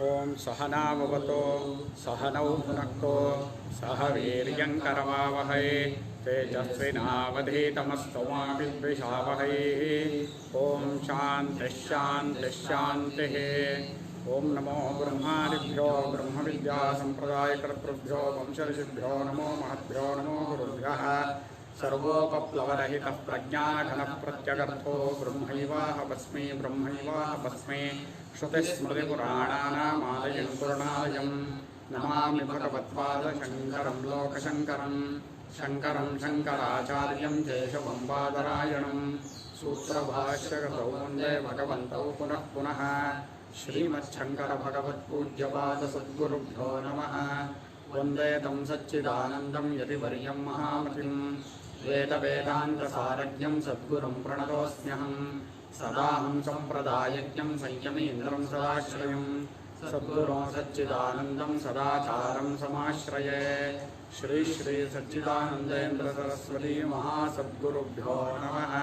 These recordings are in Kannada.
ಓಂ ಸಹನಾವವತೋ ಸಹನೌ ಭುನಕ್ತೋ ಸಹ ವೀರ್ಯಂಕರವಾವಹೈ ತೇಜಸ್ವಿನಾವಧೀತಮಸ್ತು ಮಾ ವಿದ್ವಿಷಾವಹೈ. ಓಂ ಶಾಂತಿ ಶಾಂತಿ ಶಾಂತಿ. ಓಂ ನಮೋ ಬ್ರಹ್ಮಾದಿಭ್ಯೋ ಬ್ರಹ್ಮವಿದ್ಯಾ ಸಂಪ್ರದಾಯಕರ್ತೃಭ್ಯೋ ವಂಶಋಷಿಭ್ಯೋ ನಮೋ ಮಹದ್ಭ್ಯೋ ನಮೋ ಗುರುಭ್ಯಃ. ಸರ್ವೋಪಪ್ಲವರಹಿತಃ ಪ್ರಜ್ಞಾನಘನಃ ಪ್ರತ್ಯಗರ್ಥೋ ಬ್ರಹ್ಮೈವಾಹಮಸ್ಮಿ ಬ್ರಹ್ಮೈವಾಹಮಸ್ಮಿ. ಶ್ರುತಿಸ್ಮೃತಿಪುರಾಣಾನಾಮಾಲಯಂ ಪೂರ್ಣಾಲಯಂ ನಮಾಮಿ ಭಗವತ್ಪಾದಶಂಕರಂ ಲೋಕಶಂಕರಂ. ಶಂಕರಂ ಶಂಕರಾಚಾರ್ಯಂ ಕೇಶವಂ ಬಾದರಾಯಣಂ. ಸೂತ್ರಭಾಷ್ಯಕೃತೌ ವಂದೇ ಭಗವಂತೌ ಪುನಃ ಪುನಃ. ಶ್ರೀಮಚ್ಛಂಕರಭಗವತ್ಪೂಜ್ಯಪಾದಸದ್ಗುರುಭ್ಯೋ ನಮಃ. ವಂದೇ तं ಸಚ್ಚಿದಾನಂದಂ ಯತಿವರ್ಯಂ ಮಹಾಮತಿಂ. ವೇದವೇದಾಂತಸಾರಥ್ಯಂ ಸದ್ಗುರುಂ ಪ್ರಣತೋಸ್ಮ್ಯಹಂ. ಸದಾಹಂ ಸಂಪ್ರದಾಯಜ್ಞಂ ಸಂಯಮೀಂದ್ರಂ ಸದಾಶ್ರಯಂ. ಸದ್ಗುರೋ ಸಚ್ಚಿದಾನಂದಂ ಸದಾಚಾರಂ ಸಮಾಶ್ರಯೇ. ಶ್ರೀ ಶ್ರೀ ಸಚ್ಚಿದಾನಂದೇಂದ್ರ ಸರಸ್ವತಿ ಮಹಾಸದ್ಗುರುಭ್ಯೋ ನಮಃ.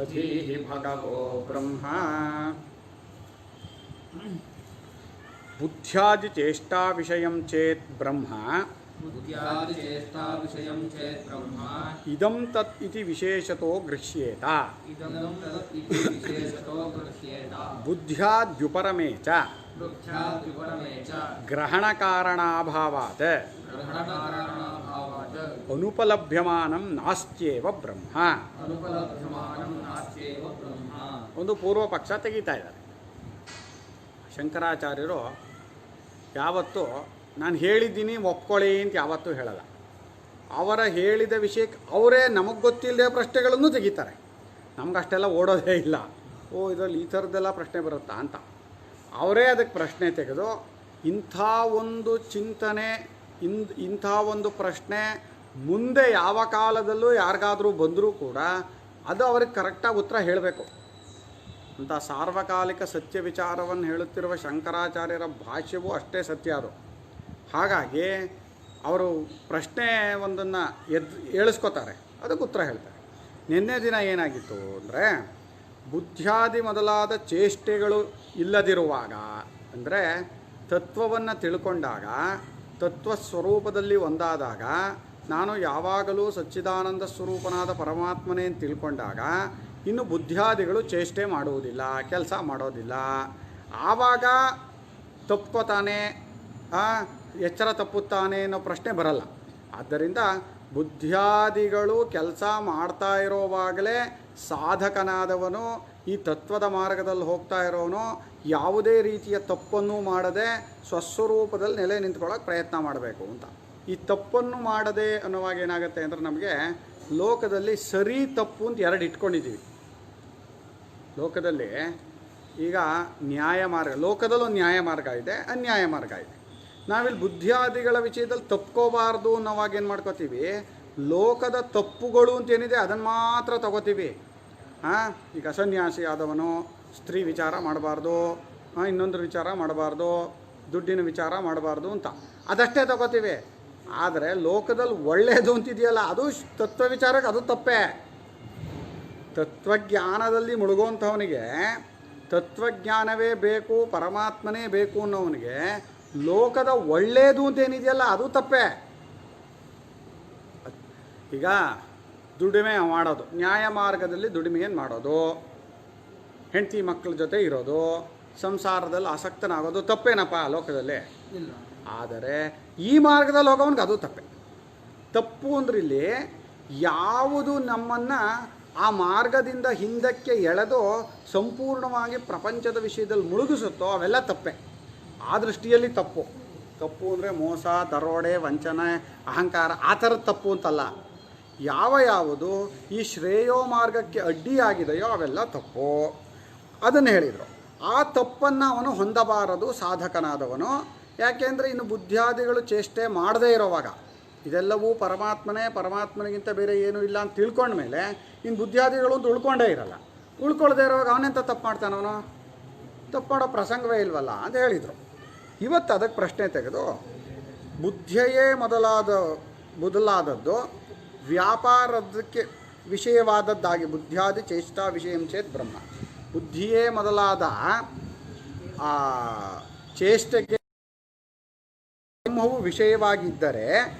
ಅಧೀಹಿ ಭಗವೋ ಬ್ರಹ್ಮ. ಬುದ್ಧ್ಯಾದಿ ಚೇಷ್ಟಾ ವಿಷಯಂ ಚೇತ್ ಬ್ರಹ್ಮ. ಇದಂ ತತ್ ಇತಿ ವಿಶೇಷತೋ ಗೃಹ್ಯೇತ. ಬುದ್ಧ್ಯಾದ್ಯುಪರಮೇ ಚ ಗ್ರಹಣಕಾರಣಾಭಾವಾತ್ ಅನುಪಲಭ್ಯಮಾನಂ ನಾಸ್ತ್ಯೇವ ಬ್ರಹ್ಮ. ಒಂದು ಪೂರ್ವ ಪಕ್ಷ ತೆಗಿತಾ ಇದ್ದಾರೆ ಶಂಕರಾಚಾರ್ಯರು. ಯಾವತ್ತೂ ನಾನು ಹೇಳಿದ್ದೀನಿ ಒಪ್ಕೊಳ್ಳಿ ಅಂತ ಯಾವತ್ತೂ ಹೇಳಲ್ಲ. ಅವರ ಹೇಳಿದ ವಿಷಯಕ್ಕೆ ಅವರೇ ನಮಗೆ ಗೊತ್ತಿಲ್ಲದೆ ಪ್ರಶ್ನೆಗಳನ್ನು ತೆಗಿತಾರೆ. ನಮಗಷ್ಟೆಲ್ಲ ಓಡೋದೇ ಇಲ್ಲ. ಓ ಇದರಲ್ಲಿ ಈ ಥರದ್ದೆಲ್ಲ ಪ್ರಶ್ನೆ ಬರುತ್ತಾ ಅಂತ ಅವರೇ ಅದಕ್ಕೆ ಪ್ರಶ್ನೆ ತೆಗೆದು ಇಂಥ ಒಂದು ಚಿಂತನೆ ಇಂಥ ಒಂದು ಪ್ರಶ್ನೆ ಮುಂದೆ ಯಾವ ಕಾಲದಲ್ಲೂ ಯಾರಿಗಾದರೂ ಬಂದರೂ ಕೂಡ ಅದು ಅವ್ರಿಗೆ ಕರೆಕ್ಟಾಗಿ ಉತ್ತರ ಹೇಳಬೇಕು ಅಂತ ಸಾರ್ವಕಾಲಿಕ ಸತ್ಯ ವಿಚಾರವನ್ನು ಹೇಳುತ್ತಿರುವ ಶಂಕರಾಚಾರ್ಯರ ಭಾಷ್ಯವೂ ಅಷ್ಟೇ ಸತ್ಯ ಅದು. ಹಾಗಾಗಿ ಅವರು ಪ್ರಶ್ನೆ ಒಂದನ್ನು ಏಳಿಸ್ಕೋತಾರೆ, ಅದಕ್ಕೆ ಉತ್ತರ ಹೇಳ್ತಾರೆ. ನಿನ್ನೆ ದಿನ ಏನಾಗಿತ್ತು ಅಂದರೆ ಬುದ್ಧ್ಯಾದಿ ಮೊದಲಾದ ಚೇಷ್ಟೆಗಳು ಇಲ್ಲದಿರುವಾಗ, ಅಂದರೆ ತತ್ವವನ್ನು ತಿಳ್ಕೊಂಡಾಗ, ತತ್ವಸ್ವರೂಪದಲ್ಲಿ ಒಂದಾದಾಗ, ನಾನು ಯಾವಾಗಲೂ ಸಚ್ಚಿದಾನಂದ ಸ್ವರೂಪನಾದ ಪರಮಾತ್ಮನೇ ಅಂತ ತಿಳ್ಕೊಂಡಾಗ ಇನ್ನು ಬುದ್ಧ್ಯಾದಿಗಳು ಚೇಷ್ಟೆ ಮಾಡುವುದಿಲ್ಲ, ಕೆಲಸ ಮಾಡೋದಿಲ್ಲ. ಆವಾಗ ತಪ್ಕೋತಾನೆ, ಎಚ್ಚರ ತಪ್ಪುತ್ತಾನೆ ಅನ್ನೋ ಪ್ರಶ್ನೆ ಬರಲ್ಲ. ಆದ್ದರಿಂದ ಬುದ್ಧ್ಯಾದಿಗಳು ಕೆಲಸ ಮಾಡ್ತಾ ಇರೋವಾಗಲೇ ಸಾಧಕನಾದವನು, ಈ ತತ್ವದ ಮಾರ್ಗದಲ್ಲಿ ಹೋಗ್ತಾ ಇರೋನು ಯಾವುದೇ ರೀತಿಯ ತಪ್ಪನ್ನು ಮಾಡದೆ ಸ್ವಸ್ವರೂಪದಲ್ಲಿ ನೆಲೆ ನಿಂತ್ಕೊಳ್ಳೋಕೆ ಪ್ರಯತ್ನ ಮಾಡಬೇಕು ಅಂತ. ಈ ತಪ್ಪನ್ನು ಮಾಡದೆ ಅನ್ನೋವಾಗ ಏನಾಗುತ್ತೆ ಅಂದರೆ ನಮಗೆ ಲೋಕದಲ್ಲಿ ಸರಿ ತಪ್ಪು ಅಂತ ಎರಡು ಇಟ್ಕೊಂಡಿದ್ದೀವಿ. ಲೋಕದಲ್ಲಿ ಈಗ ನ್ಯಾಯ ಮಾರ್ಗ, ಲೋಕದಲ್ಲೂ ನ್ಯಾಯ ಮಾರ್ಗ ಇದೆ, ಅನ್ಯಾಯ ಮಾರ್ಗ ಇದೆ. ನಾವಿಲ್ಲಿ ಬುದ್ಧಿಯಾದಿಗಳ ವಿಷಯದಲ್ಲಿ ತಪ್ಕೋಬಾರ್ದು ಅನ್ನೋವಾಗ ಏನು ಮಾಡ್ಕೋತೀವಿ, ಲೋಕದ ತಪ್ಪುಗಳು ಅಂತೇನಿದೆ ಅದನ್ನು ಮಾತ್ರ ತಗೋತೀವಿ. ಈಗ ಸನ್ಯಾಸಿ ಆದವನು ಸ್ತ್ರೀ ವಿಚಾರ ಮಾಡಬಾರ್ದು, ಇನ್ನೊಂದು ವಿಚಾರ ಮಾಡಬಾರ್ದು, ದುಡ್ಡಿನ ವಿಚಾರ ಮಾಡಬಾರ್ದು ಅಂತ ಅದಷ್ಟೇ ತಗೋತೀವಿ. ಆದರೆ ಲೋಕದಲ್ಲಿ ಒಳ್ಳೆಯದು ಅಂತಿದೆಯಲ್ಲ ಅದು ತತ್ವ ವಿಚಾರಕ್ಕೆ ಅದು ತಪ್ಪೇ. ತತ್ವಜ್ಞಾನದಲ್ಲಿ ಮುಳುಗುವಂಥವನಿಗೆ ತತ್ವಜ್ಞಾನವೇ ಬೇಕು, ಪರಮಾತ್ಮನೇ ಬೇಕು ಅನ್ನೋವನಿಗೆ ಲೋಕದ ಒಳ್ಳೆಯದು ಅಂತೇನಿದೆಯಲ್ಲ ಅದು ತಪ್ಪೇ. ಈಗ ದುಡಿಮೆ ಮಾಡೋದು, ನ್ಯಾಯ ಮಾರ್ಗದಲ್ಲಿ ದುಡಿಮೆಯನ್ನು ಮಾಡೋದು, ಹೆಂಡತಿ ಮಕ್ಕಳ ಜೊತೆ ಇರೋದು, ಸಂಸಾರದಲ್ಲಿ ಆಸಕ್ತನಾಗೋದು ತಪ್ಪೇನಪ್ಪ ಲೋಕದಲ್ಲಿ? ಆದರೆ ಈ ಮಾರ್ಗದಲ್ಲಿ ಹೋಗೋವನಿಗೆ ಅದು ತಪ್ಪೆ. ತಪ್ಪು ಅಂದ್ರೆ ಇಲ್ಲಿ ಯಾವುದು ನಮ್ಮನ್ನು ಆ ಮಾರ್ಗದಿಂದ ಹಿಂದಕ್ಕೆ ಎಳೆದು ಸಂಪೂರ್ಣವಾಗಿ ಪ್ರಪಂಚದ ವಿಷಯದಲ್ಲಿ ಮುಳುಗಿಸುತ್ತೋ ಅವೆಲ್ಲ ತಪ್ಪೆ. ಆ ದೃಷ್ಟಿಯಲ್ಲಿ ತಪ್ಪು. ತಪ್ಪು ಅಂದರೆ ಮೋಸ, ದರೋಡೆ, ವಂಚನೆ, ಅಹಂಕಾರ ಆ ಥರದ ತಪ್ಪು ಅಂತಲ್ಲ. ಯಾವುದು ಈ ಶ್ರೇಯೋ ಮಾರ್ಗಕ್ಕೆ ಅಡ್ಡಿಯಾಗಿದೆಯೋ ಅವೆಲ್ಲ ತಪ್ಪು. ಅದನ್ನು ಹೇಳಿದರು. ಆ ತಪ್ಪನ್ನು ಅವನು ಹೊಂದಬಾರದು ಸಾಧಕನಾದವನು. ಯಾಕೆಂದರೆ ಇನ್ನು ಬುದ್ಧಿಯಾದಿಗಳು ಚೇಷ್ಟೆ ಮಾಡದೇ ಇರೋವಾಗ, ಇದೆಲ್ಲವೂ ಪರಮಾತ್ಮನೇ, ಪರಮಾತ್ಮನಿಗಿಂತ ಬೇರೆ ಏನೂ ಇಲ್ಲ ಅಂತ ತಿಳ್ಕೊಂಡ್ಮೇಲೆ ಇನ್ನು ಬುದ್ಧಿಯಾದಿಗಳು ಅಂತ ಉಳ್ಕೊಂಡೇ ಇರಲ್ಲ. ಉಳ್ಕೊಳ್ಳದೇ ಇರೋವಾಗ ಅವನೆಂತ ತಪ್ಪು ಮಾಡ್ತಾನವನು? ತಪ್ಪು ಮಾಡೋ ಪ್ರಸಂಗವೇ ಇಲ್ವಲ್ಲ ಅಂತ ಹೇಳಿದರು. ಇವತ್ತು ಅದಕ್ಕೆ ಪ್ರಶ್ನೆ ತೆಗೆದು ಬುದ್ಧಿಯೇ ಮೊದಲಾದದ್ದು ವ್ಯಾಪಾರದಕ್ಕೆ ವಿಷಯವಾದದ್ದಾಗಿ ಬುದ್ಧಿಯಾದಿ ಚೇಷ್ಟಾ ವಿಷಯಂ ಚೇತ್ ಬ್ರಹ್ಮ. ಬುದ್ಧಿಯೇ ಮೊದಲಾದ ಚೇಷ್ಟೆಗೆ ಬ್ರಹ್ಮವು ವಿಷಯವಾಗಿದ್ದರೆ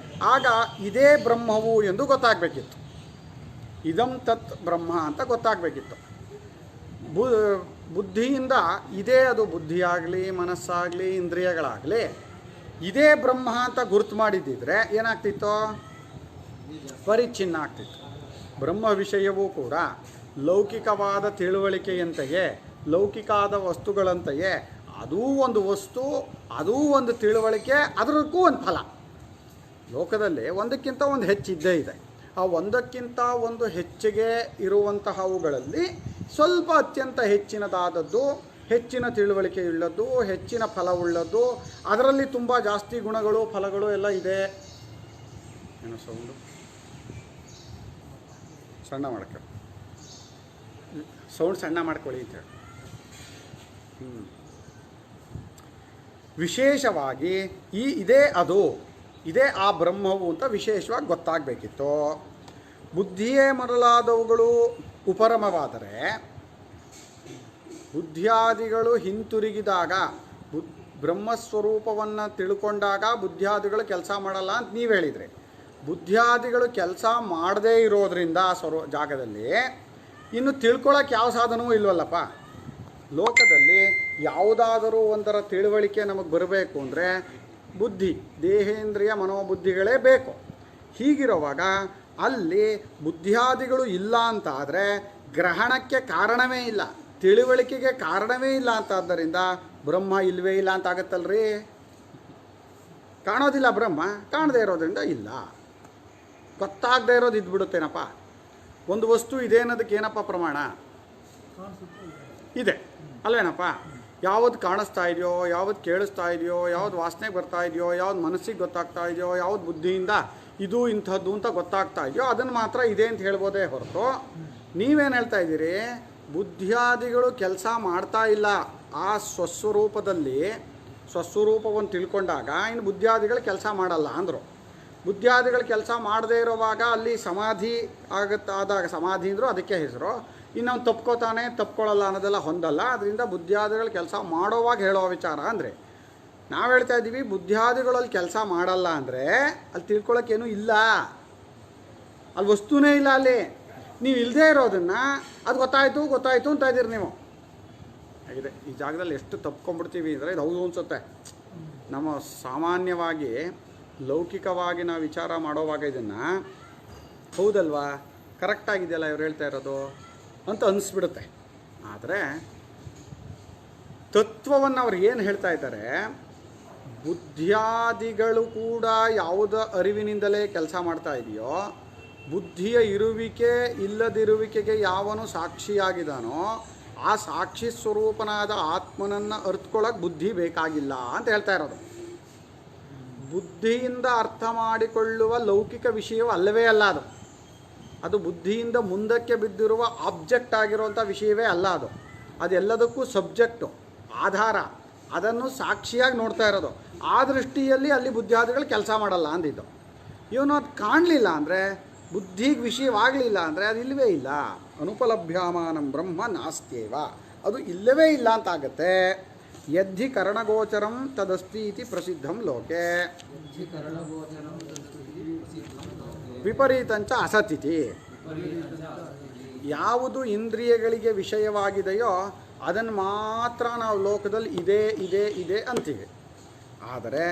ಆಗ ಇದೇ ಬ್ರಹ್ಮವು ಎಂದು ಗೊತ್ತಾಗಬೇಕಿತ್ತು. ಇದಂ ತತ್ ಬ್ರಹ್ಮ ಅಂತ ಗೊತ್ತಾಗಬೇಕಿತ್ತು. ಬುದ್ಧಿಯಿಂದ ಇದೇ ಅದು ಬುದ್ಧಿಯಾಗಲಿ ಮನಸ್ಸಾಗಲಿ ಇಂದ್ರಿಯಗಳಾಗಲಿ ಇದೇ ಬ್ರಹ್ಮ ಅಂತ ಗುರುತು ಮಾಡಿದ್ದಿದ್ರೆ ಏನಾಗ್ತಿತ್ತು? ಪರಿಚ್ಛಿನ್ನ ಆಗ್ತಿತ್ತು. ಬ್ರಹ್ಮ ವಿಷಯವೂ ಕೂಡ ಲೌಕಿಕವಾದ ತಿಳುವಳಿಕೆಯಂತೆಯೇ ಲೌಕಿಕಾದ ವಸ್ತುಗಳಂತೆಯೇ ಅದೂ ಒಂದು ವಸ್ತು, ಅದೂ ಒಂದು ತಿಳುವಳಿಕೆ, ಅದಕ್ಕೂ ಒಂದು ಫಲ. ಲೋಕದಲ್ಲಿ ಒಂದಕ್ಕಿಂತ ಒಂದು ಹೆಚ್ಚಿದ್ದೇ ಇದೆ. ಆ ಒಂದಕ್ಕಿಂತ ಒಂದು ಹೆಚ್ಚಿಗೆ ಇರುವಂತಹವುಗಳಲ್ಲಿ ಸ್ವಲ್ಪ ಅತ್ಯಂತ ಹೆಚ್ಚಿನದಾದದ್ದು, ಹೆಚ್ಚಿನ ತಿಳುವಳಿಕೆಯುಳ್ಳದ್ದು, ಹೆಚ್ಚಿನ ಫಲವುಳ್ಳದ್ದು, ಅದರಲ್ಲಿ ತುಂಬ ಜಾಸ್ತಿ ಗುಣಗಳು ಫಲಗಳು ಎಲ್ಲ ಇದೆ. ಏನೋ ಸೌಂಡು ಸಣ್ಣ ಮಾಡ್ಕೊಳ್ಳಿ, ಸೌಂಡ್ ಸಣ್ಣ ಮಾಡ್ಕೊಳ್ಳಿ ಅಂತೇಳಿ. ವಿಶೇಷವಾಗಿ ಇದೇ ಆ ಬ್ರಹ್ಮವು ಅಂತ ವಿಶೇಷವಾಗಿ ಗೊತ್ತಾಗಬೇಕಿತ್ತು. ಬುದ್ಧಿಯೇ ಮೊದಲಾದವುಗಳು ಉಪರಮವಾದರೆ ಬುದ್ಧಿಯಾದಿಗಳು ಹಿಂತಿರುಗಿದಾಗ ಬ್ರಹ್ಮಸ್ವರೂಪವನ್ನು ತಿಳ್ಕೊಂಡಾಗ ಬುದ್ಧಿಯಾದಿಗಳು ಕೆಲಸ ಮಾಡಲ್ಲ ಅಂತ ನೀವು ಹೇಳಿದ್ರಿ. ಬುದ್ಧಿಯಾದಿಗಳು ಕೆಲಸ ಮಾಡದೇ ಇರೋದ್ರಿಂದ ಆ ಜಾಗದಲ್ಲಿ ಇನ್ನು ತಿಳ್ಕೊಳ್ಳೋಕೆ ಯಾವ ಸಾಧನವೂ ಇಲ್ವಲ್ಲಪ್ಪ. ಲೋಕದಲ್ಲಿ ಯಾವುದಾದರೂ ಒಂದರ ತಿಳುವಳಿಕೆ ನಮಗೆ ಬರಬೇಕು ಅಂದರೆ ಬುದ್ಧಿ, ದೇಹೇಂದ್ರಿಯ ಮನೋಬುದ್ಧಿಗಳೇ ಬೇಕು. ಹೀಗಿರುವಾಗ ಅಲ್ಲಿ ಬುದ್ಧಿಯಾದಿಗಳು ಇಲ್ಲ ಅಂತ ಆದರೆ ಗ್ರಹಣಕ್ಕೆ ಕಾರಣವೇ ಇಲ್ಲ, ತಿಳುವಳಿಕೆಗೆ ಕಾರಣವೇ ಇಲ್ಲ ಅಂತಾದ್ದರಿಂದ ಬ್ರಹ್ಮ ಇಲ್ಲವೇ ಇಲ್ಲ ಅಂತ ಆಗತ್ತಲ್ರಿ. ಕಾಣೋದಿಲ್ಲ ಬ್ರಹ್ಮ, ಕಾಣದೇ ಇರೋದ್ರಿಂದ ಇಲ್ಲ. ಗೊತ್ತಾಗದೇ ಇರೋದು ಇದ್ಬಿಡುತ್ತೇನಪ್ಪ. ಒಂದು ವಸ್ತು ಇದೆ ಅನ್ನೋದಕ್ಕೆ ಏನಪ್ಪ ಪ್ರಮಾಣ ಇದೆ ಅಲ್ವೇನಪ್ಪ? ಯಾವುದು ಕಾಣಿಸ್ತಾ ಇದೆಯೋ, ಯಾವುದು ಕೇಳಿಸ್ತಾ ಇದೆಯೋ, ಯಾವ್ದು ವಾಸನೆಗೆ ಬರ್ತಾ ಇದೆಯೋ, ಯಾವ್ದು ಮನಸ್ಸಿಗೆ ಗೊತ್ತಾಗ್ತಾ ಇದೆಯೋ, ಯಾವ್ದು ಬುದ್ಧಿಯಿಂದ ಇದು ಇಂಥದ್ದು ಅಂತ ಗೊತ್ತಾಗ್ತಾ ಇದೆಯೋ ಅದನ್ನು ಮಾತ್ರ ಇದೆ ಅಂತ ಹೇಳ್ಬೋದೇ ಹೊರತು ನೀವೇನು ಹೇಳ್ತಾ ಇದ್ದೀರಿ? ಬುದ್ಧಿಯಾದಿಗಳು ಕೆಲಸ ಮಾಡ್ತಾ ಇಲ್ಲ. ಆ ಸ್ವಸ್ವರೂಪವನ್ನು ತಿಳ್ಕೊಂಡಾಗ ಇನ್ನು ಬುದ್ಧಿಯಾದಿಗಳು ಕೆಲಸ ಮಾಡಲ್ಲ ಅಂದರು. ಬುದ್ಧಿಯಾದಿಗಳು ಕೆಲಸ ಮಾಡದೇ ಇರೋವಾಗ ಅಲ್ಲಿ ಸಮಾಧಿ ಆದಾಗ ಸಮಾಧಿ ಅಂದರು, ಅದಕ್ಕೆ ಹೆಸರು. ಇನ್ನು ಅವ್ನು ತಪ್ಕೊಳ್ಳಲ್ಲ ಅನ್ನೋದೆಲ್ಲ ಹೊಂದಲ್ಲ. ಅದರಿಂದ ಬುದ್ಧಿಯಾದಿಗಳು ಕೆಲಸ ಮಾಡೋವಾಗ ಹೇಳೋ ವಿಚಾರ ಅಂದರೆ ನಾವು ಹೇಳ್ತಾ ಇದ್ದೀವಿ ಬುದ್ಧಿಯಾದಿಗಳಲ್ಲಿ ಕೆಲಸ ಮಾಡಲ್ಲ ಅಂದರೆ ಅಲ್ಲಿ ತಿಳ್ಕೊಳ್ಳೋಕ್ಕೇನೂ ಇಲ್ಲ, ಅಲ್ಲಿ ವಸ್ತುನೇ ಇಲ್ಲ. ಅಲ್ಲಿ ನೀವು ಇಲ್ಲದೇ ಇರೋದನ್ನು ಅದು ಗೊತ್ತಾಯಿತು ಅಂತ ಇದ್ದೀರಿ ನೀವು. ಆಗಿದೆ ಈ ಜಾಗದಲ್ಲಿ ಎಷ್ಟು ತಪ್ಕೊಂಡ್ಬಿಡ್ತೀವಿ ಅಂದರೆ ಇದು ಹೌದು ಅನಿಸುತ್ತೆ. ನಮ್ಮ ಸಾಮಾನ್ಯವಾಗಿ ಲೌಕಿಕವಾಗಿ ನಾವು ವಿಚಾರ ಮಾಡೋವಾಗ ಇದನ್ನು ಹೌದಲ್ವಾ, ಕರೆಕ್ಟಾಗಿದೆಯಲ್ಲ ಇವ್ರು ಹೇಳ್ತಾ ಇರೋದು ಅಂತ ಅನಿಸ್ಬಿಡುತ್ತೆ. ಆದರೆ ತತ್ವವನ್ನು ಅವ್ರು ಏನು ಹೇಳ್ತಾ ಇದ್ದಾರೆ, ಬುದ್ಧಿಯಾದಿಗಳು ಕೂಡ ಯಾವುದ ಅರಿವಿನಿಂದಲೇ ಕೆಲಸ ಮಾಡ್ತಾ ಇದೆಯೋ, ಬುದ್ಧಿಯ ಇರುವಿಕೆ ಇಲ್ಲದಿರುವಿಕೆಗೆ ಯಾವನು ಸಾಕ್ಷಿಯಾಗಿದ್ದಾನೋ ಆ ಸಾಕ್ಷಿ ಸ್ವರೂಪನಾದ ಆತ್ಮನನ್ನು ಅರ್ಥಕೊಳ್ಳೋಕೆ ಬುದ್ಧಿ ಬೇಕಾಗಿಲ್ಲ ಅಂತ ಹೇಳ್ತಾ ಇರೋದು. ಬುದ್ಧಿಯಿಂದ ಅರ್ಥ ಮಾಡಿಕೊಳ್ಳುವ ಲೌಕಿಕ ವಿಷಯವೂ ಅಲ್ಲವೇ ಅಲ್ಲ ಅದು. ಅದು ಬುದ್ಧಿಯಿಂದ ಮುಂದಕ್ಕೆ ಬಿದ್ದಿರುವ ಆಬ್ಜೆಕ್ಟ್ ಆಗಿರುವಂಥ ವಿಷಯವೇ ಅಲ್ಲ ಅದು. ಅದೆಲ್ಲದಕ್ಕೂ ಸಬ್ಜೆಕ್ಟು, ಆಧಾರ, ಅದನ್ನು ಸಾಕ್ಷಿಯಾಗಿ ನೋಡ್ತಾ ಇರೋದು. ಆ ದೃಷ್ಟಿಯಲ್ಲಿ ಅಲ್ಲಿ ಬುದ್ಧಿಯಾದಿಗಳು ಕೆಲಸ ಮಾಡಲ್ಲ ಅಂದಿದ್ದು. ಇವನು ಅದು ಕಾಣಲಿಲ್ಲ ಅಂದರೆ, ಬುದ್ಧಿಗೆ ವಿಷಯವಾಗಲಿಲ್ಲ ಅಂದರೆ ಅದು ಇಲ್ಲವೇ ಇಲ್ಲ. ಅನುಪಲಭ್ಯಮಾನಂ ಬ್ರಹ್ಮ ನಾಸ್ತ್ಯೇವ, ಅದು ಇಲ್ಲವೇ ಇಲ್ಲ ಅಂತ ಆಗುತ್ತೆ. ಯದ್ಧಿ ಕರಣಗೋಚರಂ ತದಸ್ತಿ ಇತಿ ಪ್ರಸಿದ್ಧಂ ಲೋಕೆ ವಿಪರೀತಂಚ ಅಸತಿತಿ. ಯಾವುದು ಇಂದ್ರಿಯಗಳಿಗೆ ವಿಷಯವಾಗಿದೆಯೋ ಅದನ್ನು ಮಾತ್ರ ನಾವು ಲೋಕದಲ್ಲಿ ಇದೆ ಅಂತೀವಿ. ಆದರೆ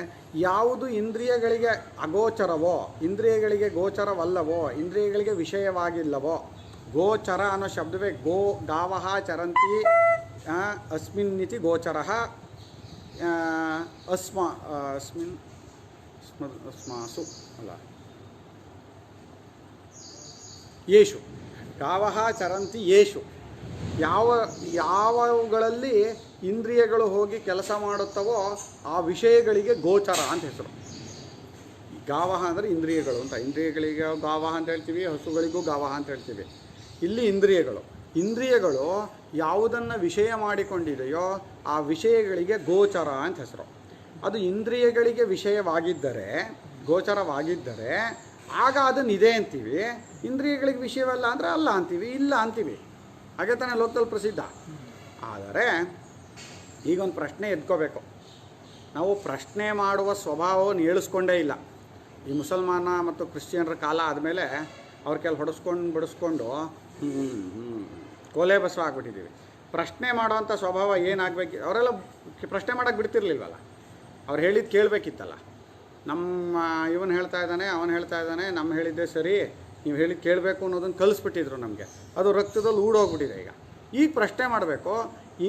ಯಾವುದು ಇಂದ್ರಿಯಗಳಿಗೆ ಅಗೋಚರವೋ, ಇಂದ್ರಿಯಗಳಿಗೆ ಗೋಚರವಲ್ಲವೋ, ಇಂದ್ರಿಯಗಳಿಗೆ ವಿಷಯವಾಗಿಲ್ಲವೋ, ಗೋಚರ ಅನ್ನೋ ಶಬ್ದವೇ ಗಾವಃ ಚರಂತಿ ಅಸ್ಮಿನ್ನಿತಿ ಗೋಚರಃ ಅಸ್ಮಾಸು ಅಲ್ಲ ಯೇಷು ಗಾವಃ ಚರಂತಿ ಯೇಷು, ಯಾವಗಳಲ್ಲಿ ಇಂದ್ರಿಯಗಳು ಹೋಗಿ ಕೆಲಸ ಮಾಡುತ್ತವೋ ಆ ವಿಷಯಗಳಿಗೆ ಗೋಚರ ಅಂತ ಹೆಸರು. ಗಾವಹ ಅಂದರೆ ಇಂದ್ರಿಯಗಳು ಅಂತ. ಇಂದ್ರಿಯಗಳಿಗೆ ಗಾವಹ ಅಂತ ಹೇಳ್ತೀವಿ, ಹಸುಗಳಿಗೂ ಗಾವಹ ಅಂತ ಹೇಳ್ತೀವಿ. ಇಲ್ಲಿ ಇಂದ್ರಿಯಗಳು ಯಾವುದನ್ನು ವಿಷಯ ಮಾಡಿಕೊಂಡಿದೆಯೋ ಆ ವಿಷಯಗಳಿಗೆ ಗೋಚರ ಅಂತ ಹೆಸರು. ಅದು ಇಂದ್ರಿಯಗಳಿಗೆ ವಿಷಯವಾಗಿದ್ದರೆ, ಗೋಚರವಾಗಿದ್ದರೆ ಆಗ ಅದನ್ನು ಇದೆ ಅಂತೀವಿ. ಇಂದ್ರಿಯಗಳಿಗೆ ವಿಷಯವಲ್ಲ ಅಂದರೆ ಅಲ್ಲ ಅಂತೀವಿ, ಇಲ್ಲ ಅಂತೀವಿ. ಹಾಗೆ ತಾನೇ ಲೋಕದಲ್ಲಿ ಪ್ರಸಿದ್ಧ. ಆದರೆ ಈಗೊಂದು ಪ್ರಶ್ನೆ ಎದ್ಕೋಬೇಕು. ನಾವು ಪ್ರಶ್ನೆ ಮಾಡುವ ಸ್ವಭಾವವನ್ನು ಏಳಿಸ್ಕೊಂಡೇ ಇಲ್ಲ. ಈ ಮುಸಲ್ಮಾನ ಮತ್ತು ಕ್ರಿಶ್ಚಿಯನ್ರ ಕಾಲ ಆದಮೇಲೆ ಅವ್ರ ಕೆಲ ಹೊಡೆಸ್ಕೊಂಡು ಬಿಡಿಸ್ಕೊಂಡು ಕೋಲೆ ಬಸವ ಆಗ್ಬಿಟ್ಟಿದ್ದೀವಿ. ಪ್ರಶ್ನೆ ಮಾಡೋವಂಥ ಸ್ವಭಾವ ಏನಾಗಬೇಕು? ಅವರೆಲ್ಲ ಪ್ರಶ್ನೆ ಮಾಡೋಕ್ಕೆ ಬಿಡ್ತಿರ್ಲಿಲ್ವಲ್ಲ, ಅವ್ರು ಹೇಳಿದ್ದು ಕೇಳಬೇಕಿತ್ತಲ್ಲ. ನಮ್ಮ ಇವನು ಹೇಳ್ತಾ ಇದ್ದಾನೆ, ಅವನು ಹೇಳ್ತಾ ಇದ್ದಾನೆ, ನಮ್ಮ ಹೇಳಿದ್ದೆ ಸರಿ, ನೀವು ಹೇಳಿದ್ದು ಕೇಳಬೇಕು ಅನ್ನೋದನ್ನು ಕಲಿಸ್ಬಿಟ್ಟಿದ್ರು ನಮಗೆ. ಅದು ರಕ್ತದಲ್ಲಿ ಊಡೋಗ್ಬಿಟ್ಟಿದೆ. ಈಗ ಪ್ರಶ್ನೆ ಮಾಡಬೇಕು.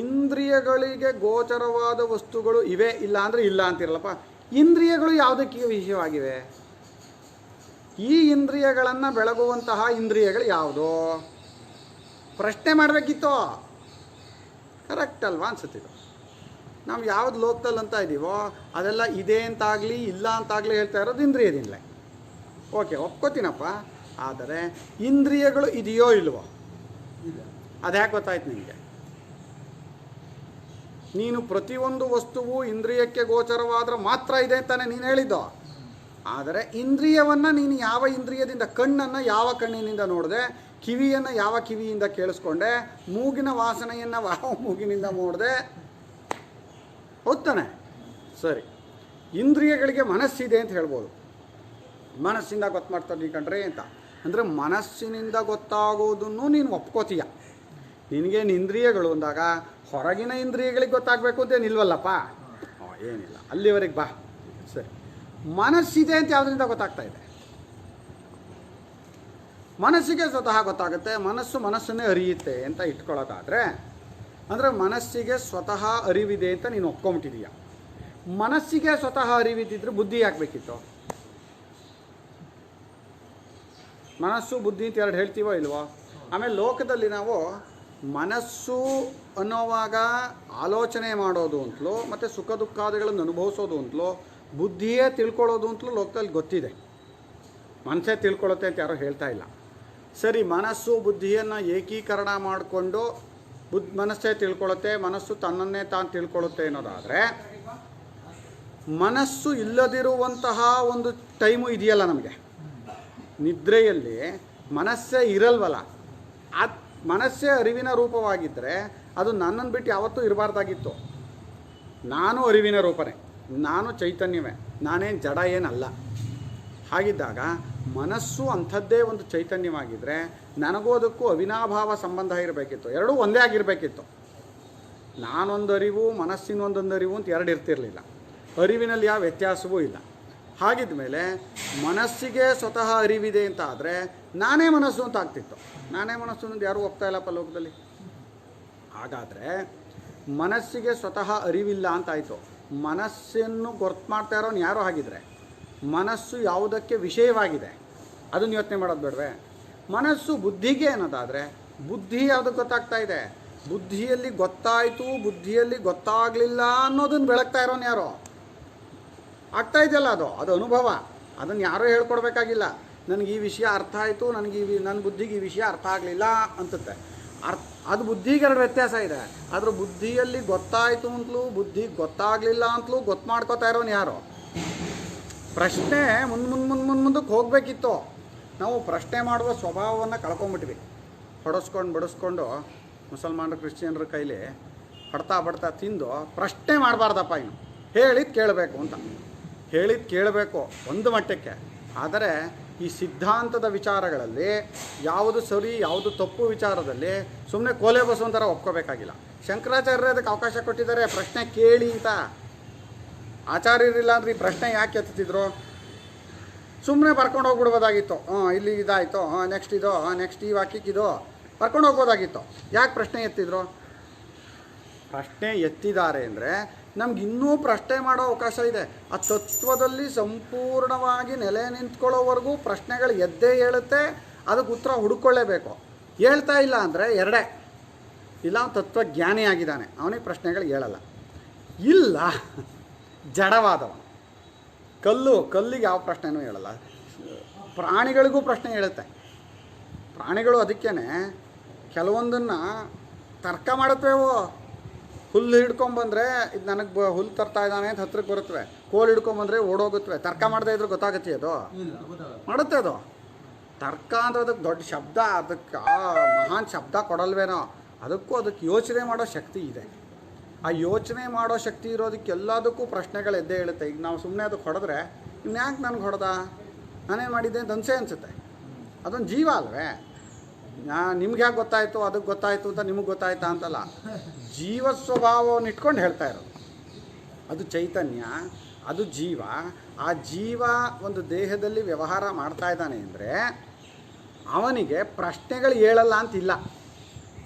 ಇಂದ್ರಿಯಗಳಿಗೆ ಗೋಚರವಾದ ವಸ್ತುಗಳು ಇವೆ, ಇಲ್ಲ ಅಂದರೆ ಇಲ್ಲ ಅಂತಿರಲ್ಲಪ್ಪ. ಇಂದ್ರಿಯಗಳು ಯಾವುದಕ್ಕೆ ವಿಷಯವಾಗಿವೆ? ಈ ಇಂದ್ರಿಯಗಳನ್ನು ಬೆಳಗುವಂತಹ ಇಂದ್ರಿಯಗಳು ಯಾವುದು? ಪ್ರಶ್ನೆ ಮಾಡಬೇಕಿತ್ತು. ಕರೆಕ್ಟ್ ಅಲ್ವಾ ಅನ್ಸುತ್ತಿದ್ದು? ನಾವು ಯಾವ್ದು ಲೋಕದಲ್ಲಿ ಅಂತ ಇದ್ದೀವೋ ಅದೆಲ್ಲ ಇದೆ ಅಂತಾಗಲಿ ಇಲ್ಲ ಅಂತಾಗಲಿ ಹೇಳ್ತಾ ಇರೋದು ಇಂದ್ರಿಯದಿಂದಲೇ. ಓಕೆ, ಒಪ್ಕೋತೀನಪ್ಪ. ಆದರೆ ಇಂದ್ರಿಯಗಳು ಇದೆಯೋ ಇಲ್ವೋ ಅದು ಯಾಕೆ ಗೊತ್ತಾಯ್ತು ನಿಮಗೆ? ನೀನು ಪ್ರತಿಯೊಂದು ವಸ್ತುವು ಇಂದ್ರಿಯಕ್ಕೆ ಗೋಚರವಾದ್ರೆ ಮಾತ್ರ ಇದೆ ಅಂತಾನೆ ನೀನು ಹೇಳಿದ್ದು. ಆದರೆ ಇಂದ್ರಿಯವನ್ನು ನೀನು ಯಾವ ಇಂದ್ರಿಯದಿಂದ, ಕಣ್ಣನ್ನು ಯಾವ ಕಣ್ಣಿನಿಂದ ನೋಡಿದೆ, ಕಿವಿಯನ್ನು ಯಾವ ಕಿವಿಯಿಂದ ಕೇಳಿಸ್ಕೊಂಡೆ, ಮೂಗಿನ ವಾಸನೆಯನ್ನು ಯಾವ ಮೂಗಿನಿಂದ ನೋಡಿದೆ, ಹೌದಾನೆ? ಸರಿ, ಇಂದ್ರಿಯಗಳಿಗೆ ಮನಸ್ಸಿದೆ ಅಂತ ಹೇಳ್ಬೋದು. ಮನಸ್ಸಿಂದ ಗೊತ್ತು ಮಾಡ್ತಾರೆ ಕಣ್ರಿ ಅಂತ ಅಂದರೆ ಮನಸ್ಸಿನಿಂದ ಗೊತ್ತಾಗೋದನ್ನು ನೀನು ಒಪ್ಕೋತೀಯ. ನಿನಗೇನು ಇಂದ್ರಿಯಗಳು ಅಂದಾಗ ಹೊರಗಿನ ಇಂದ್ರಿಯಗಳಿಗೆ ಗೊತ್ತಾಗಬೇಕು ಅಂತೇನಿಲ್ವಲ್ಲಪ್ಪ. ಏನಿಲ್ಲ, ಅಲ್ಲಿವರೆಗೆ ಬಾ. ಸರಿ, ಮನಸ್ಸಿದೆ ಅಂತ ಯಾವುದರಿಂದ ಗೊತ್ತಾಗ್ತಾ ಇದೆ? ಮನಸ್ಸಿಗೆ ಸ್ವತಃ ಗೊತ್ತಾಗುತ್ತೆ. ಮನಸ್ಸನ್ನೇ ಅರಿಯುತ್ತೆ ಅಂತ ಇಟ್ಕೊಳ್ಳೋದಾದರೆ, ಅಂದರೆ ಮನಸ್ಸಿಗೆ ಸ್ವತಃ ಅರಿವಿದೆ ಅಂತ ನೀನು ಒಪ್ಕೊಂಬಿಟ್ಟಿದೀಯ. ಮನಸ್ಸಿಗೆ ಸ್ವತಃ ಅರಿವಿದ್ದಿದ್ರೆ ಬುದ್ಧಿ ಯಾಕಬೇಕಿತ್ತು? ಮನಸ್ಸು ಬುದ್ಧಿ ಅಂತ ಎರಡು ಹೇಳ್ತೀವೋ ಇಲ್ವೋ? ಆಮೇಲೆ ಲೋಕದಲ್ಲಿ ನಾವು ಮನಸ್ಸು ಅನ್ನೋವಾಗ ಆಲೋಚನೆ ಮಾಡೋದು ಅಂತಲೋ ಮತ್ತು ಸುಖ ದುಃಖಾದಿಗಳನ್ನು ಅನುಭವಿಸೋದು ಅಂತಲೋ ಬುದ್ಧಿಯೇ ತಿಳ್ಕೊಳ್ಳೋದು ಅಂತಲೂ ಲೋಕದಲ್ಲಿ ಗೊತ್ತಿದೆ. ಮನಸ್ಸೇ ತಿಳ್ಕೊಳ್ಳುತ್ತೆ ಅಂತ ಯಾರೂ ಹೇಳ್ತಾ ಇಲ್ಲ. ಸರಿ, ಮನಸ್ಸು ಬುದ್ಧಿಯನ್ನು ಏಕೀಕರಣ ಮಾಡಿಕೊಂಡು ಮನಸ್ಸೇ ತಿಳ್ಕೊಳ್ಳುತ್ತೆ, ಮನಸ್ಸು ತನ್ನನ್ನೇ ತಾನು ತಿಳ್ಕೊಳ್ಳುತ್ತೆ ಅನ್ನೋದಾದರೆ, ಮನಸ್ಸು ಇಲ್ಲದಿರುವಂತಹ ಒಂದು ಟೈಮು ಇದೆಯಲ್ಲ ನಮಗೆ, ನಿದ್ರೆಯಲ್ಲಿ ಮನಸ್ಸೇ ಇರಲ್ವಲ್ಲ. ಅದು ಮನಸ್ಸೇ ಅರಿವಿನ ರೂಪವಾಗಿದ್ದರೆ ಅದು ನನ್ನನ್ನು ಬಿಟ್ಟು ಯಾವತ್ತೂ ಇರಬಾರ್ದಾಗಿತ್ತು. ನಾನು ಅರಿವಿನ ರೂಪನೇ, ನಾನು ಚೈತನ್ಯವೇ, ನಾನೇನು ಜಡ ಏನಲ್ಲ. ಹಾಗಿದ್ದಾಗ ಮನಸ್ಸು ಅಂಥದ್ದೇ ಒಂದು ಚೈತನ್ಯವಾಗಿದ್ದರೆ ನನಗೂ ಅದಕ್ಕೂ ಅವಿನಾಭಾವ ಸಂಬಂಧ ಇರಬೇಕಿತ್ತು. ಎರಡೂ ಒಂದೇ ಆಗಿರಬೇಕಿತ್ತು. ನಾನೊಂದು ಅರಿವು, ಮನಸ್ಸಿನೊಂದೊಂದು ಅರಿವು ಅಂತ ಎರಡು ಇರ್ತಿರಲಿಲ್ಲ. ಅರಿವಿನಲ್ಲಿ ಯಾವ ವ್ಯತ್ಯಾಸವೂ ಇಲ್ಲ. ಹಾಗಿದ್ದ ಮೇಲೆ ಮನಸ್ಸಿಗೆ ಸ್ವತಃ ಅರಿವಿದೆ ಅಂತ ಆದರೆ ನಾನೇ ಮನಸ್ಸು ಅಂತ ಆಗ್ತಿತ್ತು. ನಾನೇ ಮನಸ್ಸು ಅನ್ನೋದು ಯಾರೂ ಒಪ್ತಾ ಇಲ್ಲಪ್ಪ ಲೋಕದಲ್ಲಿ. ಹಾಗಾದರೆ ಮನಸ್ಸಿಗೆ ಸ್ವತಃ ಅರಿವಿಲ್ಲ ಅಂತಾಯಿತು. ಮನಸ್ಸನ್ನು ಗೊತ್ತು ಮಾಡ್ತಾ ಇರೋನು ಯಾರೋ ಹಾಗಿದ್ರೆ ಮನಸ್ಸು ಯಾವುದಕ್ಕೆ ವಿಷಯವಾಗಿದೆ ಅದನ್ನು ಯೋಚನೆ ಮಾಡೋದು ಬೇಡವೇ? ಮನಸ್ಸು ಬುದ್ಧಿಗೆ ಅನ್ನೋದಾದರೆ ಬುದ್ಧಿ ಯಾವುದಕ್ಕೆ ಗೊತ್ತಾಗ್ತಾ ಇದೆ? ಬುದ್ಧಿಯಲ್ಲಿ ಗೊತ್ತಾಯಿತು, ಬುದ್ಧಿಯಲ್ಲಿ ಗೊತ್ತಾಗಲಿಲ್ಲ ಅನ್ನೋದನ್ನು ಬೆಳಗ್ತಾ ಇರೋನು ಯಾರೋ. ಆಗ್ತಾ ಇದೆಯಲ್ಲ, ಅದು ಅನುಭವ. ಅದನ್ನು ಯಾರೂ ಹೇಳ್ಕೊಡ್ಬೇಕಾಗಿಲ್ಲ. ನನಗೆ ಈ ವಿಷಯ ಅರ್ಥ ಆಯಿತು, ನನ್ನ ಬುದ್ಧಿಗೆ ಈ ವಿಷಯ ಅರ್ಥ ಆಗಲಿಲ್ಲ ಅಂತತ್ತೆ. ಅದು ಬುದ್ಧಿಗೆ ಎರಡು ವ್ಯತ್ಯಾಸ ಇದೆ. ಆದರೂ ಬುದ್ಧಿಯಲ್ಲಿ ಗೊತ್ತಾಯಿತು ಅಂತಲೂ ಬುದ್ಧಿಗೆ ಗೊತ್ತಾಗಲಿಲ್ಲ ಅಂತಲೂ ಗೊತ್ತು ಮಾಡ್ಕೋತಾ ಇರೋನು ಯಾರೋ. ಪ್ರಶ್ನೆ ಮುಂದಕ್ಕೆ ಹೋಗಬೇಕಿತ್ತು. ನಾವು ಪ್ರಶ್ನೆ ಮಾಡುವ ಸ್ವಭಾವವನ್ನು ಕಳ್ಕೊಂಬಿಟ್ವಿ. ಹೊಡೆಸ್ಕೊಂಡು ಬಡಿಸ್ಕೊಂಡು ಮುಸಲ್ಮಾನರು ಕ್ರಿಶ್ಚಿಯನ್ರ ಕೈಲಿ ಹೊಡ್ತಾ ತಿಂದು ಪ್ರಶ್ನೆ ಮಾಡಬಾರ್ದಪ್ಪ. ಇನ್ನು ಹೇಳಿದ್ದು ಕೇಳಬೇಕು ಅಂತ. ಹೇಳಿದ್ದು ಕೇಳಬೇಕು ಒಂದು ಮಟ್ಟಕ್ಕೆ. ಆದರೆ ಈ ಸಿದ್ಧಾಂತದ ವಿಚಾರಗಳಲ್ಲಿ ಯಾವುದು ಸರಿ ಯಾವುದು ತಪ್ಪು ವಿಚಾರದಲ್ಲಿ ಸುಮ್ಮನೆ ಕೋಲೆ ಬಸವಂತರ ಒಪ್ಕೋಬೇಕಾಗಿಲ್ಲ. ಶಂಕರಾಚಾರ್ಯರೇ ಅದಕ್ಕೆ ಅವಕಾಶ ಕೊಟ್ಟಿದ್ದಾರೆ, ಪ್ರಶ್ನೆ ಕೇಳಿ ಅಂತ. ಆಚಾರ್ಯರಿಲ್ಲ ಅಂದ್ರೆ ಈ ಪ್ರಶ್ನೆ ಯಾಕೆ ಎತ್ತಿದ್ರು? ಸುಮ್ಮನೆ ಬರ್ಕೊಂಡು ಹೋಗ್ಬಿಡ್ಬೋದಾಗಿತ್ತು. ಇಲ್ಲಿ ಇದಾಯಿತು, ನೆಕ್ಸ್ಟ್ ಇದು, ನೆಕ್ಸ್ಟ್ ಈ ವಾಕ್ಯಕ್ಕಿದು ಬರ್ಕೊಂಡು ಹೋಗ್ಬೋದಾಗಿತ್ತು. ಯಾಕೆ ಪ್ರಶ್ನೆ ಎತ್ತಿದ್ರು? ಪ್ರಶ್ನೆ ಎತ್ತಿದ್ದಾರೆ ಅಂದರೆ ನಮ್ಗೆ ಇನ್ನೂ ಪ್ರಶ್ನೆ ಮಾಡೋ ಅವಕಾಶ ಇದೆ. ಆ ತತ್ವದಲ್ಲಿ ಸಂಪೂರ್ಣವಾಗಿ ನೆಲೆ ನಿಂತ್ಕೊಳ್ಳೋವರೆಗೂ ಪ್ರಶ್ನೆಗಳು ಎದ್ದೇ ಹೇಳುತ್ತೆ. ಅದಕ್ಕೆ ಉತ್ತರ ಹುಡುಕೊಳ್ಳೇಬೇಕು. ಹೇಳ್ತಾ ಇಲ್ಲ ಅಂದರೆ ಎರಡೇ, ಇಲ್ಲ ತತ್ವಜ್ಞಾನಿ ಆಗಿದ್ದಾನೆ, ಅವನಿಗೆ ಪ್ರಶ್ನೆಗಳು ಹೇಳಲ್ಲ. ಇಲ್ಲ ಜಡವಾದವ ಕಲ್ಲಿಗೆ ಯಾವ ಪ್ರಶ್ನೆನೂ ಹೇಳಲ್ಲ. ಪ್ರಾಣಿಗಳಿಗೂ ಪ್ರಶ್ನೆ ಹೇಳುತ್ತೆ. ಪ್ರಾಣಿಗಳು ಅದಕ್ಕೇ ಕೆಲವೊಂದನ್ನು ತರ್ಕ ಮಾಡುತ್ತವೆವೋ. ಹುಲ್ಲು ಹಿಡ್ಕೊಂಬಂದರೆ ಇದು ನನಗೆ ಹುಲ್ಲು ತರ್ತಾ ಇದ್ದಾನೆ ಅಂತ ಹತ್ರಕ್ಕೆ ಬರುತ್ತವೆ. ಕೋಲು ಹಿಡ್ಕೊಂಬಂದರೆ ಓಡೋಗುತ್ತವೆ. ತರ್ಕ ಮಾಡದೇ ಇದ್ರೂ ಗೊತ್ತಾಗುತ್ತೆ. ಅದು ಮಾಡುತ್ತೆ. ಅದು ತರ್ಕ ಅಂದರೆ ಅದಕ್ಕೆ ದೊಡ್ಡ ಶಬ್ದ, ಅದಕ್ಕೆ ಮಹಾನ್ ಶಬ್ದ ಕೊಡಲ್ವೇನೋ. ಅದಕ್ಕೆ ಯೋಚನೆ ಮಾಡೋ ಶಕ್ತಿ ಇದೆ. ಆ ಯೋಚನೆ ಮಾಡೋ ಶಕ್ತಿ ಇರೋದಕ್ಕೆ ಎಲ್ಲದಕ್ಕೂ ಪ್ರಶ್ನೆಗಳು ಎದ್ದೇ ಹೇಳುತ್ತೆ. ಈಗ ನಾವು ಸುಮ್ಮನೆ ಅದಕ್ಕೆ ಹೊಡೆದ್ರೆ ಇನ್ನು ಯಾಕೆ ನನಗೆ ಹೊಡೆದ, ನಾನೇನು ಮಾಡಿದ್ದೆ ಅಂತ ಅನಿಸುತ್ತೆ. ಅದೊಂದು ಜೀವ ಅಲ್ವೇ. ನಿಮ್ಗೆ ಯಾಕೆ ಗೊತ್ತಾಯಿತು, ಅದಕ್ಕೆ ಗೊತ್ತಾಯಿತು ಅಂತ ನಿಮಗೆ ಗೊತ್ತಾಯ್ತಾ ಅಂತಲ್ಲ, ಜೀವ ಸ್ವಭಾವವನ್ನು ಇಟ್ಕೊಂಡು ಹೇಳ್ತಾ ಇರೋದು. ಅದು ಚೈತನ್ಯ, ಅದು ಜೀವ. ಆ ಜೀವ ಒಂದು ದೇಹದಲ್ಲಿ ವ್ಯವಹಾರ ಮಾಡ್ತಾ ಇದ್ದಾನೆ ಅಂದರೆ ಅವನಿಗೆ ಪ್ರಶ್ನೆಗಳು ಹೇಳಲ್ಲ ಅಂತಿಲ್ಲ.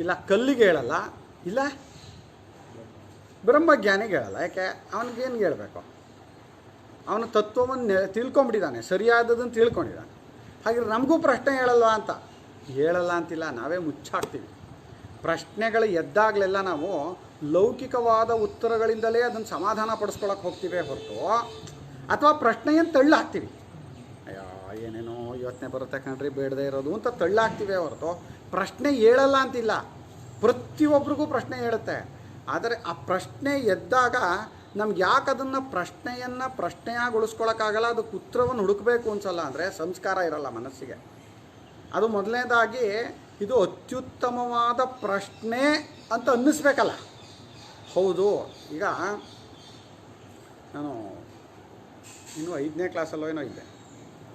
ಇಲ್ಲ ಕಲ್ಲಿಗೆ ಹೇಳಲ್ಲ, ಇಲ್ಲ ಬ್ರಹ್ಮಜ್ಞಾನಿಗೆ ಹೇಳಲ್ಲ. ಯಾಕೆ? ಅವನಿಗೇನು ಹೇಳಬೇಕು? ಅವನ ತತ್ವವನ್ನು ತಿಳ್ಕೊಂಬಿಟ್ಟಿದ್ದಾನೆ, ಸರಿಯಾದದನ್ನು ತಿಳ್ಕೊಂಡಿದ್ದಾನೆ. ಹಾಗೆ ನಮಗೂ ಪ್ರಶ್ನೆ ಹೇಳಲ್ವಾ ಅಂತ ಹೇಳಲ್ಲ ಅಂತಿಲ್ಲ, ನಾವೇ ಮುಚ್ಚಾಕ್ತೀವಿ. ಪ್ರಶ್ನೆಗಳು ಎದ್ದಾಗಲೆಲ್ಲ ನಾವು ಲೌಕಿಕವಾದ ಉತ್ತರಗಳಿಂದಲೇ ಅದನ್ನು ಸಮಾಧಾನ ಪಡಿಸ್ಕೊಳಕ್ಕೆ ಹೋಗ್ತೀವಿ ಹೊರತು, ಅಥವಾ ಪ್ರಶ್ನೆಯನ್ನು ತಳ್ಳಾಕ್ತೀವಿ. ಅಯ್ಯೋ ಏನೇನೋ ಯೋಚನೆ ಬರುತ್ತೆ ಕಣ್ರಿ ಬೇಡದೇ ಇರೋದು ಅಂತ ತಳ್ಳಾಕ್ತೀವಿ ಹೊರತು ಪ್ರಶ್ನೆ ಹೇಳಲ್ಲ ಅಂತಿಲ್ಲ. ಪ್ರತಿಯೊಬ್ಬರಿಗೂ ಪ್ರಶ್ನೆ ಹೇಳುತ್ತೆ. ಆದರೆ ಆ ಪ್ರಶ್ನೆ ಎದ್ದಾಗ ನಮ್ಗೆ ಯಾಕೆ ಅದನ್ನು ಪ್ರಶ್ನೆಯಾಗಿ ಉಳಿಸ್ಕೊಳಕ್ಕಾಗಲ್ಲ, ಅದಕ್ಕೆ ಉತ್ತರವನ್ನು ಹುಡುಕಬೇಕು ಅನ್ಸಲ್ಲ ಅಂದರೆ ಸಂಸ್ಕಾರ ಇರಲ್ಲ ಮನಸ್ಸಿಗೆ. ಅದು ಮೊದಲನೇದಾಗಿ ಇದು ಅತ್ಯುತ್ತಮವಾದ ಪ್ರಶ್ನೆ ಅಂತ ಅನ್ನಿಸ್ಬೇಕಲ್ಲ. ಹೌದು, ಈಗ ನಾನು ಇನ್ನೂ 5ನೇ ಕ್ಲಾಸಲ್ಲೋ ಏನೋ ಇದ್ದೆ.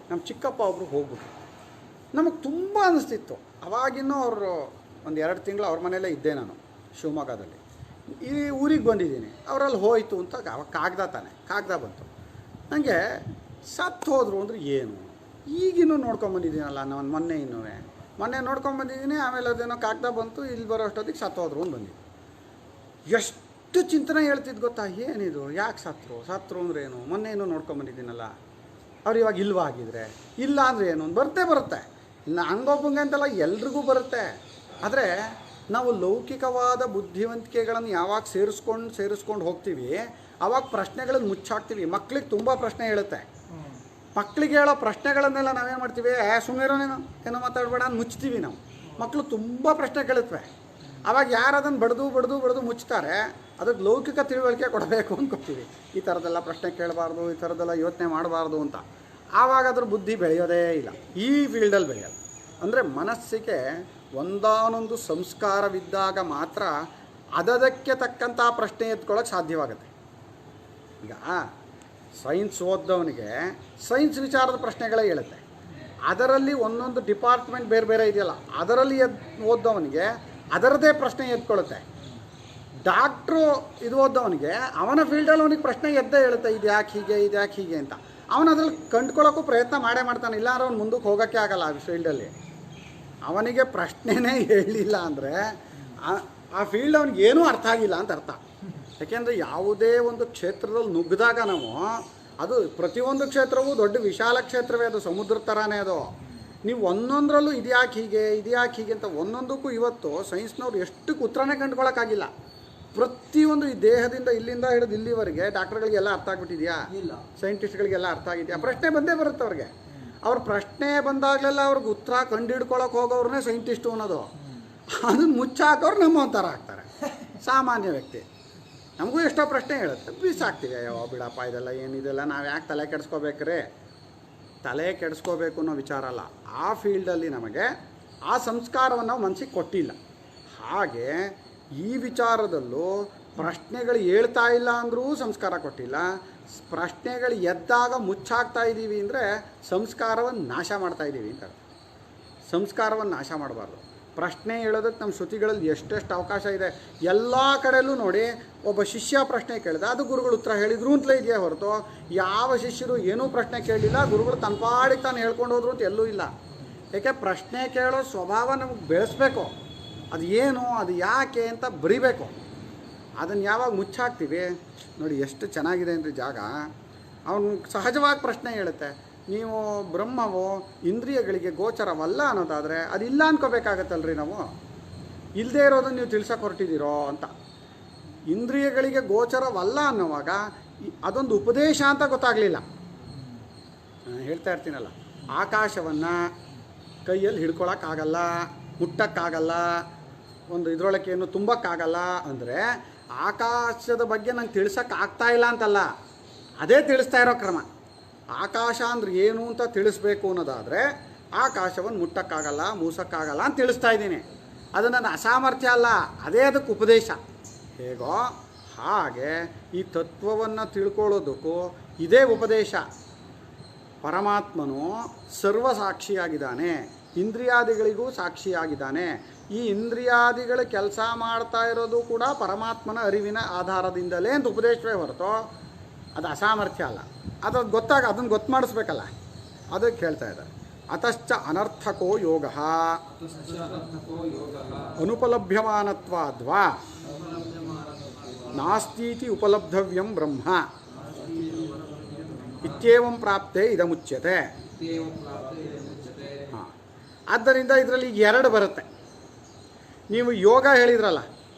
ನಮ್ಮ ಚಿಕ್ಕಪ್ಪ ಒಬ್ಬರು ಹೋಗ್ಬಿಟ್ರು. ನಮಗೆ ತುಂಬ ಅನ್ನಿಸ್ತಿತ್ತು. ಅವಾಗಿನ್ನೂ ಅವರು ಒಂದು 2 ತಿಂಗಳು ಅವ್ರ ಮನೆಯಲ್ಲೇ ಇದ್ದೆ ನಾನು ಶಿವಮೊಗ್ಗದಲ್ಲಿ. ಈ ಊರಿಗೆ ಬಂದಿದ್ದೀನಿ, ಅವರಲ್ಲಿ ಹೋಯಿತು ಅಂತ ಅವಾಗ ಕಾಗದ ಬಂತು. ನನಗೆ ಸತ್ತು ಹೋದರು ಅಂದರೆ ಏನು, ಈಗಿನ್ನೂ ನೋಡ್ಕೊಂಬಂದಿದ್ದೀನಲ್ಲ ನಾನು ಮೊನ್ನೆ ನೋಡ್ಕೊಂಬಂದಿದ್ದೀನಿ. ಆಮೇಲೆ ಅದೇನೋ ಕಾಗದ ಬಂತು, ಇಲ್ಲಿ ಬರೋ ಅಷ್ಟೊತ್ತಿಗೆ ಸತ್ತು ಹೋದ್ರು ಅಂತ ಬಂದಿದ್ದು. ಎಷ್ಟು ಚಿಂತನೆ ಹೇಳ್ತಿದ್ದು ಗೊತ್ತಾ, ಏನಿದು, ಯಾಕೆ ಸತ್ರು ಅಂದ್ರೆ ಏನು, ಮೊನ್ನೆ ಏನೋ ನೋಡ್ಕೊಂಬಂದಿದ್ದೀನಲ್ಲ, ಅವ್ರು ಇವಾಗ ಇಲ್ವಾ ಆಗಿದ್ರೆ, ಇಲ್ಲ ಅಂದರೆ ಏನು ಬರುತ್ತೆ. ಇಲ್ಲ ಹಂಗೊಬ್ಬಂಗೆ ಅಂತಲ್ಲ, ಎಲ್ರಿಗೂ ಬರುತ್ತೆ. ಆದರೆ ನಾವು ಲೌಕಿಕವಾದ ಬುದ್ಧಿವಂತಿಕೆಗಳನ್ನು ಯಾವಾಗ ಸೇರಿಸ್ಕೊಂಡು ಹೋಗ್ತೀವಿ, ಆವಾಗ ಪ್ರಶ್ನೆಗಳನ್ನು ಮುಚ್ಚಾಕ್ತೀವಿ. ಮಕ್ಳಿಗೆ ತುಂಬ ಪ್ರಶ್ನೆ ಹೇಳುತ್ತೆ. ಮಕ್ಳಿಗೆ ಹೇಳೋ ಪ್ರಶ್ನೆಗಳನ್ನೆಲ್ಲ ನಾವೇನು ಮಾಡ್ತೀವಿ, ಸುಮ್ಮನಿರೋನೇನೋ ಏನೋ ಮಾತಾಡಬೇಡ ಅಂತ ಮುಚ್ತೀವಿ ನಾವು. ಮಕ್ಕಳು ತುಂಬ ಪ್ರಶ್ನೆ ಕೇಳುತ್ತವೆ. ಆವಾಗ ಯಾರು ಅದನ್ನು ಬಡ್ದು ಮುಚ್ತಾರೆ, ಅದಕ್ಕೆ ಲೌಕಿಕ ತಿಳುವಳಿಕೆ ಕೊಡಬೇಕು ಅಂದ್ಕೊತೀವಿ. ಈ ಥರದ್ದೆಲ್ಲ ಪ್ರಶ್ನೆ ಕೇಳಬಾರ್ದು, ಈ ಥರದ್ದೆಲ್ಲ ಯೋಚನೆ ಮಾಡಬಾರ್ದು ಅಂತ. ಆವಾಗ ಅದ್ರ ಬುದ್ಧಿ ಬೆಳೆಯೋದೇ ಇಲ್ಲ, ಈ ಫೀಲ್ಡಲ್ಲಿ ಬೆಳೆಯೋಲ್ಲ. ಅಂದರೆ ಮನಸ್ಸಿಗೆ ಒಂದಾನೊಂದು ಸಂಸ್ಕಾರವಿದ್ದಾಗ ಮಾತ್ರ ಅದಕ್ಕೆ ತಕ್ಕಂಥ ಪ್ರಶ್ನೆ ಎತ್ಕೊಳ್ಳೋಕೆ ಸಾಧ್ಯವಾಗುತ್ತೆ. ಈಗ ಸೈನ್ಸ್ ಓದ್ದವನಿಗೆ ಸೈನ್ಸ್ ವಿಚಾರದ ಪ್ರಶ್ನೆಗಳೇ ಹೇಳುತ್ತೆ. ಅದರಲ್ಲಿ ಒಂದೊಂದು ಡಿಪಾರ್ಟ್ಮೆಂಟ್ ಬೇರೆ ಇದೆಯಲ್ಲ, ಅದರಲ್ಲಿ ಓದ್ದವನಿಗೆ ಅದರದ್ದೇ ಪ್ರಶ್ನೆ ಎತ್ಕೊಳ್ಳುತ್ತೆ. ಡಾಕ್ಟ್ರು ಇದು ಓದ್ದವನಿಗೆ ಅವನ ಫೀಲ್ಡಲ್ಲಿ ಅವನಿಗೆ ಪ್ರಶ್ನೆ ಎದ್ದೇ ಹೇಳುತ್ತೆ, ಇದು ಯಾಕೆ ಹೀಗೆ ಅಂತ. ಅವನು ಅದ್ರಲ್ಲಿ ಕಂಡುಕೊಳ್ಳೋಕ್ಕೂ ಪ್ರಯತ್ನ ಮಾಡ್ತಾನೆ. ಇಲ್ಲ ಅಂದ್ರೆ ಅವ್ನು ಮುಂದಕ್ಕೆ ಹೋಗೋಕ್ಕೆ ಆಗಲ್ಲ ಆ ಫೀಲ್ಡಲ್ಲಿ. ಅವನಿಗೆ ಪ್ರಶ್ನೆನೇ ಹೇಳಲಿಲ್ಲ ಅಂದರೆ ಆ ಫೀಲ್ಡ್ ಅವನಿಗೆ ಏನೂ ಅರ್ಥ ಆಗಿಲ್ಲ ಅಂತ ಅರ್ಥ. ಯಾಕೆಂದರೆ ಯಾವುದೇ ಒಂದು ಕ್ಷೇತ್ರದಲ್ಲಿ ನುಗ್ಗಿದಾಗ ನಾವು, ಅದು ಪ್ರತಿಯೊಂದು ಕ್ಷೇತ್ರವೂ ದೊಡ್ಡ ವಿಶಾಲ ಕ್ಷೇತ್ರವೇ, ಅದು ಸಮುದ್ರ ಥರನೇ. ಅದು ನೀವು ಒಂದೊಂದರಲ್ಲೂ ಇದ್ಯಾಕೆ ಹೀಗೆ ಅಂತ ಒಂದೊಂದಕ್ಕೂ ಇವತ್ತು ಸೈನ್ಸ್ನವ್ರು ಎಷ್ಟಕ್ಕೆ ಉತ್ತರನೇ ಕಂಡುಕೊಳ್ಳೋಕ್ಕಾಗಿಲ್ಲ. ಪ್ರತಿಯೊಂದು ಈ ದೇಹದಿಂದ ಇಲ್ಲಿಂದ ಹಿಡಿದು ಇಲ್ಲಿವರೆಗೆ ಡಾಕ್ಟರ್ಗಳಿಗೆಲ್ಲ ಅರ್ಥ ಆಗಿಬಿಟ್ಟಿದೆಯಾ, ಇಲ್ಲ ಸೈಂಟಿಸ್ಟ್ಗಳಿಗೆಲ್ಲ ಅರ್ಥ ಆಗಿದೆಯಾ? ಪ್ರಶ್ನೆ ಬಂದೇ ಬರುತ್ತೆ ಅವ್ರಿಗೆ. ಅವ್ರ ಪ್ರಶ್ನೆ ಬಂದಾಗಲೆಲ್ಲ ಅವ್ರಿಗೆ ಉತ್ತರ ಕಂಡುಹಿಡ್ಕೊಳಕ್ಕೆ ಹೋಗೋವ್ರನ್ನೇ ಸೈಂಟಿಸ್ಟು ಅನ್ನೋದು. ಅದನ್ನು ಮುಚ್ಚಾಕೋರು ನಮ್ಮ ಒಂಥರ ಆಗ್ತಾರೆ, ಸಾಮಾನ್ಯ ವ್ಯಕ್ತಿ. ನಮಗೂ ಎಷ್ಟೋ ಪ್ರಶ್ನೆ ಹೇಳುತ್ತೆ, ಬೀಸಾಕ್ತೀವಿ. ಅಯ್ಯೋ ಬಿಡಪ್ಪ, ಇದೆಲ್ಲ ಏನಿದೆಲ್ಲ ನಾವು ಯಾಕೆ ತಲೆ ಕೆಡಿಸ್ಕೋಬೇಕ್ರಿ? ತಲೆ ಕೆಡಿಸ್ಕೋಬೇಕು ಅನ್ನೋ ವಿಚಾರ ಅಲ್ಲ. ಆ ಫೀಲ್ಡಲ್ಲಿ ನಮಗೆ ಆ ಸಂಸ್ಕಾರವನ್ನು ನಾವು ಮನಸ್ಸಿಗೆ ಕೊಟ್ಟಿಲ್ಲ. ಹಾಗೆ ಈ ವಿಚಾರದಲ್ಲೂ ಪ್ರಶ್ನೆಗಳು ಹೇಳ್ತಾ ಇಲ್ಲ ಅಂದರೂ ಸಂಸ್ಕಾರ ಕೊಟ್ಟಿಲ್ಲ. ಪ್ರಶ್ನೆಗಳು ಎದ್ದಾಗ ಮುಚ್ಚಾಕ್ತಾ ಇದ್ದೀವಿ ಅಂದರೆ ಸಂಸ್ಕಾರವನ್ನು ನಾಶ ಮಾಡ್ತಾ ಇದ್ದೀವಿ ಅಂತ. ಸಂಸ್ಕಾರವನ್ನು ನಾಶ ಮಾಡಬಾರ್ದು. ಪ್ರಶ್ನೆ ಹೇಳೋದಕ್ಕೆ ನಮ್ಮ ಶ್ರುತಿಗಳಲ್ಲಿ ಎಷ್ಟೆಷ್ಟು ಅವಕಾಶ ಇದೆ. ಎಲ್ಲ ಕಡೆಯಲ್ಲೂ ನೋಡಿ, ಒಬ್ಬ ಶಿಷ್ಯ ಪ್ರಶ್ನೆ ಕೇಳಿದ, ಅದು ಗುರುಗಳು ಉತ್ತರ ಹೇಳಿದ್ರು ಅಂತಲೇ ಇದೆಯೇ ಹೊರತು ಯಾವ ಶಿಷ್ಯರು ಏನೂ ಪ್ರಶ್ನೆ ಕೇಳಲಿಲ್ಲ, ಗುರುಗಳು ತನ್ನ ಪಾಡಿಗೆ ತಾನು ಹೇಳ್ಕೊಂಡು ಹೋದ್ರು ಅಂತ ಎಲ್ಲೂ ಇಲ್ಲ. ಏಕೆ? ಪ್ರಶ್ನೆ ಕೇಳೋ ಸ್ವಭಾವ ನಮಗೆ ಬೆಳೆಸ್ಬೇಕು. ಅದು ಏನು, ಅದು ಯಾಕೆ ಅಂತ ಬರಿಬೇಕು. ಅದನ್ನು ಯಾವಾಗ ಮುಚ್ಚಾಕ್ತೀವಿ ನೋಡಿ, ಎಷ್ಟು ಚೆನ್ನಾಗಿದೆ ಅಂದರೆ ಜಾಗ. ಅವನು ಸಹಜವಾಗಿ ಪ್ರಶ್ನೆ ಹೇಳುತ್ತೆ, ನೀವು ಬ್ರಹ್ಮವು ಇಂದ್ರಿಯಗಳಿಗೆ ಗೋಚರವಲ್ಲ ಅನ್ನೋದಾದರೆ ಅದಿಲ್ಲ ಅನ್ಕೋಬೇಕಾಗತ್ತಲ್ರಿ ನಾವು. ಇಲ್ಲದೇ ಇರೋದನ್ನು ನೀವು ತಿಳ್ಸೋಕೆ ಹೊರಟಿದ್ದೀರೋ ಅಂತ. ಇಂದ್ರಿಯಗಳಿಗೆ ಗೋಚರವಲ್ಲ ಅನ್ನೋವಾಗ ಅದೊಂದು ಉಪದೇಶ ಅಂತ ಗೊತ್ತಾಗಲಿಲ್ಲ. ಹೇಳ್ತಾ ಇರ್ತೀನಲ್ಲ, ಆಕಾಶವನ್ನು ಕೈಯಲ್ಲಿ ಹಿಡ್ಕೊಳಕ್ಕಾಗಲ್ಲ, ಮುಟ್ಟಕ್ಕಾಗಲ್ಲ, ಒಂದು ಇದರೊಳಕ್ಕೇನು ತುಂಬಕ್ಕಾಗಲ್ಲ ಅಂದರೆ ಆಕಾಶದ ಬಗ್ಗೆ ನಂಗೆ ತಿಳಿಸೋಕ್ಕಾಗ್ತಾ ಇಲ್ಲ ಅಂತಲ್ಲ, ಅದೇ ತಿಳಿಸ್ತಾ ಇರೋ ಕ್ರಮ. ಆಕಾಶ ಅಂದ್ರೆ ಏನು ಅಂತ ತಿಳಿಸ್ಬೇಕು ಅನ್ನೋದಾದರೆ ಆಕಾಶವನ್ನು ಮುಟ್ಟಕ್ಕಾಗಲ್ಲ, ಮೂಸಕ್ಕಾಗಲ್ಲ ಅಂತ ತಿಳಿಸ್ತಾ ಇದ್ದೀನಿ. ಅದು ನನ್ನ ಅಸಾಮರ್ಥ್ಯ ಅಲ್ಲ, ಅದೇ ಅದಕ್ಕೆ ಉಪದೇಶ. ಹೇಗೋ ಹಾಗೆ ಈ ತತ್ವವನ್ನು ತಿಳ್ಕೊಳ್ಳೋದಕ್ಕೂ ಇದೇ ಉಪದೇಶ. ಪರಮಾತ್ಮನು ಸರ್ವಸಾಕ್ಷಿಯಾಗಿದ್ದಾನೆ, ಇಂದ್ರಿಯಾದಿಗಳಿಗೂ ಸಾಕ್ಷಿಯಾಗಿದ್ದಾನೆ. ಈ ಇಂದ್ರಿಯಾದಿಗಳು ಕೆಲಸ ಮಾಡ್ತಾ ಇರೋದು ಕೂಡ ಪರಮಾತ್ಮನ ಅರಿವಿನ ಆಧಾರದಿಂದಲೇ ಅಂತ ಉಪದೇಶವೇ ಹೊರತು ಅದು ಅಸಾಮರ್ಥ್ಯ ಅಲ್ಲ. ಅದನ್ನು ಗೊತ್ತು ಮಾಡಿಸ್ಬೇಕಲ್ಲ, ಅದಕ್ಕೆ ಹೇಳ್ತಾ ಇದ್ದಾರೆ. ಅತಶ್ಚ ಅನರ್ಥಕೋ ಯೋಗ ಅನುಪಲಭ್ಯಮಾನತ್ವಾದ್ವಾ ನಾಸ್ತೀತಿ ಉಪಲಬ್ಧವ್ಯಂ ಬ್ರಹ್ಮ ಇತ್ಯೇವಂ ಪ್ರಾಪ್ತೆ ಇದಮುಚ್ಯತೆ. ಹಾಂ, ಆದ್ದರಿಂದ ಇದರಲ್ಲಿ ಈಗ ಎರಡು ಬರುತ್ತೆ. ನೀವು ಯೋಗ ಹೇಳಿದ್ರಲ್ಲ,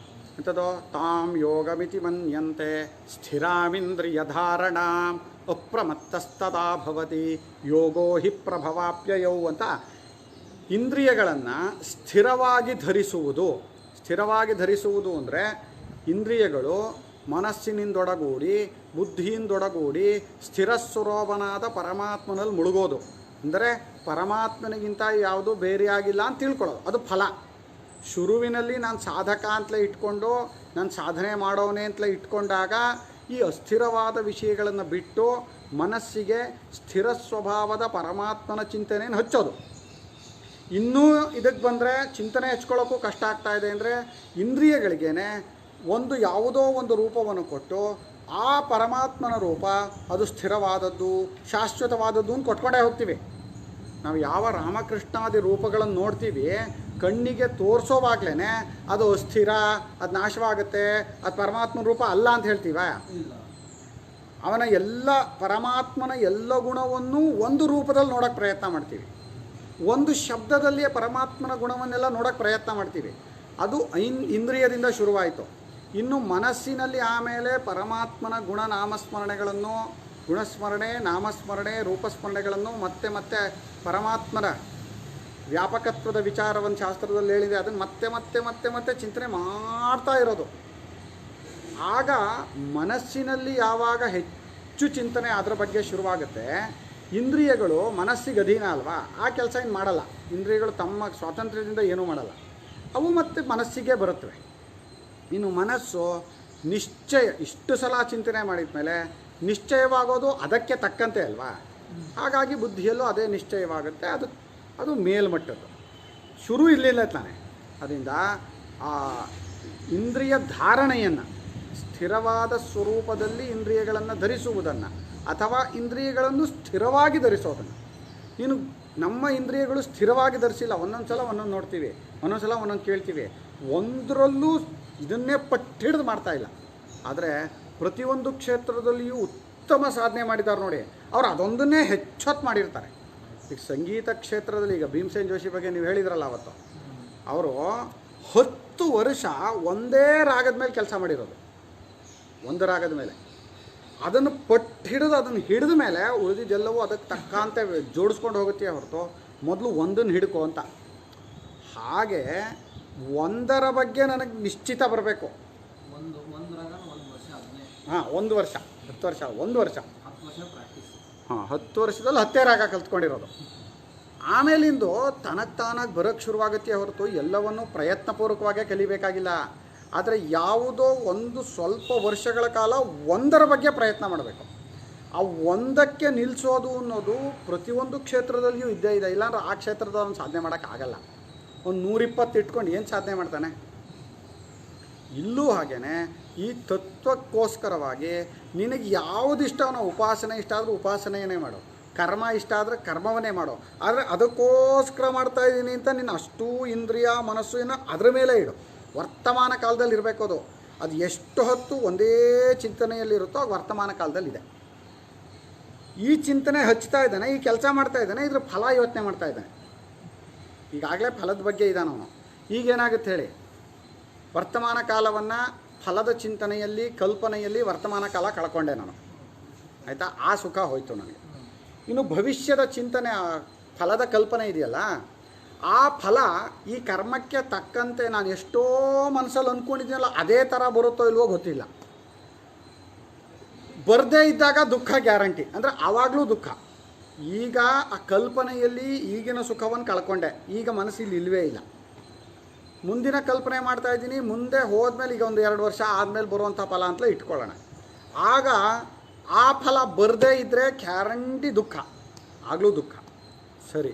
ಎಂಥದೋ ತಾಂ ಯೋಗಮಿತಿ ಮನ್ಯಂತೆ ಸ್ಥಿರಾಮಿಂದ್ರಿಯ ಧಾರಣಾಂ ಅಪ್ರಮತ್ತಸ್ತದಾ ಭವತಿ ಯೋಗೋ ಹಿ ಪ್ರಭವಾಪ್ಯಯೌ ಅಂತ ಇಂದ್ರಿಯಗಳನ್ನು ಸ್ಥಿರವಾಗಿ ಧರಿಸುವುದು. ಸ್ಥಿರವಾಗಿ ಧರಿಸುವುದು ಅಂದರೆ ಇಂದ್ರಿಯಗಳು ಮನಸ್ಸಿನಿಂದೊಡಗೂಡಿ ಬುದ್ಧಿಯಿಂದೊಡಗೂಡಿ ಸ್ಥಿರ ಸ್ವರೂಪನಾದ ಪರಮಾತ್ಮನಲ್ಲಿ ಮುಳುಗೋದು. ಅಂದರೆ ಪರಮಾತ್ಮನಿಗಿಂತ ಯಾವುದು ಬೇರೆಯಾಗಿಲ್ಲ ಅಂತ ತಿಳ್ಕೊಳ್ಳೋದು, ಅದು ಫಲ. ಶುರುವಿನಲ್ಲಿ ನಾನು ಸಾಧಕ ಅಂತಲೇ ಇಟ್ಕೊಂಡು ನಾನು ಸಾಧನೆ ಮಾಡೋನೇ ಅಂತಲೇ ಇಟ್ಕೊಂಡಾಗ ಈ ಅಸ್ಥಿರವಾದ ವಿಷಯಗಳನ್ನು ಬಿಟ್ಟು ಮನಸ್ಸಿಗೆ ಸ್ಥಿರ ಸ್ವಭಾವದ ಪರಮಾತ್ಮನ ಚಿಂತನೆಯನ್ನು ಹಚ್ಚೋದು. ಇನ್ನೂ ಇದಕ್ಕೆ ಬಂದರೆ ಚಿಂತನೆ ಹಚ್ಕೊಳ್ಳೋಕ್ಕೂ ಕಷ್ಟ ಆಗ್ತಾ ಇದೆ. ಅಂದರೆ ಇಂದ್ರಿಯಗಳಿಗೇನೆ ಒಂದು ಯಾವುದೋ ಒಂದು ರೂಪವನ್ನು ಕೊಟ್ಟು ಆ ಪರಮಾತ್ಮನ ರೂಪ ಅದು ಸ್ಥಿರವಾದದ್ದು ಶಾಶ್ವತವಾದದ್ದು ಅಂತ ಕೊಟ್ಕೊಂಡೇ ಹೋಗ್ತೀವಿ. ನಾವು ಯಾವ ರಾಮಕೃಷ್ಣಾದಿ ರೂಪಗಳನ್ನು ನೋಡ್ತೀವಿ, ಕಣ್ಣಿಗೆ ತೋರಿಸೋವಾಗ್ಲೇ ಅದು ಅಸ್ಥಿರ, ಅದು ನಾಶವಾಗುತ್ತೆ, ಅದು ಪರಮಾತ್ಮನ ರೂಪ ಅಲ್ಲ ಅಂತ ಹೇಳ್ತೀವ. ಅವನ ಎಲ್ಲ ಪರಮಾತ್ಮನ ಎಲ್ಲ ಗುಣವನ್ನು ಒಂದು ರೂಪದಲ್ಲಿ ನೋಡೋಕ್ಕೆ ಪ್ರಯತ್ನ ಮಾಡ್ತೀವಿ, ಒಂದು ಶಬ್ದದಲ್ಲಿಯೇ ಪರಮಾತ್ಮನ ಗುಣವನ್ನೆಲ್ಲ ನೋಡೋಕ್ಕೆ ಪ್ರಯತ್ನ ಮಾಡ್ತೀವಿ. ಅದು ಇಂದ್ರಿಯದಿಂದ ಶುರುವಾಯಿತು. ಇನ್ನು ಮನಸ್ಸಿನಲ್ಲಿ ಆಮೇಲೆ ಪರಮಾತ್ಮನ ಗುಣನಾಮಸ್ಮರಣೆಗಳನ್ನು, ಗುಣಸ್ಮರಣೆ, ನಾಮಸ್ಮರಣೆ, ರೂಪಸ್ಮರಣೆಗಳನ್ನು ಮತ್ತೆ ಮತ್ತೆ ಪರಮಾತ್ಮನ ವ್ಯಾಪಕತ್ವದ ವಿಚಾರವನ್ನು ಶಾಸ್ತ್ರದಲ್ಲಿ ಹೇಳಿದೆ, ಅದನ್ನು ಮತ್ತೆ ಮತ್ತೆ ಮತ್ತೆ ಮತ್ತೆ ಚಿಂತನೆ ಮಾಡ್ತಾ ಇರೋದು. ಆಗ ಮನಸ್ಸಿನಲ್ಲಿ ಯಾವಾಗ ಹೆಚ್ಚು ಚಿಂತನೆ ಅದರ ಬಗ್ಗೆ ಶುರುವಾಗುತ್ತೆ, ಇಂದ್ರಿಯಗಳು ಮನಸ್ಸಿಗೆ ಅಧೀನ ಅಲ್ವಾ, ಆ ಕೆಲಸ ಏನು ಮಾಡಲ್ಲ. ಇಂದ್ರಿಯಗಳು ತಮ್ಮ ಸ್ವಾತಂತ್ರ್ಯದಿಂದ ಏನೂ ಮಾಡಲ್ಲ, ಅವು ಮತ್ತೆ ಮನಸ್ಸಿಗೆ ಬರುತ್ತವೆ. ಇನ್ನು ಮನಸ್ಸು ನಿಶ್ಚಯ ಇಷ್ಟು ಸಲ ಚಿಂತನೆ ಮಾಡಿದ ಮೇಲೆ ನಿಶ್ಚಯವಾಗೋದು ಅದಕ್ಕೆ ತಕ್ಕಂತೆ ಅಲ್ವಾ. ಹಾಗಾಗಿ ಬುದ್ಧಿಯಲ್ಲೂ ಅದೇ ನಿಶ್ಚಯವಾಗುತ್ತೆ. ಅದು ಮೇಲ್ಮಟ್ಟದ್ದು. ಶುರು ಇರಲಿಲ್ಲ ತಾನೆ. ಅದರಿಂದ ಆ ಇಂದ್ರಿಯ ಧಾರಣೆಯನ್ನು, ಸ್ಥಿರವಾದ ಸ್ವರೂಪದಲ್ಲಿ ಇಂದ್ರಿಯಗಳನ್ನು ಧರಿಸುವುದನ್ನು ಅಥವಾ ಇಂದ್ರಿಯಗಳನ್ನು ಸ್ಥಿರವಾಗಿ ಧರಿಸೋದನ್ನು. ನೀನು ನಮ್ಮ ಇಂದ್ರಿಯಗಳು ಸ್ಥಿರವಾಗಿ ಧರಿಸಿಲ್ಲ. ಒಂದೊಂದು ಸಲ ಒಂದೊಂದು ನೋಡ್ತೀವಿ, ಒಂದೊಂದು ಸಲ ಒಂದೊಂದು ಕೇಳ್ತೀವಿ, ಒಂದರಲ್ಲೂ ಇದನ್ನೇ ಪಟ್ಟಿಡಿದು ಮಾಡ್ತಾಯಿಲ್ಲ. ಆದರೆ ಪ್ರತಿಯೊಂದು ಕ್ಷೇತ್ರದಲ್ಲಿಯೂ ಉತ್ತಮ ಸಾಧನೆ ಮಾಡಿದ್ದಾರೆ ನೋಡಿ. ಅವರು ಅದೊಂದನ್ನೇ ಹೆಚ್ಚೊತ್ತು ಮಾಡಿರ್ತಾರೆ. ಈಗ ಸಂಗೀತ ಕ್ಷೇತ್ರದಲ್ಲಿ, ಈಗ ಭೀಮಸೇನ್ ಜೋಶಿ ಬಗ್ಗೆ ನೀವು ಹೇಳಿದ್ರಲ್ಲ ಅವತ್ತು, ಅವರು 10 ವರ್ಷ ಒಂದೇ ರಾಗದ ಮೇಲೆ ಕೆಲಸ ಮಾಡಿರೋದು. ಒಂದು ರಾಗದ ಮೇಲೆ ಅದನ್ನು ಹಿಡಿದು ಅದನ್ನು ಹಿಡಿದ ಮೇಲೆ ಉಳಿದಿದ್ದೆಲ್ಲವೂ ಅದಕ್ಕೆ ತಕ್ಕಂತೆ ಜೋಡಿಸ್ಕೊಂಡು ಹೋಗುತ್ತೆ ಹೊರತು ಮೊದಲು ಒಂದನ್ನು ಹಿಡ್ಕೊ ಅಂತ. ಹಾಗೆ ಒಂದರ ಬಗ್ಗೆ ನನಗೆ ನಿಶ್ಚಿತ ಬರಬೇಕು. ಹಾಂ, 1 ವರ್ಷ 10 ವರ್ಷ 1 ವರ್ಷ 10 ವರ್ಷದಲ್ಲಿ 10 ರಾಗ ಕಲ್ತ್ಕೊಂಡಿರೋದು. ಆಮೇಲಿಂದು ತನಗೆ ತಾನಾಗಿ ಬರೋಕ್ಕೆ ಶುರುವಾಗುತ್ತೆ ಹೊರತು ಎಲ್ಲವನ್ನೂ ಪ್ರಯತ್ನಪೂರ್ವಕವಾಗೇ ಕಲಿಬೇಕಾಗಿಲ್ಲ. ಆದರೆ ಯಾವುದೋ ಒಂದು ಸ್ವಲ್ಪ ವರ್ಷಗಳ ಕಾಲ ಒಂದರ ಬಗ್ಗೆ ಪ್ರಯತ್ನ ಮಾಡಬೇಕು. ಆ ಒಂದಕ್ಕೆ ನಿಲ್ಲಿಸೋದು ಅನ್ನೋದು ಪ್ರತಿಯೊಂದು ಕ್ಷೇತ್ರದಲ್ಲಿಯೂ ಇದ್ದೇ ಇದೆ. ಇಲ್ಲಾಂದ್ರೆ ಆ ಕ್ಷೇತ್ರದ ಅವ್ನು ಸಾಧನೆ ಮಾಡೋಕ್ಕಾಗಲ್ಲ. ಒಂದು 120 ಇಟ್ಕೊಂಡು ಏನು ಸಾಧನೆ ಮಾಡ್ತಾನೆ? ಇಲ್ಲೂ ಹಾಗೇ ಈ ತತ್ವಕ್ಕೋಸ್ಕರವಾಗಿ ನಿನಗೆ ಯಾವುದಿಷ್ಟವೋ, ಉಪಾಸನೆ ಇಷ್ಟ ಆದರೂ ಉಪಾಸನೆಯೇ ಮಾಡು, ಕರ್ಮ ಇಷ್ಟ ಆದರೆ ಕರ್ಮವನ್ನೇ ಮಾಡು. ಆದರೆ ಅದಕ್ಕೋಸ್ಕರ ಮಾಡ್ತಾಯಿದ್ದೀನಿ ಅಂತ ನಿನ್ನ ಅಷ್ಟೂ ಇಂದ್ರಿಯ ಮನಸ್ಸು ಏನೋ ಅದರ ಮೇಲೆ ಇಡು. ವರ್ತಮಾನ ಕಾಲದಲ್ಲಿ ಇರಬೇಕು. ಅದು ಎಷ್ಟು ಹೊತ್ತು ಒಂದೇ ಚಿಂತನೆಯಲ್ಲಿರುತ್ತೋ ಅದು ವರ್ತಮಾನ ಕಾಲದಲ್ಲಿದೆ. ಈ ಚಿಂತನೆ ಹಚ್ತಾ ಇದ್ದಾನೆ, ಈ ಕೆಲಸ ಮಾಡ್ತಾ ಇದ್ದಾನೆ, ಇದ್ರ ಫಲ ಯೋಚನೆ ಮಾಡ್ತಾ ಇದ್ದಾನೆ. ಈಗಾಗಲೇ ಫಲದ ಬಗ್ಗೆ ಇದ್ದಾನೆ ಅವನು. ಈಗೇನಾಗುತ್ತೆ ಹೇಳಿ, ವರ್ತಮಾನ ಕಾಲವನ್ನು ಫಲದ ಚಿಂತನೆಯಲ್ಲಿ, ಕಲ್ಪನೆಯಲ್ಲಿ ವರ್ತಮಾನ ಕಾಲ ಕಳ್ಕೊಂಡೆ ನಾನು. ಆಯಿತಾ? ಆ ಸುಖ ಹೋಯಿತು ನನಗೆ. ಇನ್ನು ಭವಿಷ್ಯದ ಚಿಂತನೆ, ಫಲದ ಕಲ್ಪನೆ ಇದೆಯಲ್ಲ, ಆ ಫಲ ಈ ಕರ್ಮಕ್ಕೆ ತಕ್ಕಂತೆ ನಾನು ಎಷ್ಟೋ ಮನಸ್ಸಲ್ಲಿ ಅಂದ್ಕೊಂಡಿದ್ದೀನಲ್ಲ ಅದೇ ಥರ ಬರುತ್ತೋ ಇಲ್ವೋ ಗೊತ್ತಿಲ್ಲ. ಬರದೇ ಇದ್ದಾಗ ದುಃಖ ಗ್ಯಾರಂಟಿ. ಅಂದರೆ ಆವಾಗಲೂ ದುಃಖ. ಈಗ ಆ ಕಲ್ಪನೆಯಲ್ಲಿ ಈಗಿನ ಸುಖವನ್ನು ಕಳ್ಕೊಂಡೆ, ಈಗ ಮನಸ್ಸಿಲ್ಲಿ ಇಲ್ಲವೇ ಇಲ್ಲ. ಮುಂದಿನ ಕಲ್ಪನೆ ಮಾಡ್ತಾ ಇದ್ದೀನಿ, ಮುಂದೆ ಹೋದ್ಮೇಲೆ ಈಗ ಒಂದು 2 ವರ್ಷ ಆದಮೇಲೆ ಬರುವಂಥ ಫಲ ಅಂತಲೇ ಇಟ್ಕೊಳ್ಳೋಣ. ಆಗ ಆ ಫಲ ಬರದೇ ಇದ್ದರೆ ಗ್ಯಾರಂಟಿ ದುಃಖ, ಆಗಲೂ ದುಃಖ. ಸರಿ,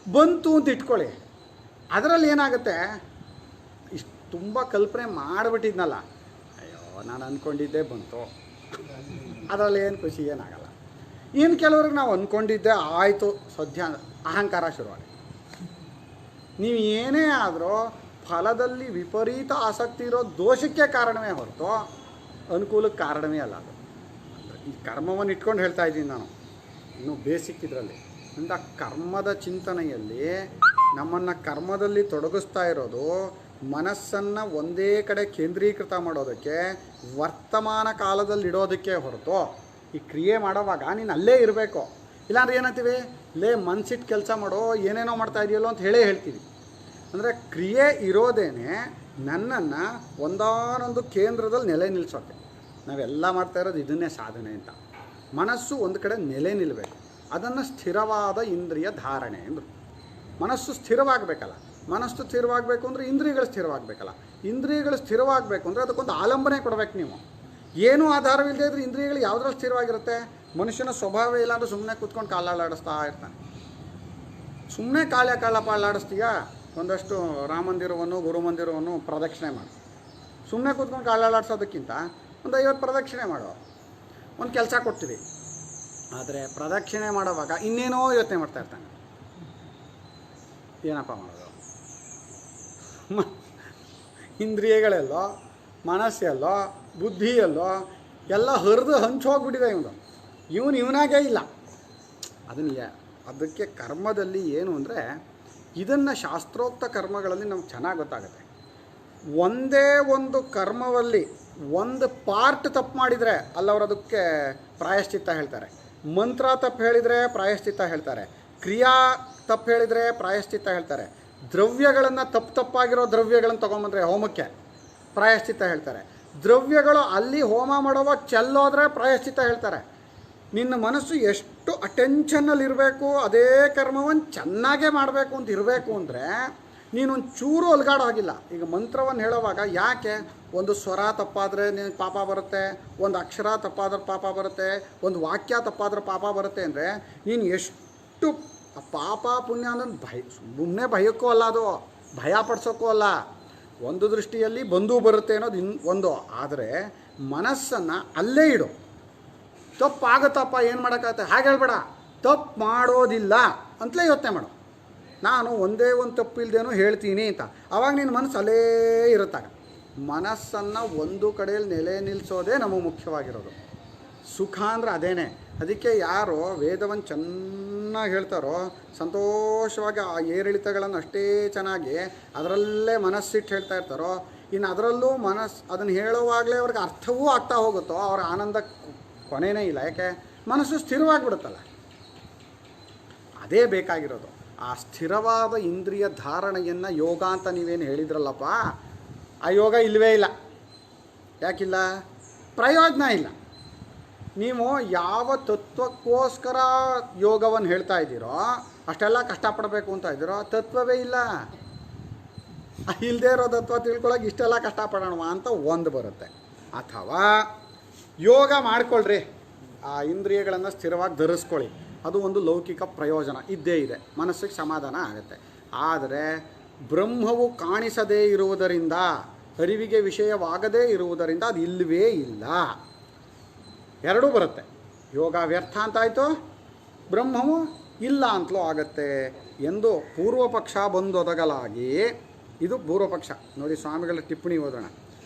ಬಂತು ಅಂತ ಇಟ್ಕೊಳ್ಳಿ, ಅದರಲ್ಲಿ ಏನಾಗುತ್ತೆ, ಇಷ್ಟು ತುಂಬ ಕಲ್ಪನೆ ಮಾಡಿಬಿಟ್ಟಿದ್ನಲ್ಲ, ಅಯ್ಯೋ ನಾನು ಅಂದ್ಕೊಂಡಿದ್ದೆ ಬಂತು, ಅದರಲ್ಲಿ ಏನು ಖುಷಿ ಏನಾಗಲ್ಲ. ಇನ್ನು ಕೆಲವ್ರಿಗೆ ನಾವು ಅಂದ್ಕೊಂಡಿದ್ದೆ ಆಯಿತು ಸದ್ಯ ಅಹಂಕಾರ ಶುರುವಾಗಿ. ನೀವು ಏನೇ ಆದರೂ ಫಲದಲ್ಲಿ ವಿಪರೀತ ಆಸಕ್ತಿ ಇರೋ ದೋಷಕ್ಕೆ ಕಾರಣವೇ ಹೊರತು ಅನುಕೂಲಕ್ಕೆ ಕಾರಣವೇ ಅಲ್ಲ ಅದು. ಈ ಕರ್ಮವನ್ನು ಇಟ್ಕೊಂಡು ಹೇಳ್ತಾ ಇದ್ದೀನಿ ನಾನು, ಇನ್ನೂ ಬೇಸಿಕ್ ಇದರಲ್ಲಿ. ಅಂತ ಕರ್ಮದ ಚಿಂತನೆಯಲ್ಲಿ ನಮ್ಮನ್ನು ಕರ್ಮದಲ್ಲಿ ತೊಡಗಿಸ್ತಾ ಇರೋದು ಮನಸ್ಸನ್ನು ಒಂದೇ ಕಡೆ ಕೇಂದ್ರೀಕೃತ ಮಾಡೋದಕ್ಕೆ, ವರ್ತಮಾನ ಕಾಲದಲ್ಲಿ ಇಡೋದಕ್ಕೆ ಹೊರತು ಈ ಕ್ರಿಯೆ ಮಾಡೋವಾಗ ನೀನು ಅಲ್ಲೇ ಇರಬೇಕು. ಇಲ್ಲಾಂದ್ರೆ ಏನಂತೀವಿ, ಮನ್ಸಿಟ್ಟು ಕೆಲಸ ಮಾಡೋ, ಏನೇನೋ ಮಾಡ್ತಾ ಇದೆಯಲ್ಲೋ ಅಂತ ಹೇಳ್ತೀವಿ. ಅಂದರೆ ಕ್ರಿಯೆ ಇರೋದೇನೆ ನನ್ನನ್ನು ಒಂದಾನೊಂದು ಕೇಂದ್ರದಲ್ಲಿ ನೆಲೆ ನಿಲ್ಲಿಸೋಕ್ಕೆ. ನಾವೆಲ್ಲ ಮಾಡ್ತಾ ಇರೋದು ಇದನ್ನೇ ಸಾಧನೆ ಅಂತ. ಮನಸ್ಸು ಒಂದು ಕಡೆ ನೆಲೆ ನಿಲ್ಲಬೇಕು, ಅದನ್ನು ಸ್ಥಿರವಾದ ಇಂದ್ರಿಯ ಧಾರಣೆ ಅಂದರು. ಮನಸ್ಸು ಸ್ಥಿರವಾಗಬೇಕಲ್ಲ, ಮನಸ್ಸು ಸ್ಥಿರವಾಗಬೇಕು ಅಂದರೆ ಇಂದ್ರಿಯಗಳು ಸ್ಥಿರವಾಗಬೇಕಲ್ಲ. ಇಂದ್ರಿಯಗಳು ಸ್ಥಿರವಾಗಬೇಕು ಅಂದರೆ ಅದಕ್ಕೊಂದು ಆಲಂಬನೆ ಕೊಡಬೇಕು. ನೀವು ಏನೂ ಆಧಾರವಿಲ್ಲದೆ ಇದ್ದರೆ ಇಂದ್ರಿಯಗಳು ಯಾವುದ್ರಲ್ಲಿ ಸ್ಥಿರವಾಗಿರುತ್ತೆ? ಮನುಷ್ಯನ ಸ್ವಭಾವ ಇಲ್ಲಾಂದ್ರೆ ಸುಮ್ಮನೆ ಕೂತ್ಕೊಂಡು ಕಾಲಾಡಿಸ್ತಾ ಇರ್ತಾನೆ. ಸುಮ್ಮನೆ ಕಾಲಾಡಿಸ್ತೀಯಾ? ಒಂದಷ್ಟು ರಾಮ ಮಂದಿರವನ್ನು ಗುರುಮಂದಿರವನ್ನು ಪ್ರದಕ್ಷಿಣೆ ಮಾಡು. ಸುಮ್ಮನೆ ಕೂತ್ಕೊಂಡು ಕಾಲಾಡಿಸೋದಕ್ಕಿಂತ ಒಂದು 50 ಪ್ರದಕ್ಷಿಣೆ ಮಾಡೋ. ಒಂದು ಕೆಲಸ ಕೊಡ್ತೀವಿ, ಆದರೆ ಪ್ರದಕ್ಷಿಣೆ ಮಾಡೋವಾಗ ಇನ್ನೇನೋ ಯೋಚನೆ ಮಾಡ್ತಾ ಇರ್ತಾನೆ, ಏನಪ್ಪ ಮಾಡೋದು? ಇಂದ್ರಿಯಗಳೆಲ್ಲೋ, ಮನಸ್ಸೆಲ್ಲೋ, ಬುದ್ಧಿಯಲ್ಲೋ ಎಲ್ಲ ಹರಿದು ಹಂಚೋಗ್ಬಿಟ್ಟಿದೆ ಇವನಾಗೇ ಇಲ್ಲ. ಅದಕ್ಕೆ ಕರ್ಮದಲ್ಲಿ ಏನು ಅಂದರೆ, ಇದನ್ನು ಶಾಸ್ತ್ರೋಕ್ತ ಕರ್ಮಗಳಲ್ಲಿ ನಮ್ಗೆ ಚೆನ್ನಾಗಿ ಗೊತ್ತಾಗುತ್ತೆ. ಒಂದೇ ಒಂದು ಕರ್ಮದಲ್ಲಿ ಒಂದು ಪಾರ್ಟ್ ತಪ್ಪು ಮಾಡಿದರೆ ಅಲ್ಲವರು ಅದಕ್ಕೆ ಪ್ರಾಯಶ್ಚಿತ್ತ ಹೇಳ್ತಾರೆ. ಮಂತ್ರ ತಪ್ಪು ಹೇಳಿದರೆ ಪ್ರಾಯಶ್ಚಿತ್ತ ಹೇಳ್ತಾರೆ. ಕ್ರಿಯಾ ತಪ್ಪು ಹೇಳಿದರೆ ಪ್ರಾಯಶ್ಚಿತ್ತ ಹೇಳ್ತಾರೆ. ದ್ರವ್ಯಗಳನ್ನು ತಪ್ಪಾಗಿರೋ ದ್ರವ್ಯಗಳನ್ನು ತೊಗೊಂಬಂದರೆ ಹೋಮಕ್ಕೆ ಪ್ರಾಯಶ್ಚಿತ್ತ ಹೇಳ್ತಾರೆ. ದ್ರವ್ಯಗಳು ಅಲ್ಲಿ ಹೋಮ ಮಾಡುವಾಗ ಚೆಲ್ಲೋದ್ರೆ ಪ್ರಾಯಶ್ಚಿತ್ತ ಹೇಳ್ತಾರೆ. ನಿನ್ನ ಮನಸ್ಸು ಎಷ್ಟು ಅಟೆನ್ಷನ್ನಲ್ಲಿರಬೇಕು, ಅದೇ ಕರ್ಮವನ್ನು ಚೆನ್ನಾಗೇ ಮಾಡಬೇಕು ಅಂತ ಇರಬೇಕು ಅಂದರೆ ನೀನೊಂದು ಚೂರು ಅಲ್ಗಾಡೋ ಆಗಿಲ್ಲ. ಈಗ ಮಂತ್ರವನ್ನು ಹೇಳೋವಾಗ ಯಾಕೆ ಒಂದು ಸ್ವರ ತಪ್ಪಾದರೆ ನಿನಗೆ ಪಾಪ ಬರುತ್ತೆ, ಒಂದು ಅಕ್ಷರ ತಪ್ಪಾದ್ರೆ ಪಾಪ ಬರುತ್ತೆ, ಒಂದು ವಾಕ್ಯ ತಪ್ಪಾದ್ರೆ ಪಾಪ ಬರುತ್ತೆ ಅಂದರೆ ನೀನು ಎಷ್ಟು ಪಾಪ ಪುಣ್ಯ ಅಂದರೆ ಸುಮ್ಮನೆ ಭಯಕ್ಕೂ ಅಲ್ಲ, ಅದು ಭಯ ಪಡಿಸೋಕ್ಕೂ ಅಲ್ಲ. ಒಂದು ದೃಷ್ಟಿಯಲ್ಲಿ ಬಂದು ಬರುತ್ತೆ ಅನ್ನೋದು ಒಂದು. ಆದರೆ ಮನಸ್ಸನ್ನು ಅಲ್ಲೇ ಇಡು. ತಪ್ಪಾಗುತ್ತಪ್ಪ, ಏನು ಮಾಡೋಕ್ಕಾಗತ್ತೆ? ಹಾಗೆ ಹೇಳ್ಬೇಡ, ತಪ್ಪು ಮಾಡೋದಿಲ್ಲ ಅಂತಲೇ ಯೋಚನೆ ಮಾಡು. ನಾನು ಒಂದೇ ಒಂದು ತಪ್ಪಿಲ್ದೇನೋ ಹೇಳ್ತೀನಿ ಅಂತ. ಆವಾಗ ನಿನ್ನ ಮನಸ್ಸು ಅಲ್ಲೇ ಇರುತ್ತಾಗ. ಮನಸ್ಸನ್ನು ಒಂದು ಕಡೆಯಲ್ಲಿ ನೆಲೆ ನಿಲ್ಲಿಸೋದೇ ನಮಗೆ ಮುಖ್ಯವಾಗಿರೋದು. ಸುಖ ಅಂದರೆ ಅದೇನೇ. ಅದಕ್ಕೆ ಯಾರು ವೇದವನ್ನು ಚೆನ್ನಾಗಿ ಹೇಳ್ತಾರೋ, ಸಂತೋಷವಾಗಿ ಆ ಏರಿಳಿತಗಳನ್ನು ಅಷ್ಟೇ ಚೆನ್ನಾಗಿ ಅದರಲ್ಲೇ ಮನಸ್ಸಿಟ್ಟು ಹೇಳ್ತಾ ಇರ್ತಾರೋ, ಇನ್ನು ಅದರಲ್ಲೂ ಅದನ್ನು ಹೇಳುವಾಗಲೇ ಅವ್ರಿಗೆ ಅರ್ಥವೂ ಆಗ್ತಾ ಹೋಗುತ್ತೋ, ಅವರ ಆನಂದ ಕೊನೆಯೇ ಇಲ್ಲ. ಯಾಕೆ? ಮನಸ್ಸು ಸ್ಥಿರವಾಗಿಬಿಡುತ್ತಲ್ಲ. ಅದೇ ಬೇಕಾಗಿರೋದು. ಆ ಸ್ಥಿರವಾದ ಇಂದ್ರಿಯ ಧಾರಣೆಯನ್ನು ಯೋಗ ಅಂತ ನೀವೇನು ಹೇಳಿದ್ರಲ್ಲಪ್ಪ, ಆ ಯೋಗ ಇಲ್ಲವೇ ಇಲ್ಲ. ಯಾಕಿಲ್ಲ? ಪ್ರಯೋಜನ ಇಲ್ಲ. ನೀವು ಯಾವ ತತ್ವಕ್ಕೋಸ್ಕರ ಯೋಗವನ್ನು ಹೇಳ್ತಾ ಇದ್ದೀರೋ, ಅಷ್ಟೆಲ್ಲ ಕಷ್ಟಪಡಬೇಕು ಅಂತ ಇದ್ದೀರೋ, ತತ್ವವೇ ಇಲ್ಲ. ಇಲ್ಲದೇ ಇರೋ ತತ್ವ ತಿಳ್ಕೊಳ್ಳೋಕೆ ಇಷ್ಟೆಲ್ಲ ಕಷ್ಟಪಡೋಣ ಅಂತ ಒಂದು ಬರುತ್ತೆ. ಅಥವಾ ಯೋಗ ಮಾಡ್ಕೊಳ್ರಿ, ಆ ಇಂದ್ರಿಯಗಳನ್ನು ಸ್ಥಿರವಾಗಿ ಧರಿಸ್ಕೊಳ್ಳಿ, ಅದು ಒಂದು ಲೌಕಿಕ ಪ್ರಯೋಜನ ಇದ್ದೇ ಇದೆ, ಮನಸ್ಸಿಗೆ ಸಮಾಧಾನ ಆಗುತ್ತೆ. ಆದರೆ ಬ್ರಹ್ಮವು ಕಾಣಿಸದೇ ಇರುವುದರಿಂದ, ಅರಿವಿಗೆ ವಿಷಯವಾಗದೇ ಇರುವುದರಿಂದ ಅದು ಇಲ್ಲವೇ ಇಲ್ಲ. ಎರಡೂ ಬರುತ್ತೆ. ಯೋಗ ವ್ಯರ್ಥ ಅಂತಾಯಿತು, ಬ್ರಹ್ಮವು ಇಲ್ಲ ಅಂತಲೂ ಆಗತ್ತೆ ಎಂದು ಪೂರ್ವಪಕ್ಷ ಬಂದೊದಗಲಾಗಿ, ಇದು ಪೂರ್ವಪಕ್ಷ. ನೋಡಿ ಸ್ವಾಮಿಗಳ ಟಿಪ್ಪಣಿ ಓದೋಣ.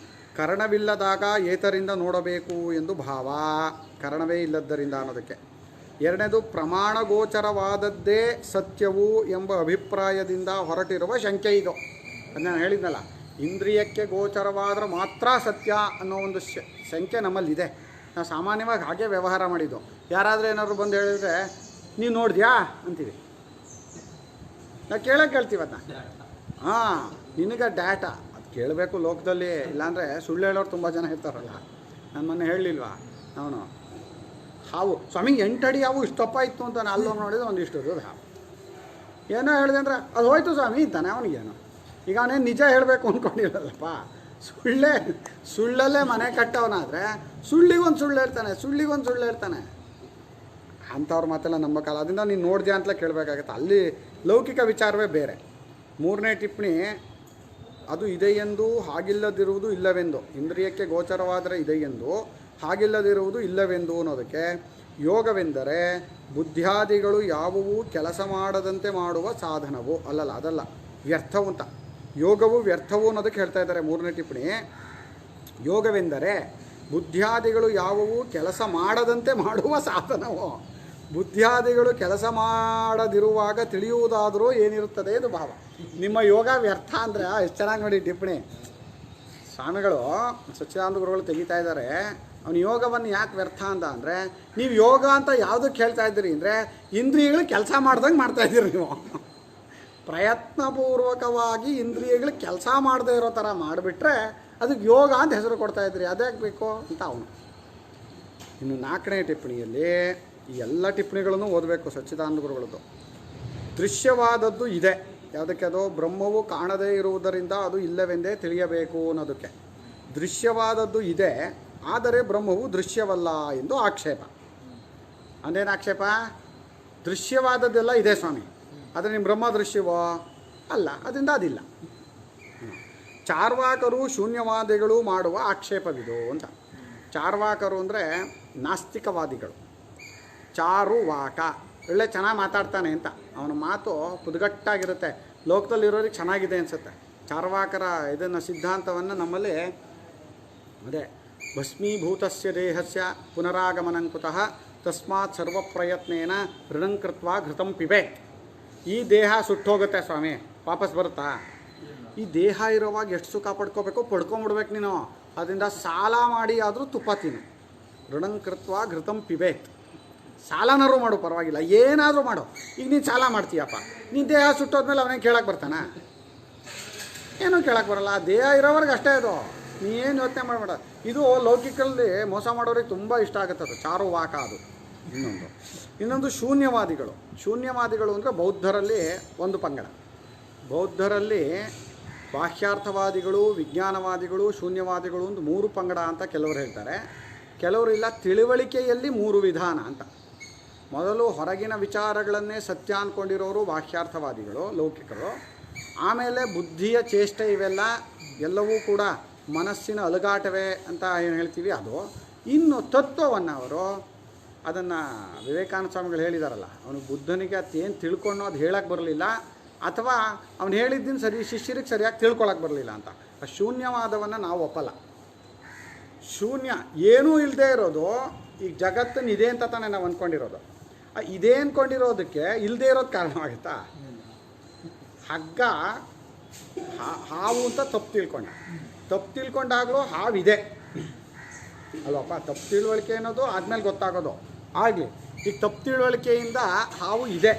ಕರಣವಿಲ್ಲದಾಗ ಏತರಿಂದ ನೋಡಬೇಕು ಎಂದು ಭಾವ, ಕರಣವೇ ಇಲ್ಲದ್ದರಿಂದ ಅನ್ನೋದಕ್ಕೆ. ಎರಡನೇದು, ಪ್ರಮಾಣಗೋಚರವಾದದ್ದೇ ಸತ್ಯವು ಎಂಬ ಅಭಿಪ್ರಾಯದಿಂದ ಹೊರಟಿರುವ ಶಂಕೆ ಇದು. ಅದು ನಾನು ಹೇಳಿದ್ನಲ್ಲ, ಇಂದ್ರಿಯಕ್ಕೆ ಗೋಚರವಾದರೆ ಮಾತ್ರ ಸತ್ಯ ಅನ್ನೋ ಒಂದು ಶಂಕೆ ನಮ್ಮಲ್ಲಿದೆ. ನಾವು ಸಾಮಾನ್ಯವಾಗಿ ಹಾಗೆ ವ್ಯವಹಾರ ಮಾಡಿದ್ದು. ಯಾರಾದರೂ ಏನಾದ್ರು ಬಂದು ಹೇಳಿದ್ರೆ ನೀವು ನೋಡಿದ್ಯಾ ಅಂತೀವಿ. ನಾವು ಕೇಳ್ತೀವಿ ಅದನ್ನ. ಹಾಂ, ನಿನಗೆ ಡಾಟಾ ಅದು ಕೇಳಬೇಕು ಲೋಕದಲ್ಲಿ, ಇಲ್ಲಾಂದರೆ ಸುಳ್ಳು ಹೇಳೋರು ತುಂಬ ಜನ ಇರ್ತಾರಲ್ಲ. ನಾನು ಮೊನ್ನೆ ಹೇಳಲಿಲ್ವಾ, ಅವನು ಹಾವು ಸ್ವಾಮಿ 8 ಅಡಿ ಹಾವು ಇಷ್ಟಪ್ಪ ಇತ್ತು ಅಂತ ನಾನು ಅಲ್ಲೋಗಿ ನೋಡಿದ್ರೆ ಒಂದಿಷ್ಟು ಹಾವು. ಏನೋ ಹೇಳಿದೆ ಅಂದರೆ ಅದು ಹೋಯ್ತು ಸ್ವಾಮಿ ಇದ್ದಾನೆ ಅವನಿಗೇನು. ಈಗ ಅವನೇನು ನಿಜ ಹೇಳಬೇಕು ಅಂದ್ಕೊಂಡಿರಲ್ಲಪ್ಪ, ಸುಳ್ಳಲ್ಲೇ ಮನೆ ಕಟ್ಟವನಾದರೆ ಸುಳ್ಳಿಗೊಂದು ಸುಳ್ಳು ಹೇಳ್ತಾನೆ. ಅಂಥವ್ರ ಮಾತೆಲ್ಲ ನಂಬಕ್ಕಲ್ಲ. ಅದರಿಂದ ನೀನು ನೋಡಿದ್ಯಾ ಅಂತಲೇ ಕೇಳಬೇಕಾಗತ್ತೆ. ಅಲ್ಲಿ ಲೌಕಿಕ ವಿಚಾರವೇ ಬೇರೆ. 3ನೇ ಟಿಪ್ಪಣಿ, ಅದು ಇದೆಯೆಂದು ಹಾಗಿಲ್ಲದಿರುವುದು ಇಲ್ಲವೆಂದು, ಇಂದ್ರಿಯಕ್ಕೆ ಗೋಚರವಾದರೆ ಇದೆಯೆಂದು ಹಾಗಿಲ್ಲದಿರುವುದು ಇಲ್ಲವೆಂದು ಅನ್ನೋದಕ್ಕೆ ಯೋಗವೆಂದರೆ ಬುದ್ಧ್ಯಾದಿಗಳು ಯಾವುವು ಕೆಲಸ ಮಾಡದಂತೆ ಮಾಡುವ ಸಾಧನವು ಅದಲ್ಲ ವ್ಯರ್ಥವು ಅಂತ. ಯೋಗವು ವ್ಯರ್ಥವು ಅನ್ನೋದಕ್ಕೆ ಹೇಳ್ತಾ ಇದ್ದಾರೆ 3ನೇ ಟಿಪ್ಪಣಿ. ಯೋಗವೆಂದರೆ ಬುದ್ಧ್ಯಾದಿಗಳು ಯಾವುವು ಕೆಲಸ ಮಾಡದಂತೆ ಮಾಡುವ ಸಾಧನವು. ಬುದ್ಧ್ಯಾದಿಗಳು ಕೆಲಸ ಮಾಡದಿರುವಾಗ ತಿಳಿಯುವುದಾದರೂ ಏನಿರುತ್ತದೆ ಇದು ಭಾವ. ನಿಮ್ಮ ಯೋಗ ವ್ಯರ್ಥ ಅಂದರೆ ಎಷ್ಟು ಚೆನ್ನಾಗಿ ನೋಡಿ ಟಿಪ್ಪಣಿ. ಸ್ವಾಮಿಗಳು ಸಚ್ಚಿದಾನಂದ ಗುರುಗಳು ತೆಗಿತಾ ಇದ್ದಾರೆ. ಅವನು ಯೋಗವನ್ನು ಯಾಕೆ ವ್ಯರ್ಥ ಅಂದ ಅಂದರೆ, ನೀವು ಯೋಗ ಅಂತ ಯಾವುದಕ್ಕೆ ಹೇಳ್ತಾ ಇದ್ದೀರಿ ಅಂದರೆ ಇಂದ್ರಿಯಗಳು ಕೆಲಸ ಮಾಡ್ದಂಗೆ ಮಾಡ್ತಾಯಿದ್ದೀರಿ. ನೀವು ಪ್ರಯತ್ನಪೂರ್ವಕವಾಗಿ ಇಂದ್ರಿಯಗಳು ಕೆಲಸ ಮಾಡದೇ ಇರೋ ಥರ ಮಾಡಿಬಿಟ್ರೆ ಅದಕ್ಕೆ ಯೋಗ ಅಂತ ಹೆಸರು ಕೊಡ್ತಾಯಿದ್ರಿ. ಅದ್ಯಾಕೆ ಬೇಕು ಅಂತ ಅವನು. ಇನ್ನು 4ನೇ ಟಿಪ್ಪಣಿಯಲ್ಲಿ ಈ ಎಲ್ಲ ಟಿಪ್ಪಣಿಗಳನ್ನು ಓದಬೇಕು ಸಚ್ಚಿದಾನಂದ ಗುರುಗಳದ್ದು. ದೃಶ್ಯವಾದದ್ದು ಇದೆ, ಯಾವುದಕ್ಕೆ? ಅದು ಬ್ರಹ್ಮವು ಕಾಣದೇ ಇರುವುದರಿಂದ ಅದು ಇಲ್ಲವೆಂದೇ ತಿಳಿಯಬೇಕು ಅನ್ನೋದಕ್ಕೆ. ದೃಶ್ಯವಾದದ್ದು ಇದೆ, ಆದರೆ ಬ್ರಹ್ಮವು ದೃಶ್ಯವಲ್ಲ ಎಂದು ಆಕ್ಷೇಪ. ಅಂದೇನು ಆಕ್ಷೇಪ? ದೃಶ್ಯವಾದದ್ದೆಲ್ಲ ಇದೆ ಸ್ವಾಮಿ, ಆದರೆ ನಿಮ್ಮ ಬ್ರಹ್ಮ ದೃಶ್ಯವೋ ಅಲ್ಲ, ಅದರಿಂದ ಅದಿಲ್ಲ. ಚಾರ್ವಾಕರು ಶೂನ್ಯವಾದಿಗಳು ಮಾಡುವ ಆಕ್ಷೇಪವಿದು ಅಂತ. ಚಾರ್ವಾಕರು ಅಂದರೆ ನಾಸ್ತಿಕವಾದಿಗಳು. ಚಾರುವಾಕ, ಒಳ್ಳೆ ಚೆನ್ನಾಗಿ ಮಾತಾಡ್ತಾನೆ ಅಂತ, ಅವನ ಮಾತು ಪುದುಗಟ್ಟಾಗಿರುತ್ತೆ, ಲೋಕದಲ್ಲಿರೋರಿಗೆ ಚೆನ್ನಾಗಿದೆ ಅನಿಸುತ್ತೆ. ಚಾರ್ವಾಕರ ಇದನ್ನು ಸಿದ್ಧಾಂತವನ್ನು ನಮ್ಮಲ್ಲಿ ಅದೇ ಭಸ್ಮೀಭೂತಸ್ಯ ದೇಹಸ್ಯ ಪುನರಾಗಮನಂಕುತಃ ತಸ್ಮಾತ್ ಸರ್ವ ಪ್ರಯತ್ನೇನ ಋಣಂಕೃತ್ವ ಘೃತಂ ಪಿಬೇತ್. ಈ ದೇಹ ಸುಟ್ಟೋಗುತ್ತೆ ಸ್ವಾಮಿ, ವಾಪಸ್ ಬರುತ್ತಾ? ಈ ದೇಹ ಇರೋವಾಗ ಎಷ್ಟು ಸುಖ ಪಡ್ಕೋಬೇಕು ಪಡ್ಕೊಂಬಿಡ್ಬೇಕು ನೀನು. ಅದರಿಂದ ಸಾಲ ಮಾಡಿ ಆದರೂ ತುಪ್ಪ ತಿನ್ನು. ಋಣಂಕೃತ್ವ ಘೃತಂ ಪಿಬೇತ್. ಸಾಲನಾರು ಮಾಡು, ಪರವಾಗಿಲ್ಲ, ಏನಾದರೂ ಮಾಡು. ಈಗ ನೀನು ಸಾಲ ಮಾಡ್ತೀಯಪ್ಪ, ನೀನು ದೇಹ ಸುಟ್ಟೋದ್ಮೇಲೆ ಅವನೇನು ಕೇಳಕ್ಕೆ ಬರ್ತಾನ? ಏನೂ ಕೇಳಕ್ಕೆ ಬರಲ್ಲ. ದೇಹ ಇರೋವ್ರಿಗೆ ಅಷ್ಟೇ ಅದು, ನೀನು ಯೋಚನೆ ಮಾಡಬೇಡ. ಇದು ಲೌಕಿಕಲ್ಲಿ ಮೋಸ ಮಾಡೋರಿಗೆ ತುಂಬ ಇಷ್ಟ ಆಗುತ್ತೆ. ಅದು ಚಾರುವಾಕ. ಅದು ಇನ್ನೊಂದು ಶೂನ್ಯವಾದಿಗಳು. ಶೂನ್ಯವಾದಿಗಳು ಅಂದರೆ ಬೌದ್ಧರಲ್ಲಿ ಒಂದು ಪಂಗಡ. ಬೌದ್ಧರಲ್ಲಿ ಬಾಹ್ಯಾರ್ಥವಾದಿಗಳು, ವಿಜ್ಞಾನವಾದಿಗಳು, ಶೂನ್ಯವಾದಿಗಳು ಒಂದು 3 ಪಂಗಡ ಅಂತ ಕೆಲವರು ಹೇಳ್ತಾರೆ. ಕೆಲವರು ಇಲ್ಲ, ತಿಳುವಳಿಕೆಯಲ್ಲಿ 3 ವಿಧಾನ ಅಂತ. ಮೊದಲು ಹೊರಗಿನ ವಿಚಾರಗಳನ್ನೇ ಸತ್ಯ ಅಂದ್ಕೊಂಡಿರೋರು ಬಾಹ್ಯಾರ್ಥವಾದಿಗಳು, ಲೌಕಿಕರು. ಆಮೇಲೆ ಬುದ್ಧಿಯ ಚೇಷ್ಟೆ ಇವೆಲ್ಲ ಎಲ್ಲವೂ ಕೂಡ ಮನಸ್ಸಿನ ಅಲುಗಾಟವೇ ಅಂತ ಏನು ಹೇಳ್ತೀವಿ ಅದು. ಇನ್ನು ತತ್ವವನ್ನು ಅವರು ಅದನ್ನು ವಿವೇಕಾನಂದ ಸ್ವಾಮಿಗಳು ಹೇಳಿದಾರಲ್ಲ, ಅವನು ಬುದ್ಧನಿಗೆ ಅದೇನು ತಿಳ್ಕೊಂಡು ಅದು ಹೇಳಕ್ಕೆ ಬರಲಿಲ್ಲ, ಅಥವಾ ಅವನು ಹೇಳಿದ್ದನ್ನು ಶಿಷ್ಯರಿಗೆ ಸರಿಯಾಗಿ ತಿಳ್ಕೊಳಕ್ಕೆ ಬರಲಿಲ್ಲ ಅಂತ. ಆ ಶೂನ್ಯವಾದವನ್ನು ನಾವು ಒಪ್ಪಲ್ಲ. ಶೂನ್ಯ ಏನೂ ಇಲ್ಲದೆ ಇರೋದು, ಈಗ ಜಗತ್ತನ್ನು ಇದೆ ಅಂತ ತಾನೇ ನಾವು ಅಂದ್ಕೊಂಡಿರೋದು. ಇದೇ ಅಂದ್ಕೊಂಡಿರೋದಕ್ಕೆ ಇಲ್ಲದೆ ಇರೋದು ಕಾರಣವಾಗುತ್ತಾ? ಹಗ್ಗ ಹಾವು ಅಂತ ತಪ್ಪು ತಿಳ್ಕೊಂಡಾಗಲೂ ಹಾವಿದೆ ಅಲ್ವಪ್ಪ. ತಪ್ಪು ತಿಳುವಳಿಕೆ ಅನ್ನೋದು ಆದಮೇಲೆ ಗೊತ್ತಾಗೋದು. ಆಗಲಿ, ಈಗ ತಪ್ಪು ತಿಳುವಳಿಕೆಯಿಂದ ಹಾವು ಇದೆ,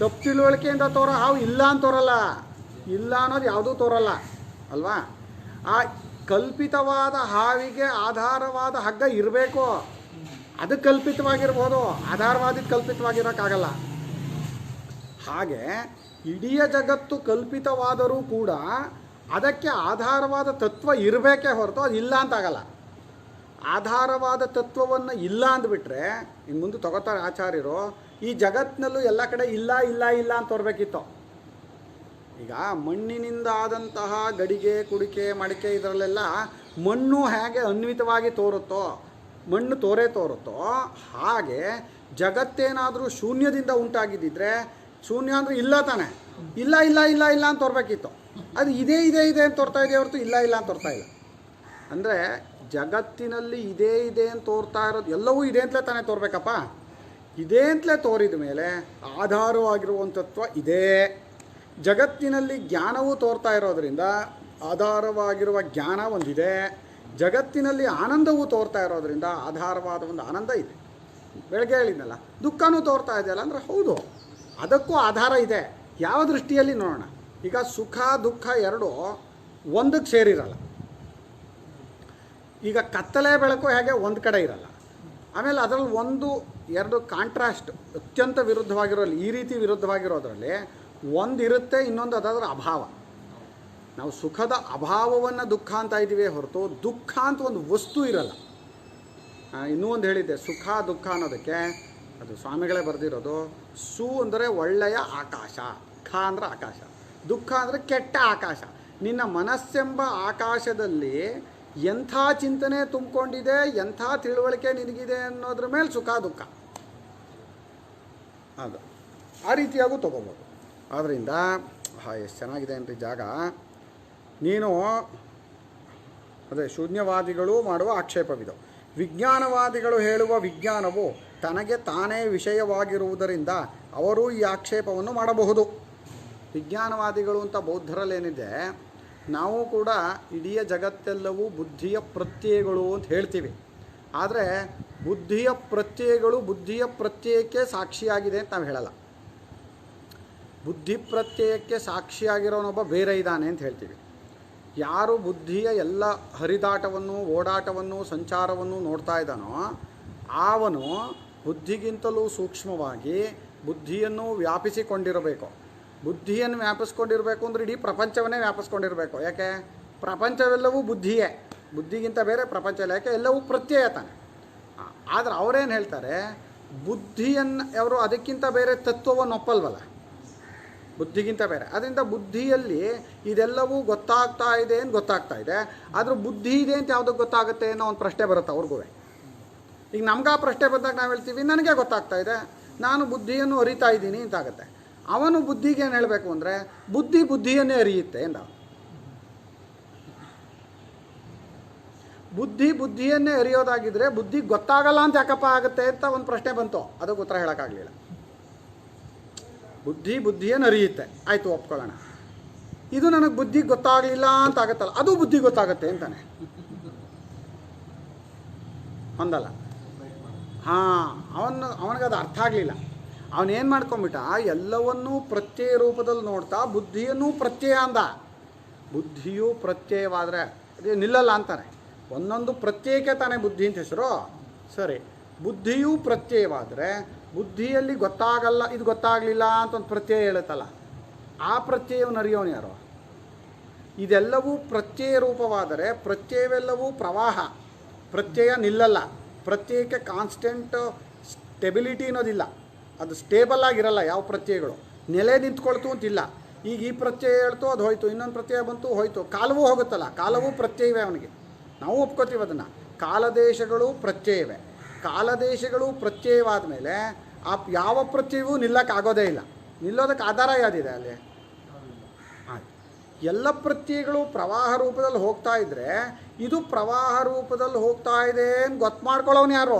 ತಪ್ಪು ತಿಳುವಳಿಕೆಯಿಂದ ತೋರೋ ಹಾವು ಇಲ್ಲ ಅಂತ ತೋರಲ್ಲ. ಇಲ್ಲ ಅನ್ನೋದು ಯಾವುದೂ ತೋರಲ್ಲ ಅಲ್ವಾ? ಆ ಕಲ್ಪಿತವಾದ ಹಾವಿಗೆ ಆಧಾರವಾದ ಹಗ್ಗ ಇರಬೇಕು. ಅದು ಕಲ್ಪಿತವಾಗಿರ್ಬೋದು, ಆಧಾರವಾದಿದ್ದು ಕಲ್ಪಿತವಾಗಿರೋಕ್ಕಾಗಲ್ಲ. ಹಾಗೆ ಇಡೀ ಜಗತ್ತು ಕಲ್ಪಿತವಾದರೂ ಕೂಡ ಅದಕ್ಕೆ ಆಧಾರವಾದ ತತ್ವ ಇರಬೇಕೇ ಹೊರತು ಅದು ಇಲ್ಲ ಅಂತಾಗಲ್ಲ. ಆಧಾರವಾದ ತತ್ವವನ್ನು ಇಲ್ಲ ಅಂದ್ಬಿಟ್ರೆ ಇನ್ನು ಮುಂದೆ ತಗೋತಾರೆ ಆಚಾರ್ಯರು, ಈ ಜಗತ್ತಿನಲ್ಲೂ ಎಲ್ಲ ಕಡೆ ಇಲ್ಲ ಇಲ್ಲ ಇಲ್ಲ ಅಂತ ತೋರ್ಬೇಕಿತ್ತು. ಈಗ ಮಣ್ಣಿನಿಂದ ಆದಂತಹ ಗಡಿಗೆ, ಕುಡಿಕೆ, ಮಡಿಕೆ ಇದರಲ್ಲೆಲ್ಲ ಮಣ್ಣು ಹೇಗೆ ಅನ್ವಿತವಾಗಿ ತೋರುತ್ತೋ, ಮಣ್ಣು ತೋರುತ್ತೋ, ಹಾಗೆ ಜಗತ್ತೇನಾದರೂ ಶೂನ್ಯದಿಂದ ಉಂಟಾಗಿದ್ದಿದ್ರೆ ಶೂನ್ಯ ಅಂದರೆ ಇಲ್ಲ ತಾನೆ, ಇಲ್ಲ ಇಲ್ಲ ಇಲ್ಲ ಇಲ್ಲ ಅಂತ ತೋರ್ಬೇಕಿತ್ತು. ಅದು ಇದೆ ಇದೆ ಇದೆ ಅಂತ ತೋರ್ತಾ ಇದೆ ಹೊರತು ಇಲ್ಲ ಇಲ್ಲ ಅಂತ ತೋರ್ತಾ ಇಲ್ಲ. ಅಂದರೆ ಜಗತ್ತಿನಲ್ಲಿ ಇದೇ ಇದೆ ಅಂತ ತೋರ್ತಾ ಇರೋದು ಎಲ್ಲವೂ ಇದೆ ಅಂತಲೇ ತಾನೇ ತೋರ್ಬೇಕಪ್ಪ. ಇದೇ ಅಂತಲೇ ತೋರಿದ ಮೇಲೆ ಆಧಾರವಾಗಿರುವಂಥ ತತ್ವ ಇದೆ. ಜಗತ್ತಿನಲ್ಲಿ ಜ್ಞಾನವೂ ತೋರ್ತಾ ಇರೋದರಿಂದ ಆಧಾರವಾಗಿರುವ ಜ್ಞಾನ ಒಂದಿದೆ. ಜಗತ್ತಿನಲ್ಲಿ ಆನಂದವೂ ತೋರ್ತಾ ಇರೋದರಿಂದ ಆಧಾರವಾದ ಒಂದು ಆನಂದ ಇದೆ. ಬೆಳಗ್ಗೆ ಹೇಳಿದ್ನಲ್ಲ, ದುಃಖನೂ ತೋರ್ತಾ ಇದೆಯಲ್ಲ ಅಂದರೆ ಹೌದು, ಅದಕ್ಕೂ ಆಧಾರ ಇದೆ. ಯಾವ ದೃಷ್ಟಿಯಲ್ಲಿ ನೋಡೋಣ. ಈಗ ಸುಖ ದುಃಖ ಎರಡೂ ಒಂದಕ್ಕೆ ಸೇರಿರಲ್ಲ. ಈಗ ಕತ್ತಲೆ ಬೆಳಕು ಹೇಗೆ ಒಂದು ಕಡೆ ಇರಲ್ಲ. ಆಮೇಲೆ ಅದರಲ್ಲಿ ಒಂದು ಎರಡು ಕಾಂಟ್ರಾಸ್ಟ್ ಅತ್ಯಂತ ವಿರುದ್ಧವಾಗಿರೋಲ್ಲಿ, ಈ ರೀತಿ ವಿರುದ್ಧವಾಗಿರೋದ್ರಲ್ಲಿ ಒಂದು ಇರುತ್ತೆ, ಇನ್ನೊಂದು ಅದಾದ್ರೆ ಅಭಾವ. ನಾವು ಸುಖದ ಅಭಾವವನ್ನು ದುಃಖ ಅಂತ ಇದ್ದೀವಿ ಹೊರತು ದುಃಖ ಅಂತ ಒಂದು ವಸ್ತು ಇರಲ್ಲ. ಇನ್ನೂ ಒಂದು ಹೇಳಿದ್ದೆ, ಸುಖ ದುಃಖ ಅನ್ನೋದಕ್ಕೆ ಅದು ಸ್ವಾಮಿಗಳೇ ಬರೆದಿರೋದು. ಸು ಅಂದರೆ ಒಳ್ಳೆಯ ಆಕಾಶ, ಖ ಅಂದರೆ ಆಕಾಶ, ದುಃಖ ಅಂದರೆ ಕೆಟ್ಟ ಆಕಾಶ. ನಿನ್ನ ಮನಸ್ಸೆಂಬ ಆಕಾಶದಲ್ಲಿ ಎಂಥ ಚಿಂತನೆ ತುಂಬಿಕೊಂಡಿದೆ, ಎಂಥ ತಿಳುವಳಿಕೆ ನಿನಗಿದೆ ಅನ್ನೋದ್ರ ಮೇಲೆ ಸುಖ ದುಃಖ ಅದು ಆ ರೀತಿಯಾಗೂ ತೊಗೋಬೋದು. ಆದ್ದರಿಂದ ಎಷ್ಟು ಚೆನ್ನಾಗಿದೆ ಅಂತ ಜಾಗ. ನೀನು ಅದೇ ಶೂನ್ಯವಾದಿಗಳು ಮಾಡುವ ಆಕ್ಷೇಪವಿದು. ವಿಜ್ಞಾನವಾದಿಗಳು ಹೇಳುವ ವಿಜ್ಞಾನವು ತನಗೆ ತಾನೇ ವಿಷಯವಾಗಿರುವುದರಿಂದ ಅವರು ಈ ಆಕ್ಷೇಪವನ್ನು ಮಾಡಬಹುದು. ವಿಜ್ಞಾನವಾದಿಗಳು ಅಂತ ಬೌದ್ಧರಲ್ಲೇನಿದೆ, ನಾವು ಕೂಡ ಇಡೀ ಜಗತ್ತೆಲ್ಲವೂ ಬುದ್ಧಿಯ ಪ್ರತ್ಯಯಗಳು ಅಂತ ಹೇಳ್ತೀವಿ. ಆದರೆ ಬುದ್ಧಿಯ ಪ್ರತ್ಯಯಗಳು ಬುದ್ಧಿಯ ಪ್ರತ್ಯಯಕ್ಕೆ ಸಾಕ್ಷಿಯಾಗಿದೆ ಅಂತ ನಾವು ಹೇಳಲ್ಲ. ಬುದ್ಧಿ ಪ್ರತ್ಯಯಕ್ಕೆ ಸಾಕ್ಷಿಯಾಗಿರೋನೊಬ್ಬ ಬೇರೆ ಇದ್ದಾನೆ ಅಂತ ಹೇಳ್ತೀವಿ. ಯಾರು ಬುದ್ಧಿಯ ಎಲ್ಲ ಹರಿದಾಟವನ್ನು, ಓಡಾಟವನ್ನು, ಸಂಚಾರವನ್ನು ನೋಡ್ತಾ ಇದ್ದಾನೋ ಅವನು ಬುದ್ಧಿಗಿಂತಲೂ ಸೂಕ್ಷ್ಮವಾಗಿ ಬುದ್ಧಿಯನ್ನು ವ್ಯಾಪಿಸಿಕೊಂಡಿರಬೇಕು. ಬುದ್ಧಿಯನ್ನು ವ್ಯಾಪಿಸ್ಕೊಂಡಿರಬೇಕು ಅಂದರೆ ಇಡೀ ಪ್ರಪಂಚವನ್ನೇ ವ್ಯಾಪಿಸ್ಕೊಂಡಿರಬೇಕು. ಯಾಕೆ? ಪ್ರಪಂಚವೆಲ್ಲವೂ ಬುದ್ಧಿಯೇ, ಬುದ್ಧಿಗಿಂತ ಬೇರೆ ಪ್ರಪಂಚ ಇಲ್ಲ. ಯಾಕೆ? ಎಲ್ಲವೂ ಪ್ರತ್ಯಯ ತಾನೆ. ಆದರೆ ಅವರೇನು ಹೇಳ್ತಾರೆ, ಬುದ್ಧಿಯನ್ನು ಅವರು ಅದಕ್ಕಿಂತ ಬೇರೆ ತತ್ವವನ್ನು ಒಪ್ಪಲ್ವಲ್ಲ, ಬುದ್ಧಿಗಿಂತ ಬೇರೆ. ಅದರಿಂದ ಬುದ್ಧಿಯಲ್ಲಿ ಇದೆಲ್ಲವೂ ಗೊತ್ತಾಗ್ತಾ ಇದೆ ಅಂತ ಗೊತ್ತಾಗ್ತಾ ಇದೆ, ಆದರೂ ಬುದ್ಧಿ ಇದೆ ಅಂತ ಯಾವುದಕ್ಕೆ ಗೊತ್ತಾಗುತ್ತೆ ಅನ್ನೋ ಒಂದು ಪ್ರಶ್ನೆ ಬರುತ್ತೆ ಅವ್ರಿಗೂ. ಈಗ ನಮ್ಗೆ ಆ ಪ್ರಶ್ನೆ ಬಂದಾಗ ನಾವು ಹೇಳ್ತೀವಿ ನನಗೆ ಗೊತ್ತಾಗ್ತಾ ಇದೆ, ನಾನು ಬುದ್ಧಿಯನ್ನು ಅರಿತಾ ಇದ್ದೀನಿ ಅಂತಾಗುತ್ತೆ. ಅವನು ಬುದ್ಧಿಗೆ ಏನು ಹೇಳಬೇಕು ಅಂದರೆ ಬುದ್ಧಿ ಬುದ್ಧಿಯನ್ನೇ ಅರಿಯುತ್ತೆ ಎಂದ. ಬುದ್ಧಿ ಬುದ್ಧಿಯನ್ನೇ ಅರಿಯೋದಾಗಿದ್ದರೆ ಬುದ್ಧಿ ಗೊತ್ತಾಗಲ್ಲ ಅಂತ ಯಾಕಪ್ಪ ಆಗುತ್ತೆ ಅಂತ ಒಂದು ಪ್ರಶ್ನೆ ಬಂತು. ಅದಕ್ಕೆ ಉತ್ತರ ಹೇಳೋಕ್ಕಾಗಲಿಲ್ಲ. ಬುದ್ಧಿ ಬುದ್ಧಿಯನ್ನು ಅರಿಯುತ್ತೆ, ಆಯಿತು ಒಪ್ಕೊಳ್ಳೋಣ. ಇದು ನನಗೆ ಬುದ್ಧಿ ಗೊತ್ತಾಗಲಿಲ್ಲ ಅಂತ ಆಗುತ್ತಲ್ಲ, ಅದು ಬುದ್ಧಿ ಗೊತ್ತಾಗುತ್ತೆ ಅಂತಾನೆ ಒಂದಲ್ಲ. ಹಾಂ, ಅವನಿಗದು ಅರ್ಥ ಆಗಲಿಲ್ಲ. ಅವನೇನು ಮಾಡ್ಕೊಂಬಿಟ್ಟ, ಎಲ್ಲವನ್ನೂ ಪ್ರತ್ಯಯ ರೂಪದಲ್ಲಿ ನೋಡ್ತಾ ಬುದ್ಧಿಯನ್ನು ಪ್ರತ್ಯಯ ಅಂದ. ಬುದ್ಧಿಯು ಪ್ರತ್ಯಯವಾದರೆ ಅದೇ ನಿಲ್ಲಲ್ಲ ಅಂತಾನೆ. ಒಂದೊಂದು ಪ್ರತ್ಯಯಕ್ಕೆ ತಾನೇ ಬುದ್ಧಿ ಅಂತ ಹೆಸರು. ಸರಿ, ಬುದ್ಧಿಯೂ ಪ್ರತ್ಯಯವಾದರೆ ಬುದ್ಧಿಯಲ್ಲಿ ಗೊತ್ತಾಗಲ್ಲ, ಇದು ಗೊತ್ತಾಗಲಿಲ್ಲ ಅಂತ ಒಂದು ಪ್ರತ್ಯಯ ಹೇಳುತ್ತಲ್ಲ, ಆ ಪ್ರತ್ಯಯವನ್ನು ಅರಿಯೋನು ಯಾರು? ಇದೆಲ್ಲವೂ ಪ್ರತ್ಯಯ ರೂಪವಾದರೆ ಪ್ರತ್ಯಯವೆಲ್ಲವೂ ಪ್ರವಾಹ, ಪ್ರತ್ಯಯ ನಿಲ್ಲಲ್ಲ. ಪ್ರತ್ಯಯಕ್ಕೆ ಕಾನ್ಸ್ಟೆಂಟ್ ಸ್ಟೆಬಿಲಿಟಿ ಅನ್ನೋದಿಲ್ಲ, ಅದು ಸ್ಟೇಬಲ್ ಆಗಿರಲ್ಲ. ಯಾವ ಪ್ರತ್ಯಯಗಳು ನೆಲೆ ನಿಂತ್ಕೊಳ್ತು ಅಂತಿಲ್ಲ. ಈಗ ಈ ಪ್ರತ್ಯಯ ಹೇಳ್ತು ಅದು ಹೋಯ್ತು, ಇನ್ನೊಂದು ಪ್ರತ್ಯಯ ಬಂತು ಹೋಯ್ತು. ಕಾಲವೂ ಹೋಗುತ್ತಲ್ಲ, ಕಾಲವೂ ಪ್ರತ್ಯಯವೇ ಅವನಿಗೆ. ನಾವು ಒಪ್ಕೋತೀವಿ ಅದನ್ನು. ಕಾಲದೇಶಗಳು ಪ್ರತ್ಯಯವೇ. ಕಾಲದೇಶಗಳು ಪ್ರತ್ಯಯವಾದ ಮೇಲೆ ಯಾವ ಪ್ರತ್ಯವೂ ನಿಲ್ಲಕ್ಕಾಗೋದೇ ಇಲ್ಲ. ನಿಲ್ಲೋದಕ್ಕೆ ಆಧಾರ ಯಾವುದಿದೆ ಅಲ್ಲಿ? ಎಲ್ಲ ಪ್ರತ್ಯಯಗಳು ಪ್ರವಾಹ ರೂಪದಲ್ಲಿ ಹೋಗ್ತಾ ಇದ್ದರೆ ಇದು ಪ್ರವಾಹ ರೂಪದಲ್ಲಿ ಹೋಗ್ತಾ ಇದೆ ಅಂತ ಗೊತ್ತು ಮಾಡ್ಕೊಳ್ಳೋನು ಯಾರು?